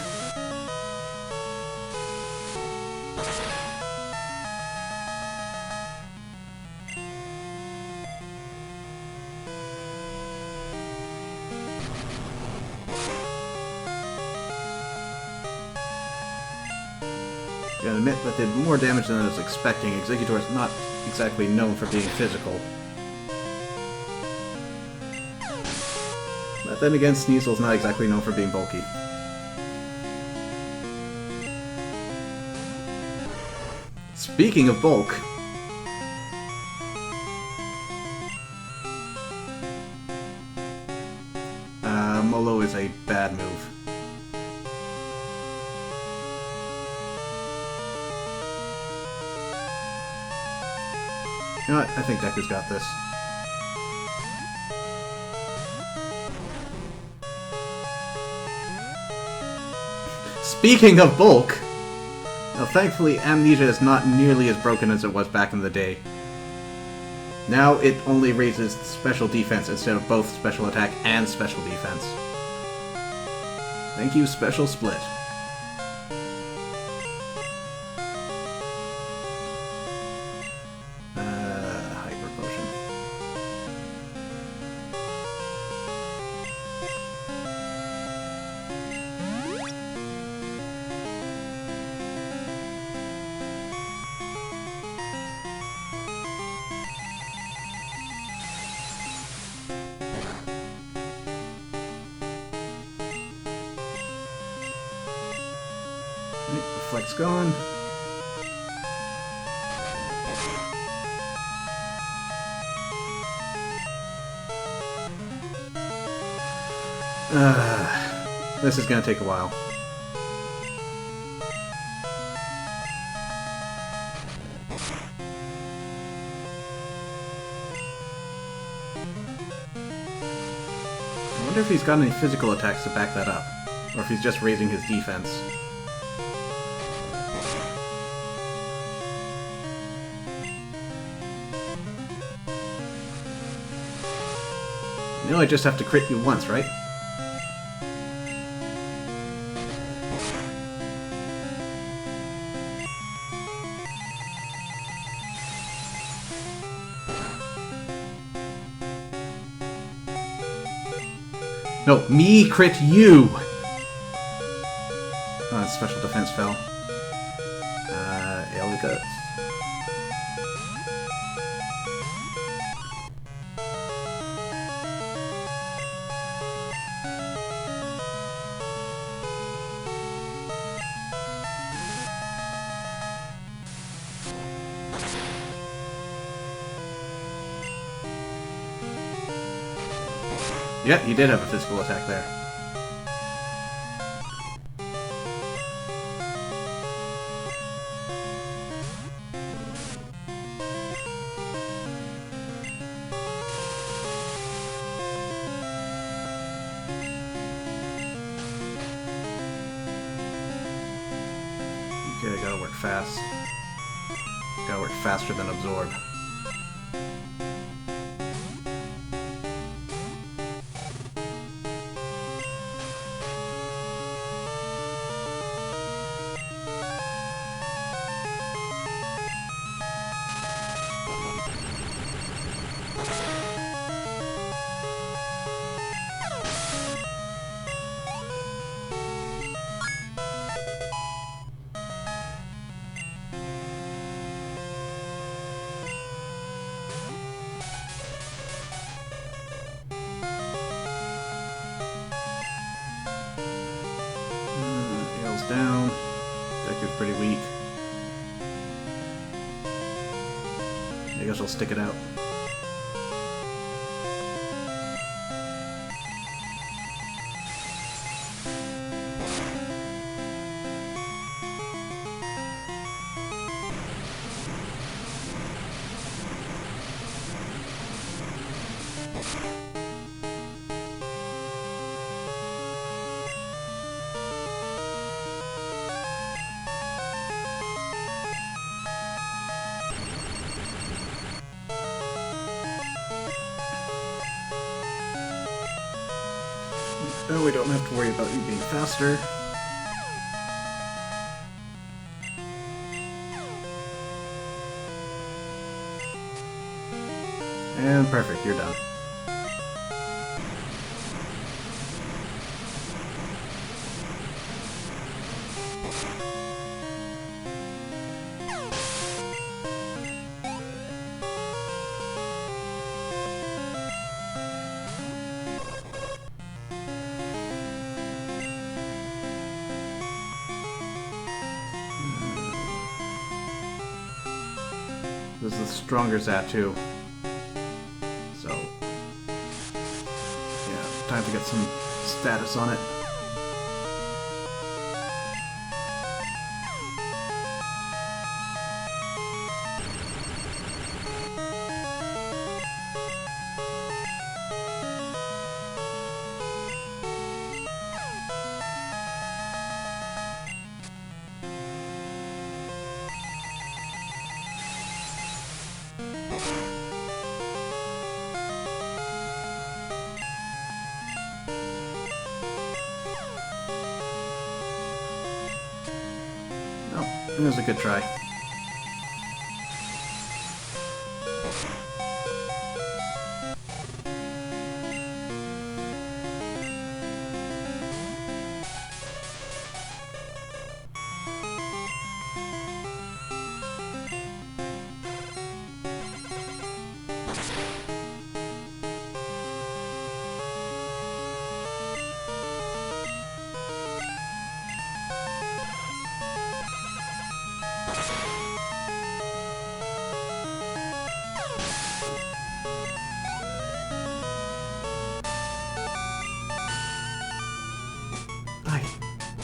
Gotta admit that did more damage than I was expecting. Executor is not exactly known for being physical. But then again, Sneasel's not exactly known for being bulky. Speaking of bulk... Molo is a bad move. You know what? I think Deku's got this. Speaking of bulk... Now, thankfully, Amnesia is not nearly as broken as it was back in the day. Now it only raises special defense instead of both special attack and special defense. Thank you, Special Split. Hyper Potion. Reflect's gone. This is gonna take a while. I wonder if he's got any physical attacks to back that up, or if he's just raising his defense. You know I just have to crit you once, right? No, me crit you! Oh, special defense fell. Elika. Yeah, he did have a physical attack there. Okay, gotta work fast. Gotta work faster than absorb. Down. Deku's pretty weak. I guess I'll stick it out. No, we don't have to worry about you being faster. And perfect, you're done. This is the stronger Zatu. So, yeah, time to get some status on it. It was a good try.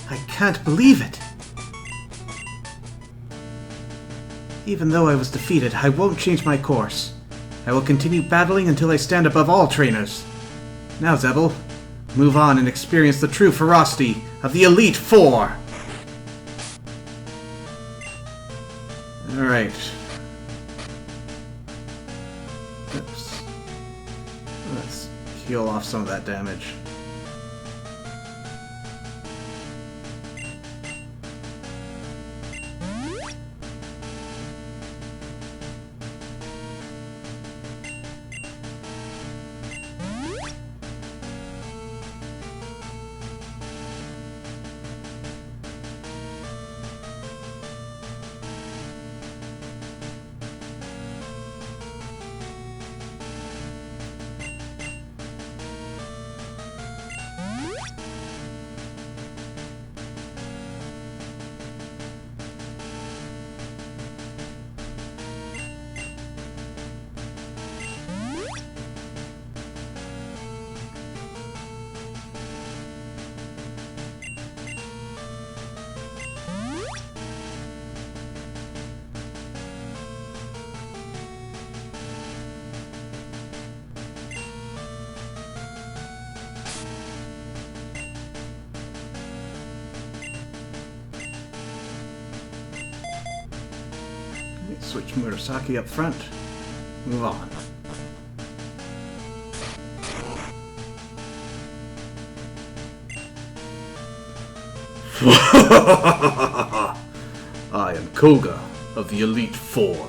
I can't believe it! Even though I was defeated, I won't change my course. I will continue battling until I stand above all trainers. Now, Zebel, move on and experience the true ferocity of the Elite Four! Alright. Oops. Let's heal off some of that damage. Switch Murasaki up front. Move on. I am Koga of the Elite Four.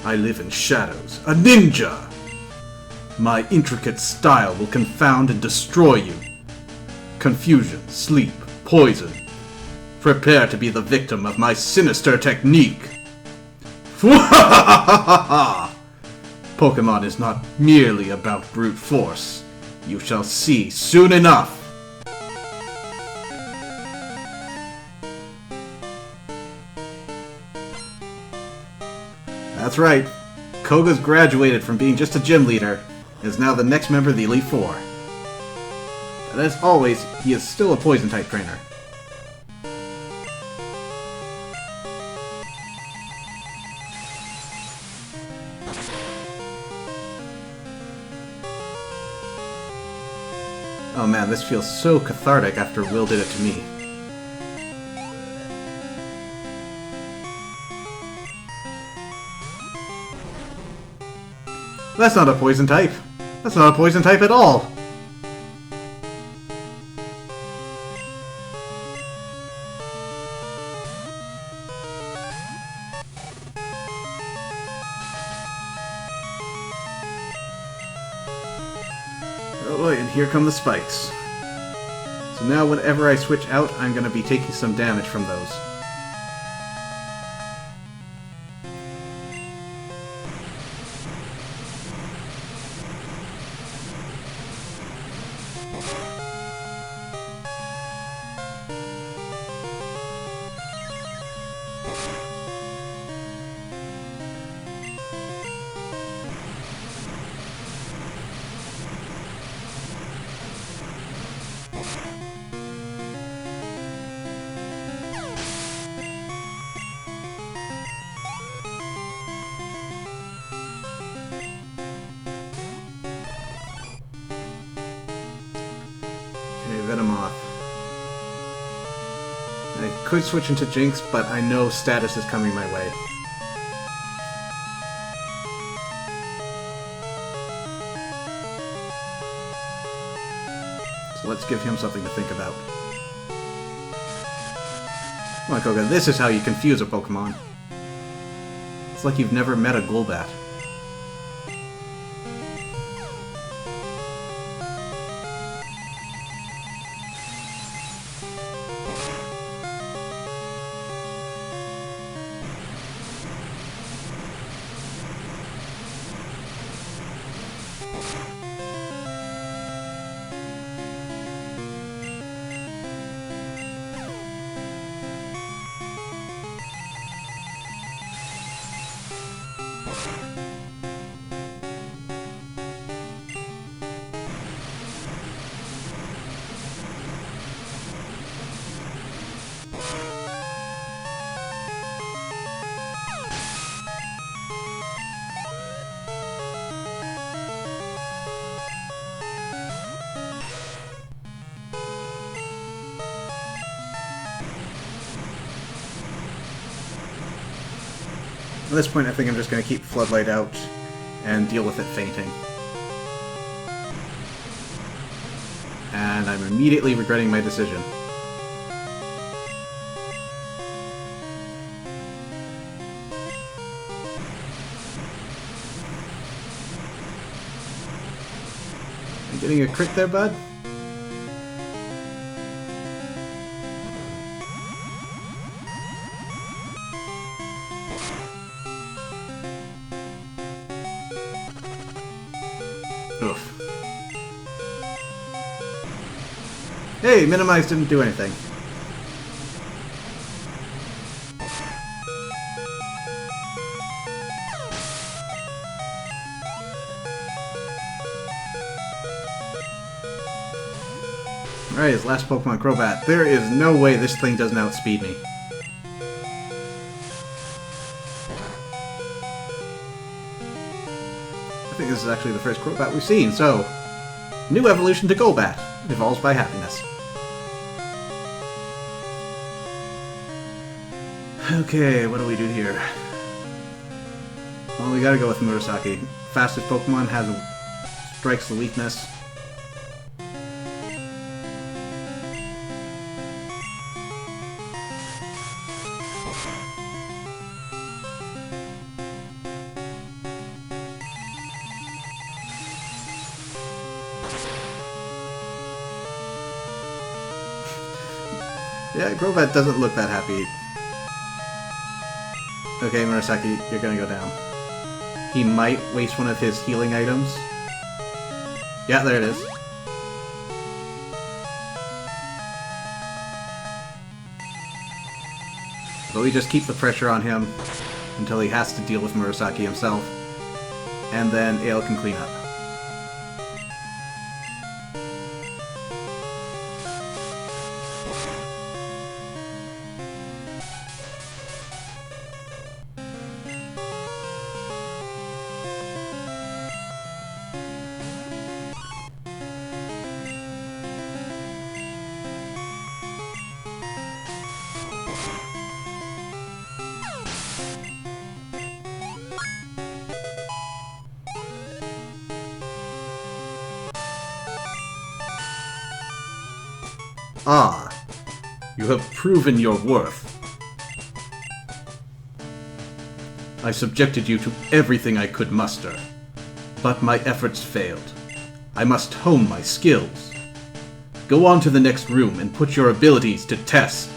I live in shadows, a ninja! My intricate style will confound and destroy you. Confusion, sleep, poison. Prepare to be the victim of my sinister technique. Pokémon is not merely about brute force. You shall see soon enough. That's right. Koga's graduated from being just a gym leader and is now the next member of the Elite Four. But as always, he is still a Poison-type trainer. Oh man, this feels so cathartic after Will did it to me. That's not a poison type. That's not a poison type at all. Oh, and here come the spikes. So now whenever I switch out, I'm going to be taking some damage from those. Venomoth. I could switch into Jinx, but I know status is coming my way. So let's give him something to think about. Come on, Koga, this is how you confuse a Pokemon. It's like you've never met a Golbat. At this point, I think I'm just going to keep Floodlight out and deal with it fainting. And I'm immediately regretting my decision. Are you getting a crit there, bud? Oof. Hey, Minimize didn't do anything. Alright, his last Pokemon, Crobat. There is no way this thing doesn't outspeed me. I think this is actually the first Crobat we've seen, so... New evolution to Golbat. Evolves by happiness. Okay, what do we do here? Well, we gotta go with Murasaki. Fastest Pokemon strikes the weakness. Yeah, Crobat doesn't look that happy. Okay, Murasaki, you're gonna go down. He might waste one of his healing items. Yeah, there it is. But we just keep the pressure on him until he has to deal with Murasaki himself. And then Ale can clean up. Ah, you have proven your worth. I subjected you to everything I could muster, but my efforts failed. I must hone my skills. Go on to the next room and put your abilities to test.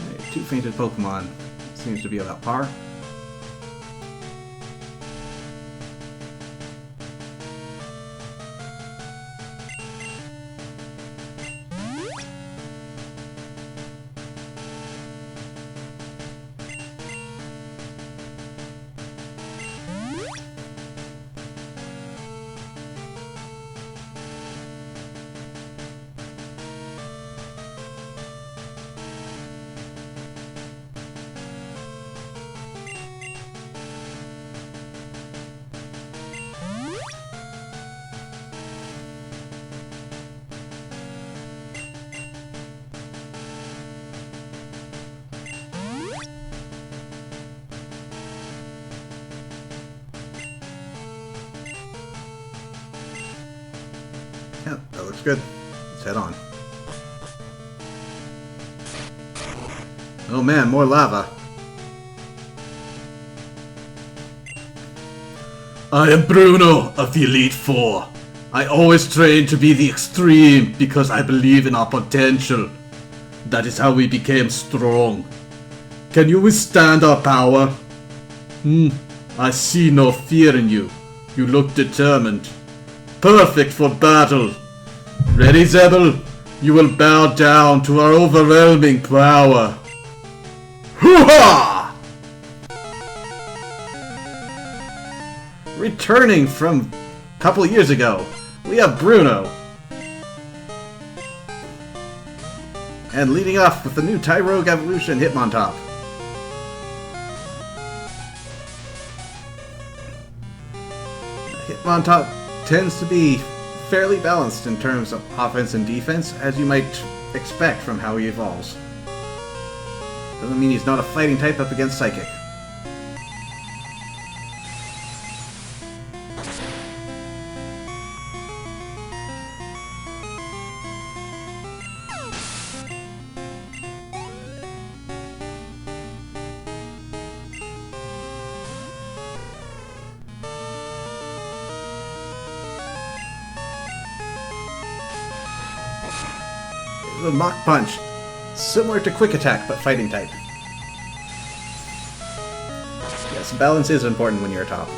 Okay, 2 fainted Pokemon. Seems to be about par. Yeah, that looks good. Let's head on. Oh man, more lava. I am Bruno of the Elite Four. I always train to be the extreme because I believe in our potential. That is how we became strong. Can you withstand our power? I see no fear in you. You look determined. Perfect for battle. Ready, Zebel? You will bow down to our overwhelming power. Hoo-ha! Returning from a couple of years ago, we have Bruno. And leading off with the new Tyrogue Evolution Hitmontop. Hitmontop tends to be fairly balanced in terms of offense and defense, as you might expect from how he evolves. Doesn't mean he's not a fighting type up against Psychic. The Mach Punch. Similar to Quick Attack, but fighting type. Yes, balance is important when you're a top.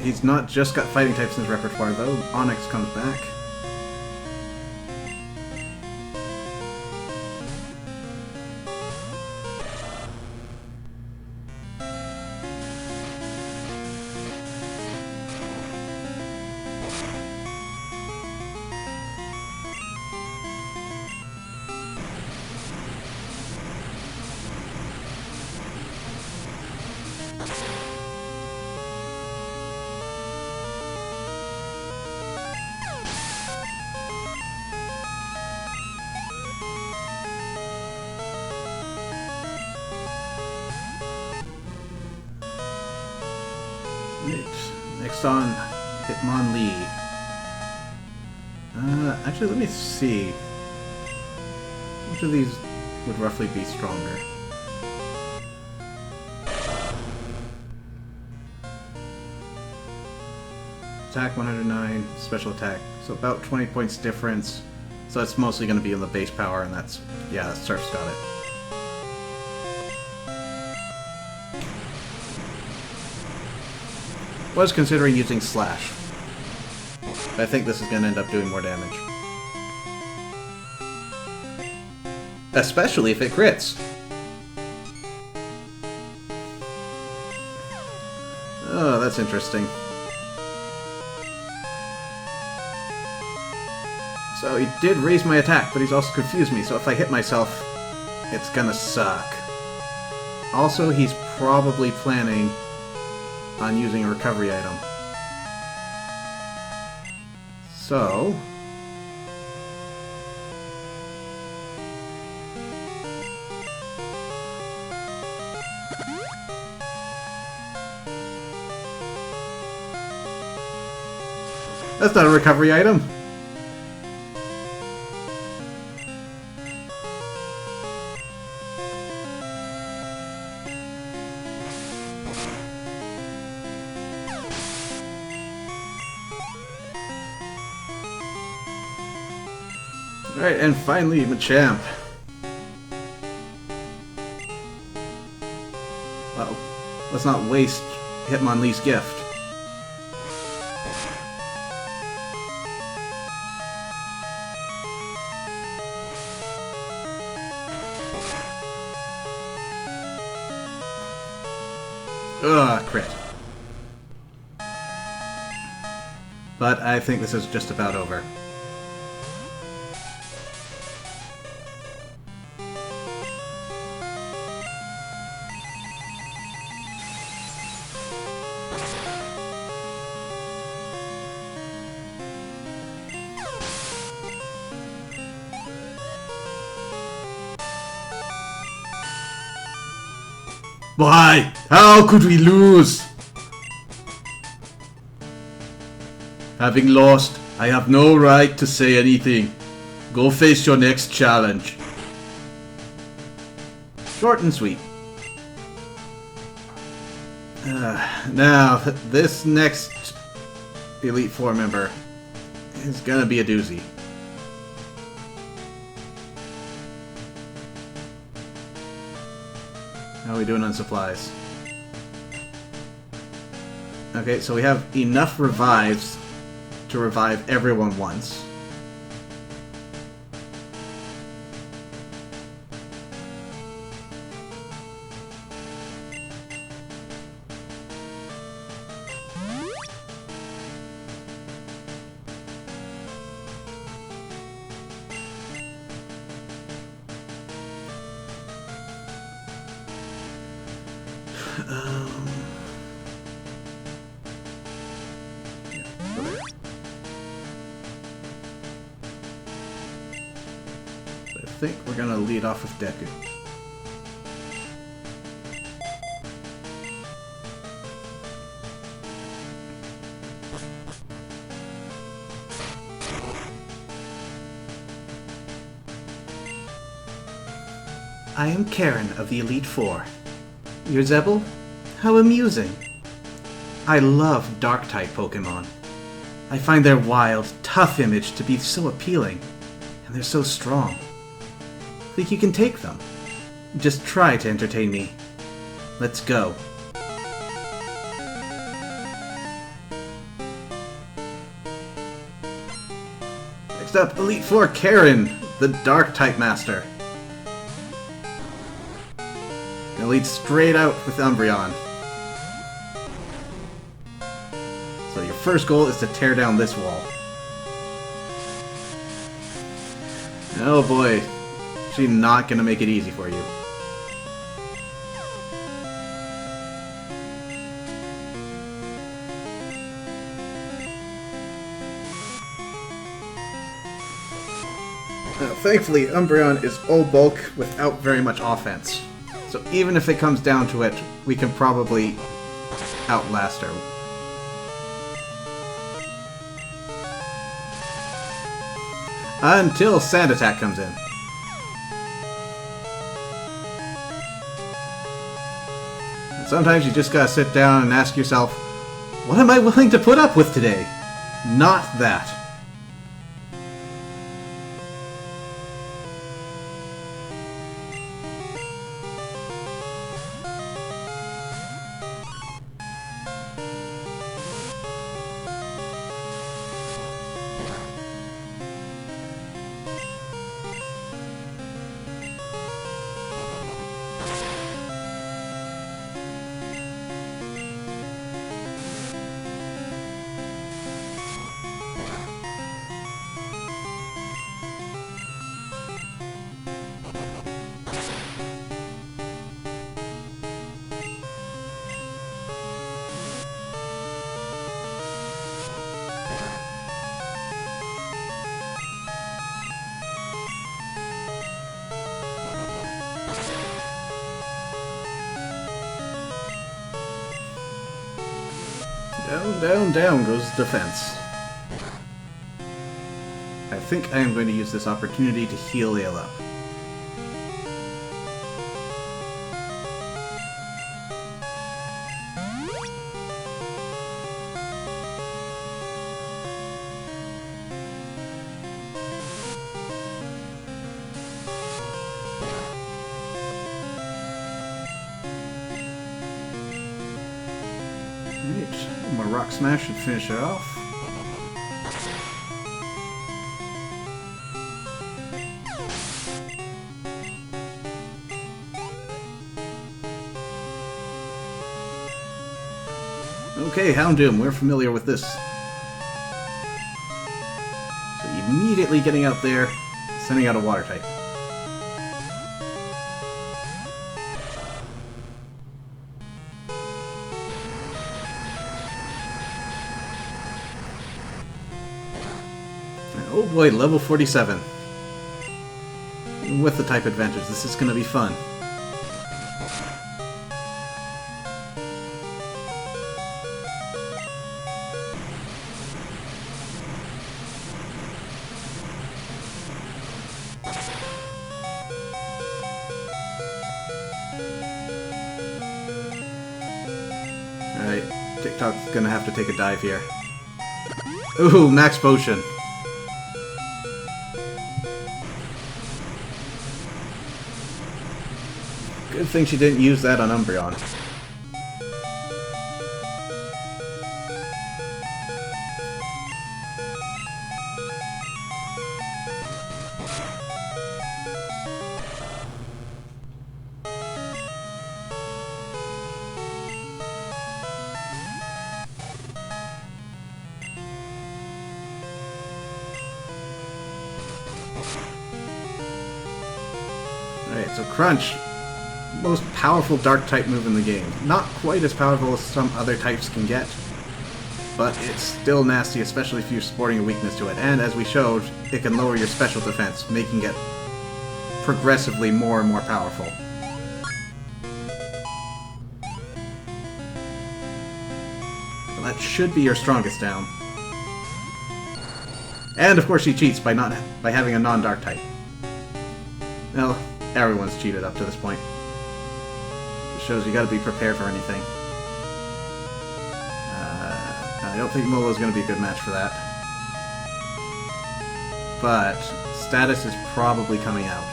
He's not just got fighting types in his repertoire, though. Onyx comes back. Next on Hitmonlee. Actually, let me see. Which of these would roughly be stronger? Attack 109, special attack. So about 20 points difference. So that's mostly going to be in the base power, and that's, yeah, Surf's got it. Was considering using Slash, but I think this is going to end up doing more damage. Especially if it crits. Oh, that's interesting. So he did raise my attack, but he's also confused me, so if I hit myself, it's gonna suck. Also, he's probably planning on using a recovery item. So... that's not a recovery item! Alright, and finally, Machamp. Uh-oh. Let's not waste Hitmonlee's gift. Ugh, crit. But I think this is just about over. Why? How could we lose? Having lost, I have no right to say anything. Go face your next challenge. Short and sweet. Now, this next Elite Four member is gonna be a doozy. How are we doing on supplies? Okay, so we have enough revives to revive everyone once. I think we're gonna lead off with Deku. I am Karen of the Elite Four. You're Zebel? How amusing. I love Dark-type Pokémon. I find their wild, tough image to be so appealing, and they're so strong. Think you can take them? Just try to entertain me. Let's go. Next up, Elite Four Karen, the Dark-type Master. Gonna lead straight out with Umbreon. So your first goal is to tear down this wall. Oh boy, she's not gonna make it easy for you. Thankfully, Umbreon is all bulk without very much offense. So even if it comes down to it, we can probably outlast her. Until Sand Attack comes in. And sometimes you just gotta sit down and ask yourself, what am I willing to put up with today? Not that. Down, down, down goes defense. I think I am going to use this opportunity to heal Ale up. Alright, my Rock Smash should finish her off. Okay, Houndoom, we're familiar with this. So immediately getting out there, sending out a Water type. Oh boy, level 47. With the type advantage, this is going to be fun. TikTok's gonna have to take a dive here. Ooh, max potion. Good thing she didn't use that on Umbreon. Alright, so Crunch. Most powerful dark type move in the game. Not quite as powerful as some other types can get, but it's still nasty, especially if you're sporting a weakness to it. And as we showed, it can lower your special defense, making it progressively more and more powerful. So that should be your strongest down. And of course she cheats by having a non-dark type. Well, everyone's cheated up to this point. Shows you gotta be prepared for anything. I don't think Molo's gonna be a good match for that. But Status is probably coming out.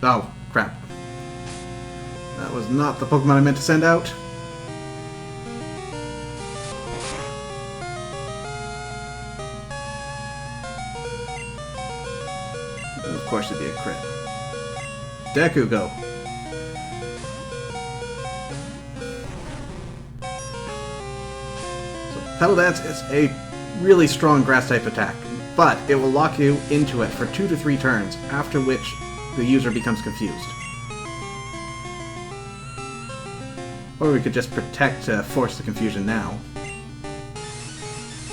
Oh, crap. That was not the Pokemon I meant to send out. Of course it'd be a crit. Deku, go. So Petal Dance is a really strong grass type attack, but it will lock you into it for 2 to 3 turns, after which the user becomes confused. Or we could just protect to force the confusion now.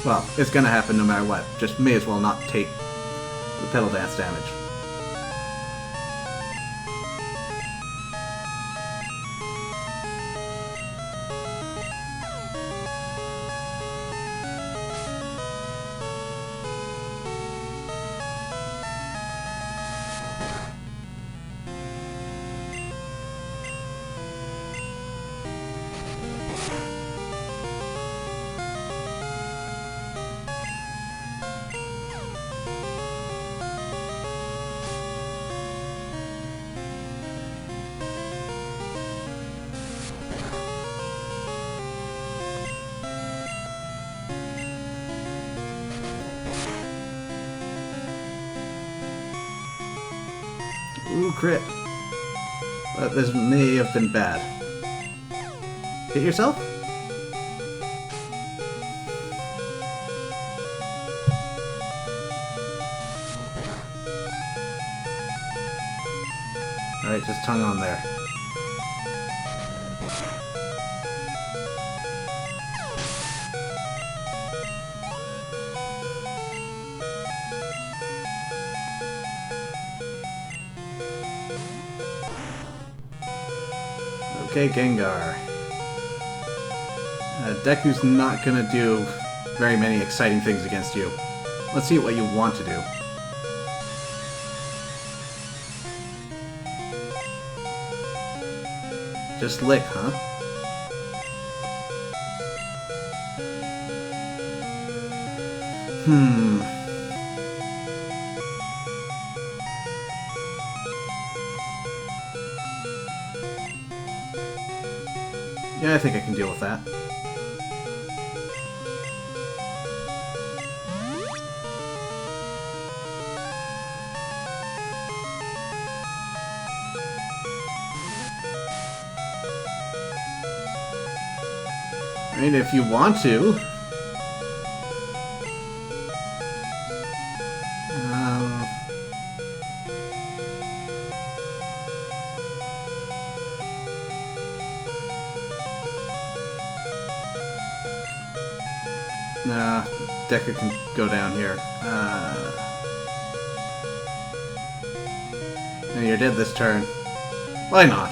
Well, it's gonna happen no matter what. Just may as well not take the Petal Dance damage. Ooh, crit. But this may have been bad. Hit yourself? Alright, just tongue on there. Okay, Gengar. Deku's not gonna do very many exciting things against you. Let's see what you want to do. Just lick, huh? Yeah, I think I can deal with that. I mean, if you want to. Nah, Deku can go down here. And you're dead this turn. Why not?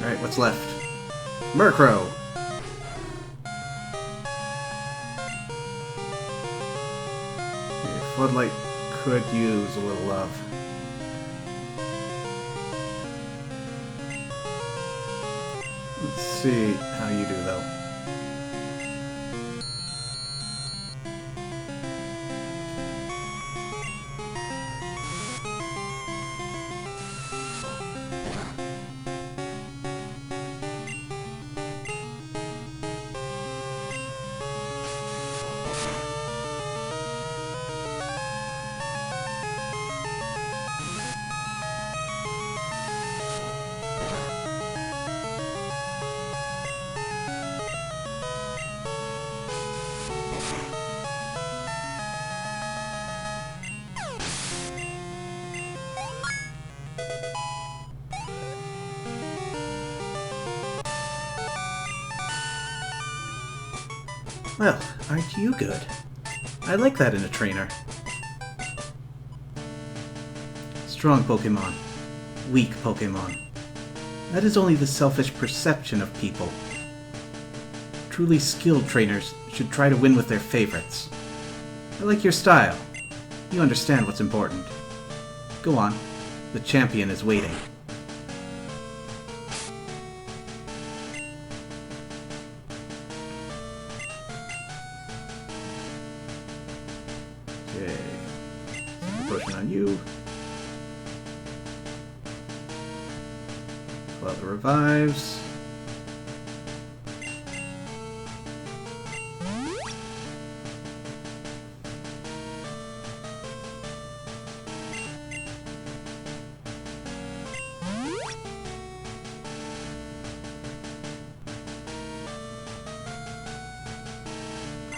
Alright, what's left? Murkrow! Okay, Floodlight could use a little love. Let's see how you do, though. Well, aren't you good? I like that in a trainer. Strong Pokémon. Weak Pokémon. That is only the selfish perception of people. Truly skilled trainers should try to win with their favorites. I like your style. You understand what's important. Go on. The champion is waiting. Okay. Potion on you. Pull out the revives.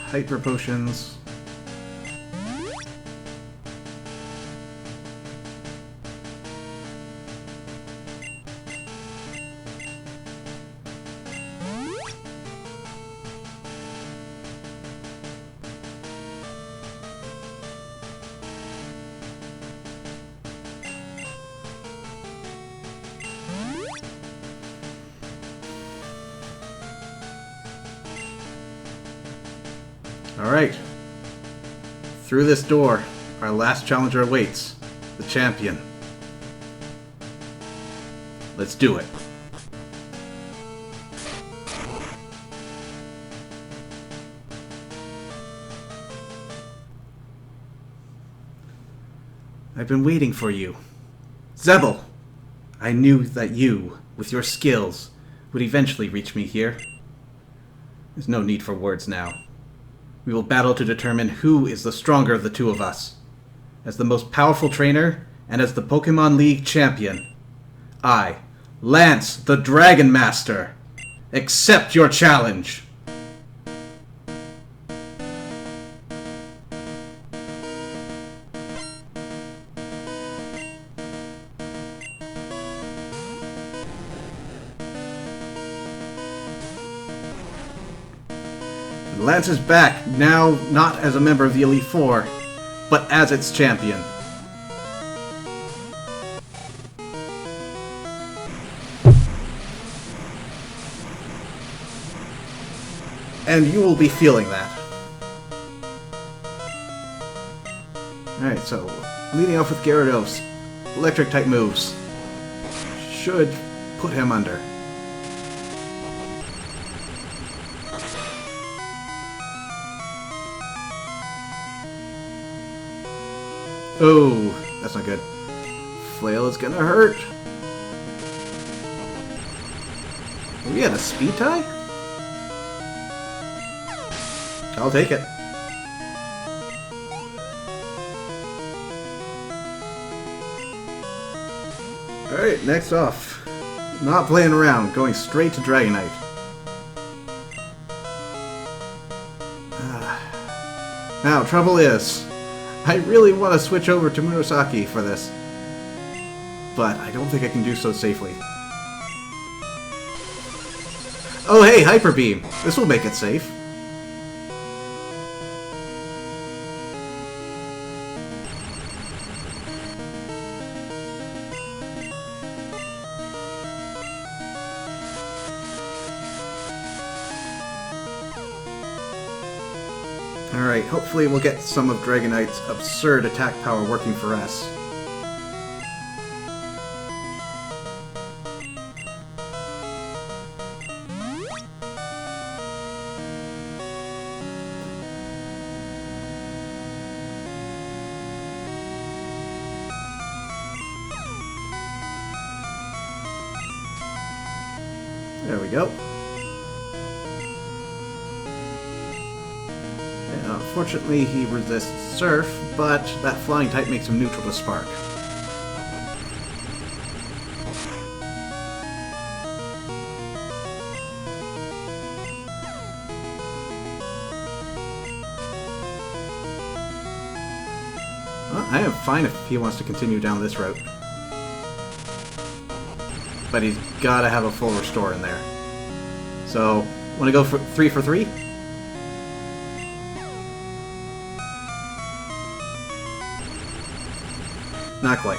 Hyper potions. Alright. Through this door, our last challenger awaits. The champion. Let's do it. I've been waiting for you. Zebel! I knew that you, with your skills, would eventually reach me here. There's no need for words now. We will battle to determine who is the stronger of the two of us. As the most powerful trainer, and as the Pokémon League champion, I, Lance the Dragon Master, accept your challenge! Lance is back, now not as a member of the Elite Four, but as its champion. And you will be feeling that. Alright, so, leading off with Gyarados, electric-type moves should put him under. Oh, that's not good. Flail is gonna hurt. We had a speed tie? I'll take it. Alright, next off. Not playing around, going straight to Dragonite. Now, trouble is, I really want to switch over to Murasaki for this, but I don't think I can do so safely. Oh hey, Hyper Beam! This will make it safe. Alright, hopefully we'll get some of Dragonite's absurd attack power working for us. There we go. And unfortunately, he resists Surf, but that flying type makes him neutral to Spark. Well, I am fine if he wants to continue down this route. But he's gotta have a full restore in there. So, wanna go for 3 for 3? Not quite.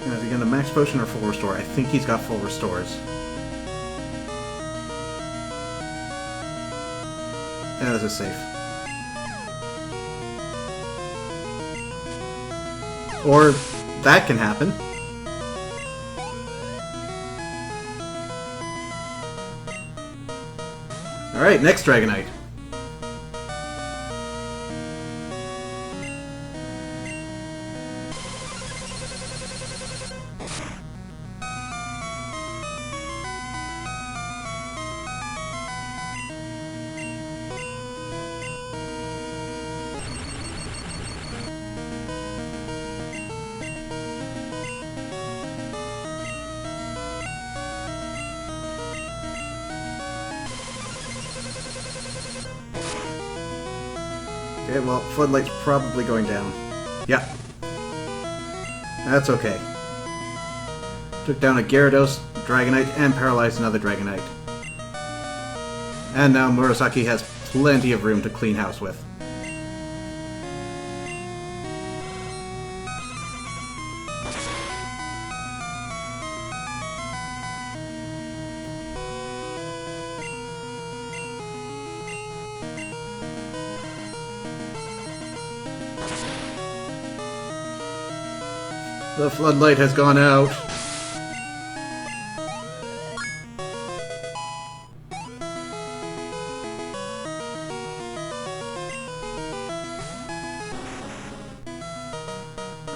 Now, is he gonna max potion or full restore? I think he's got full restores. Yeah, this is safe. Or that can happen. Alright, next Dragonite. Okay, well, Floodlight's probably going down. Yeah. That's okay. Took down a Gyarados, Dragonite, and paralyzed another Dragonite. And now Murasaki has plenty of room to clean house with. The floodlight has gone out.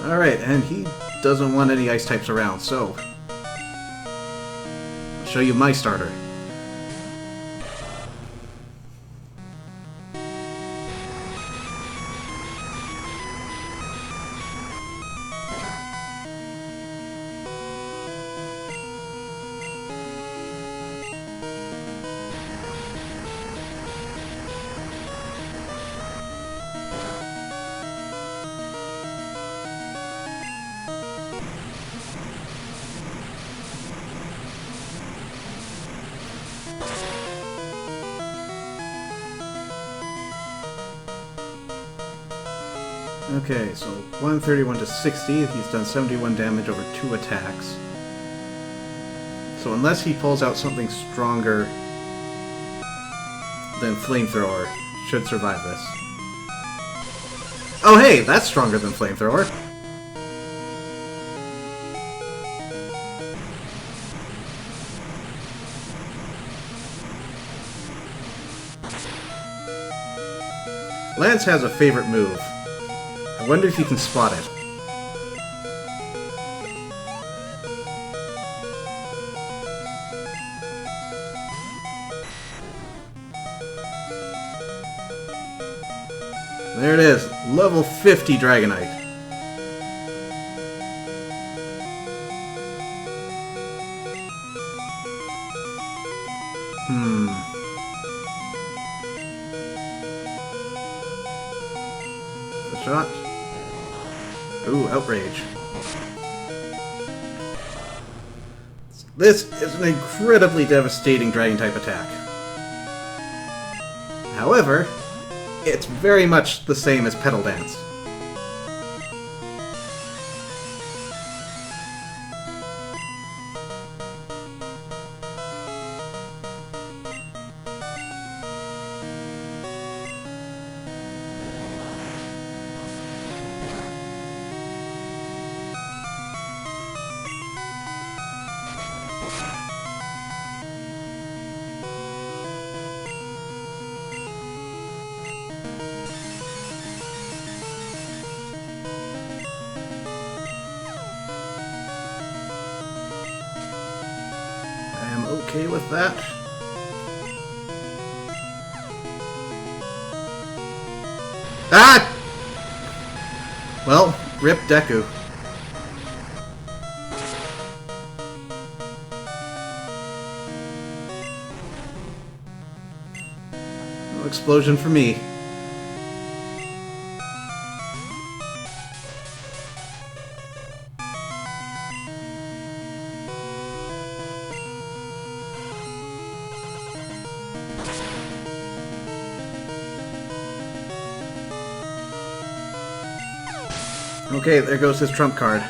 Alright, and he doesn't want any ice types around, so I'll show you my starter. Okay, so 131 to 60, he's done 71 damage over 2 attacks. So unless he pulls out something stronger than Flamethrower, should survive this. Oh hey, that's stronger than Flamethrower! Lance has a favorite move. I wonder if you can spot it. There it is, level 50 Dragonite. A shot. Ooh, Outrage. This is an incredibly devastating Dragon-type attack. However, it's very much the same as Petal Dance. okay with that. Ah! Well, rip Deku. No explosion for me. Okay, there goes his trump card.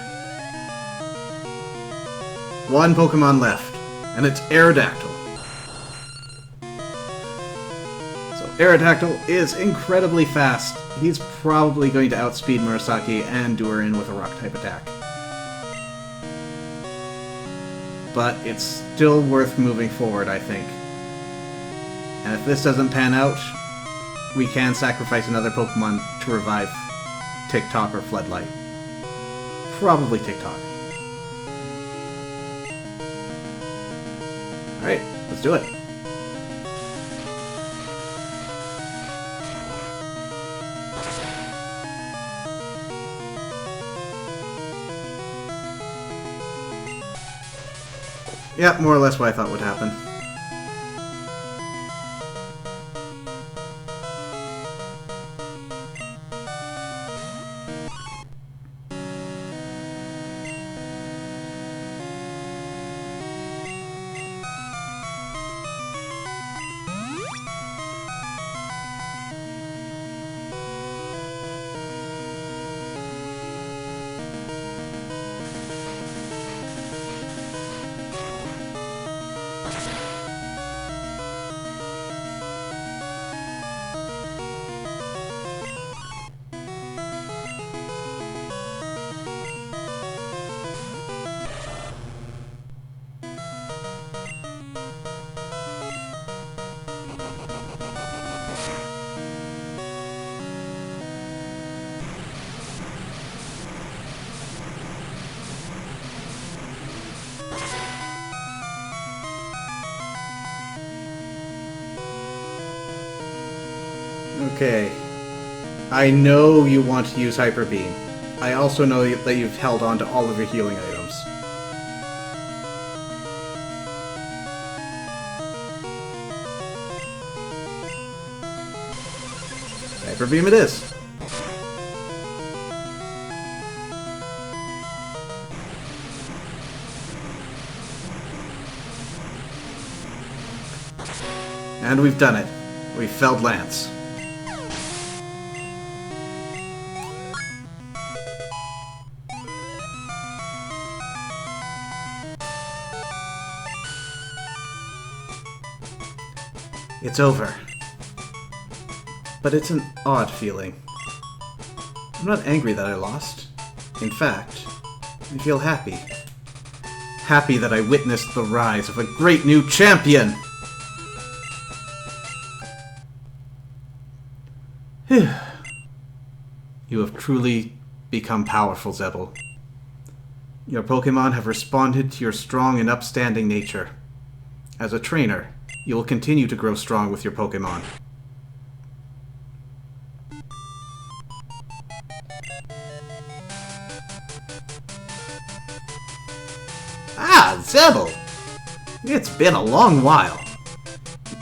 One Pokemon left, and it's Aerodactyl. So Aerodactyl is incredibly fast. He's probably going to outspeed Murasaki and do her in with a rock-type attack. But it's still worth moving forward, I think. And if this doesn't pan out, we can sacrifice another Pokemon to revive TikTok or Floodlight. Probably TikTok. Alright, let's do it. Yeah, more or less what I thought would happen. Okay. I know you want to use Hyper Beam. I also know that you've held on to all of your healing items. Hyper Beam it is. And we've done it. We've felled Lance. It's over. But it's an odd feeling. I'm not angry that I lost. In fact, I feel happy. Happy that I witnessed the rise of a great new champion! You have truly become powerful, Zebel. Your Pokémon have responded to your strong and upstanding nature. As a trainer, you will continue to grow strong with your Pokémon. Ah, Zebel! It's been a long while.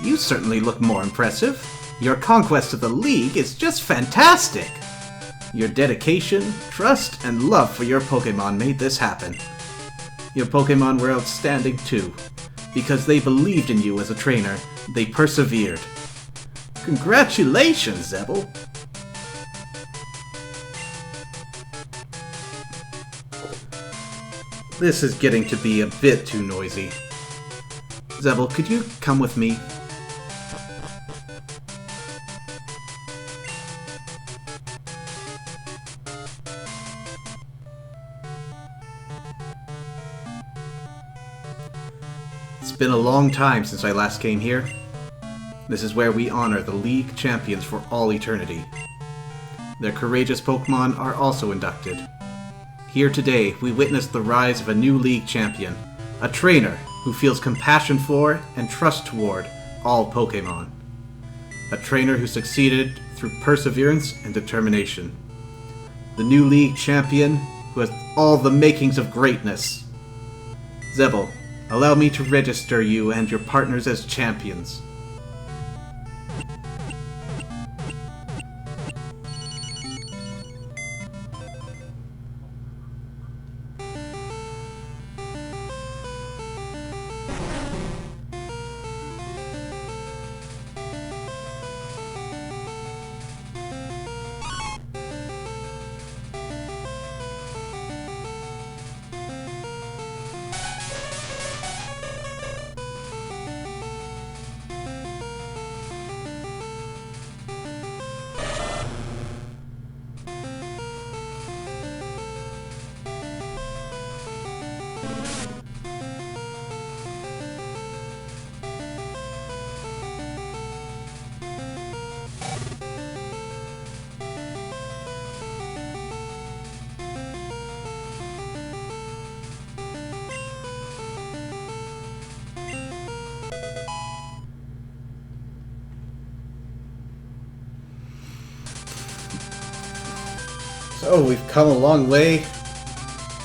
You certainly look more impressive. Your conquest of the League is just fantastic! Your dedication, trust, and love for your Pokémon made this happen. Your Pokémon were outstanding too. Because they believed in you as a trainer, they persevered. Congratulations, Zebel! This is getting to be a bit too noisy. Zebel, could you come with me? It's been a long time since I last came here. This is where we honor the League champions for all eternity. Their courageous Pokémon are also inducted. Here today, we witness the rise of a new League champion, a trainer who feels compassion for and trust toward all Pokémon. A trainer who succeeded through perseverance and determination. The new league champion who has all the makings of greatness. Zebel, allow me to register you and your partners as champions. So we've come a long way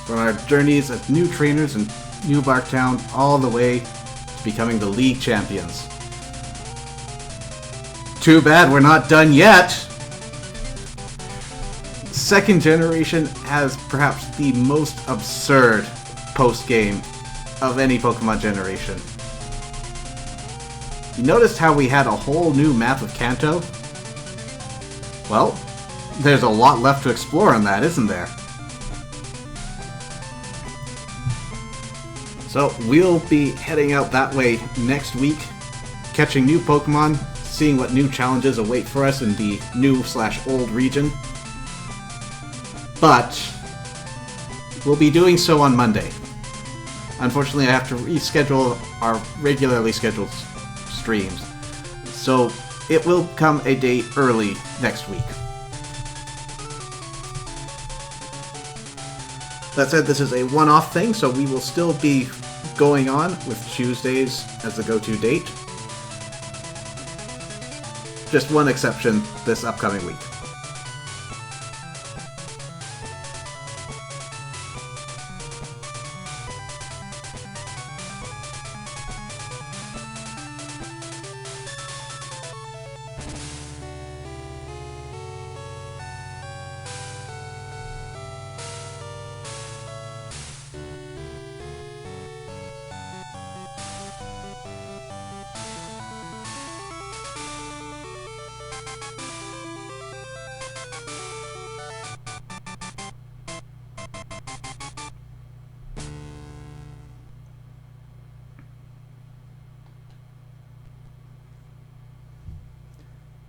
from our journeys as new trainers in New Barktown all the way to becoming the league champions. Too bad we're not done yet! Second generation has perhaps the most absurd post-game of any Pokemon generation. You noticed how we had a whole new map of Kanto? Well, there's a lot left to explore on that, isn't there? So we'll be heading out that way next week, catching new Pokemon, seeing what new challenges await for us in the new/old region. But we'll be doing so on Monday. Unfortunately, I have to reschedule our regularly scheduled streams, so it will come a day early next week. That said, this is a one-off thing, so we will still be going on with Tuesdays as the go-to date. Just one exception this upcoming week.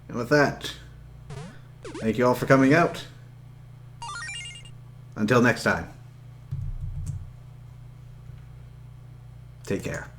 And with that, thank you all for coming out. Until next time, take care.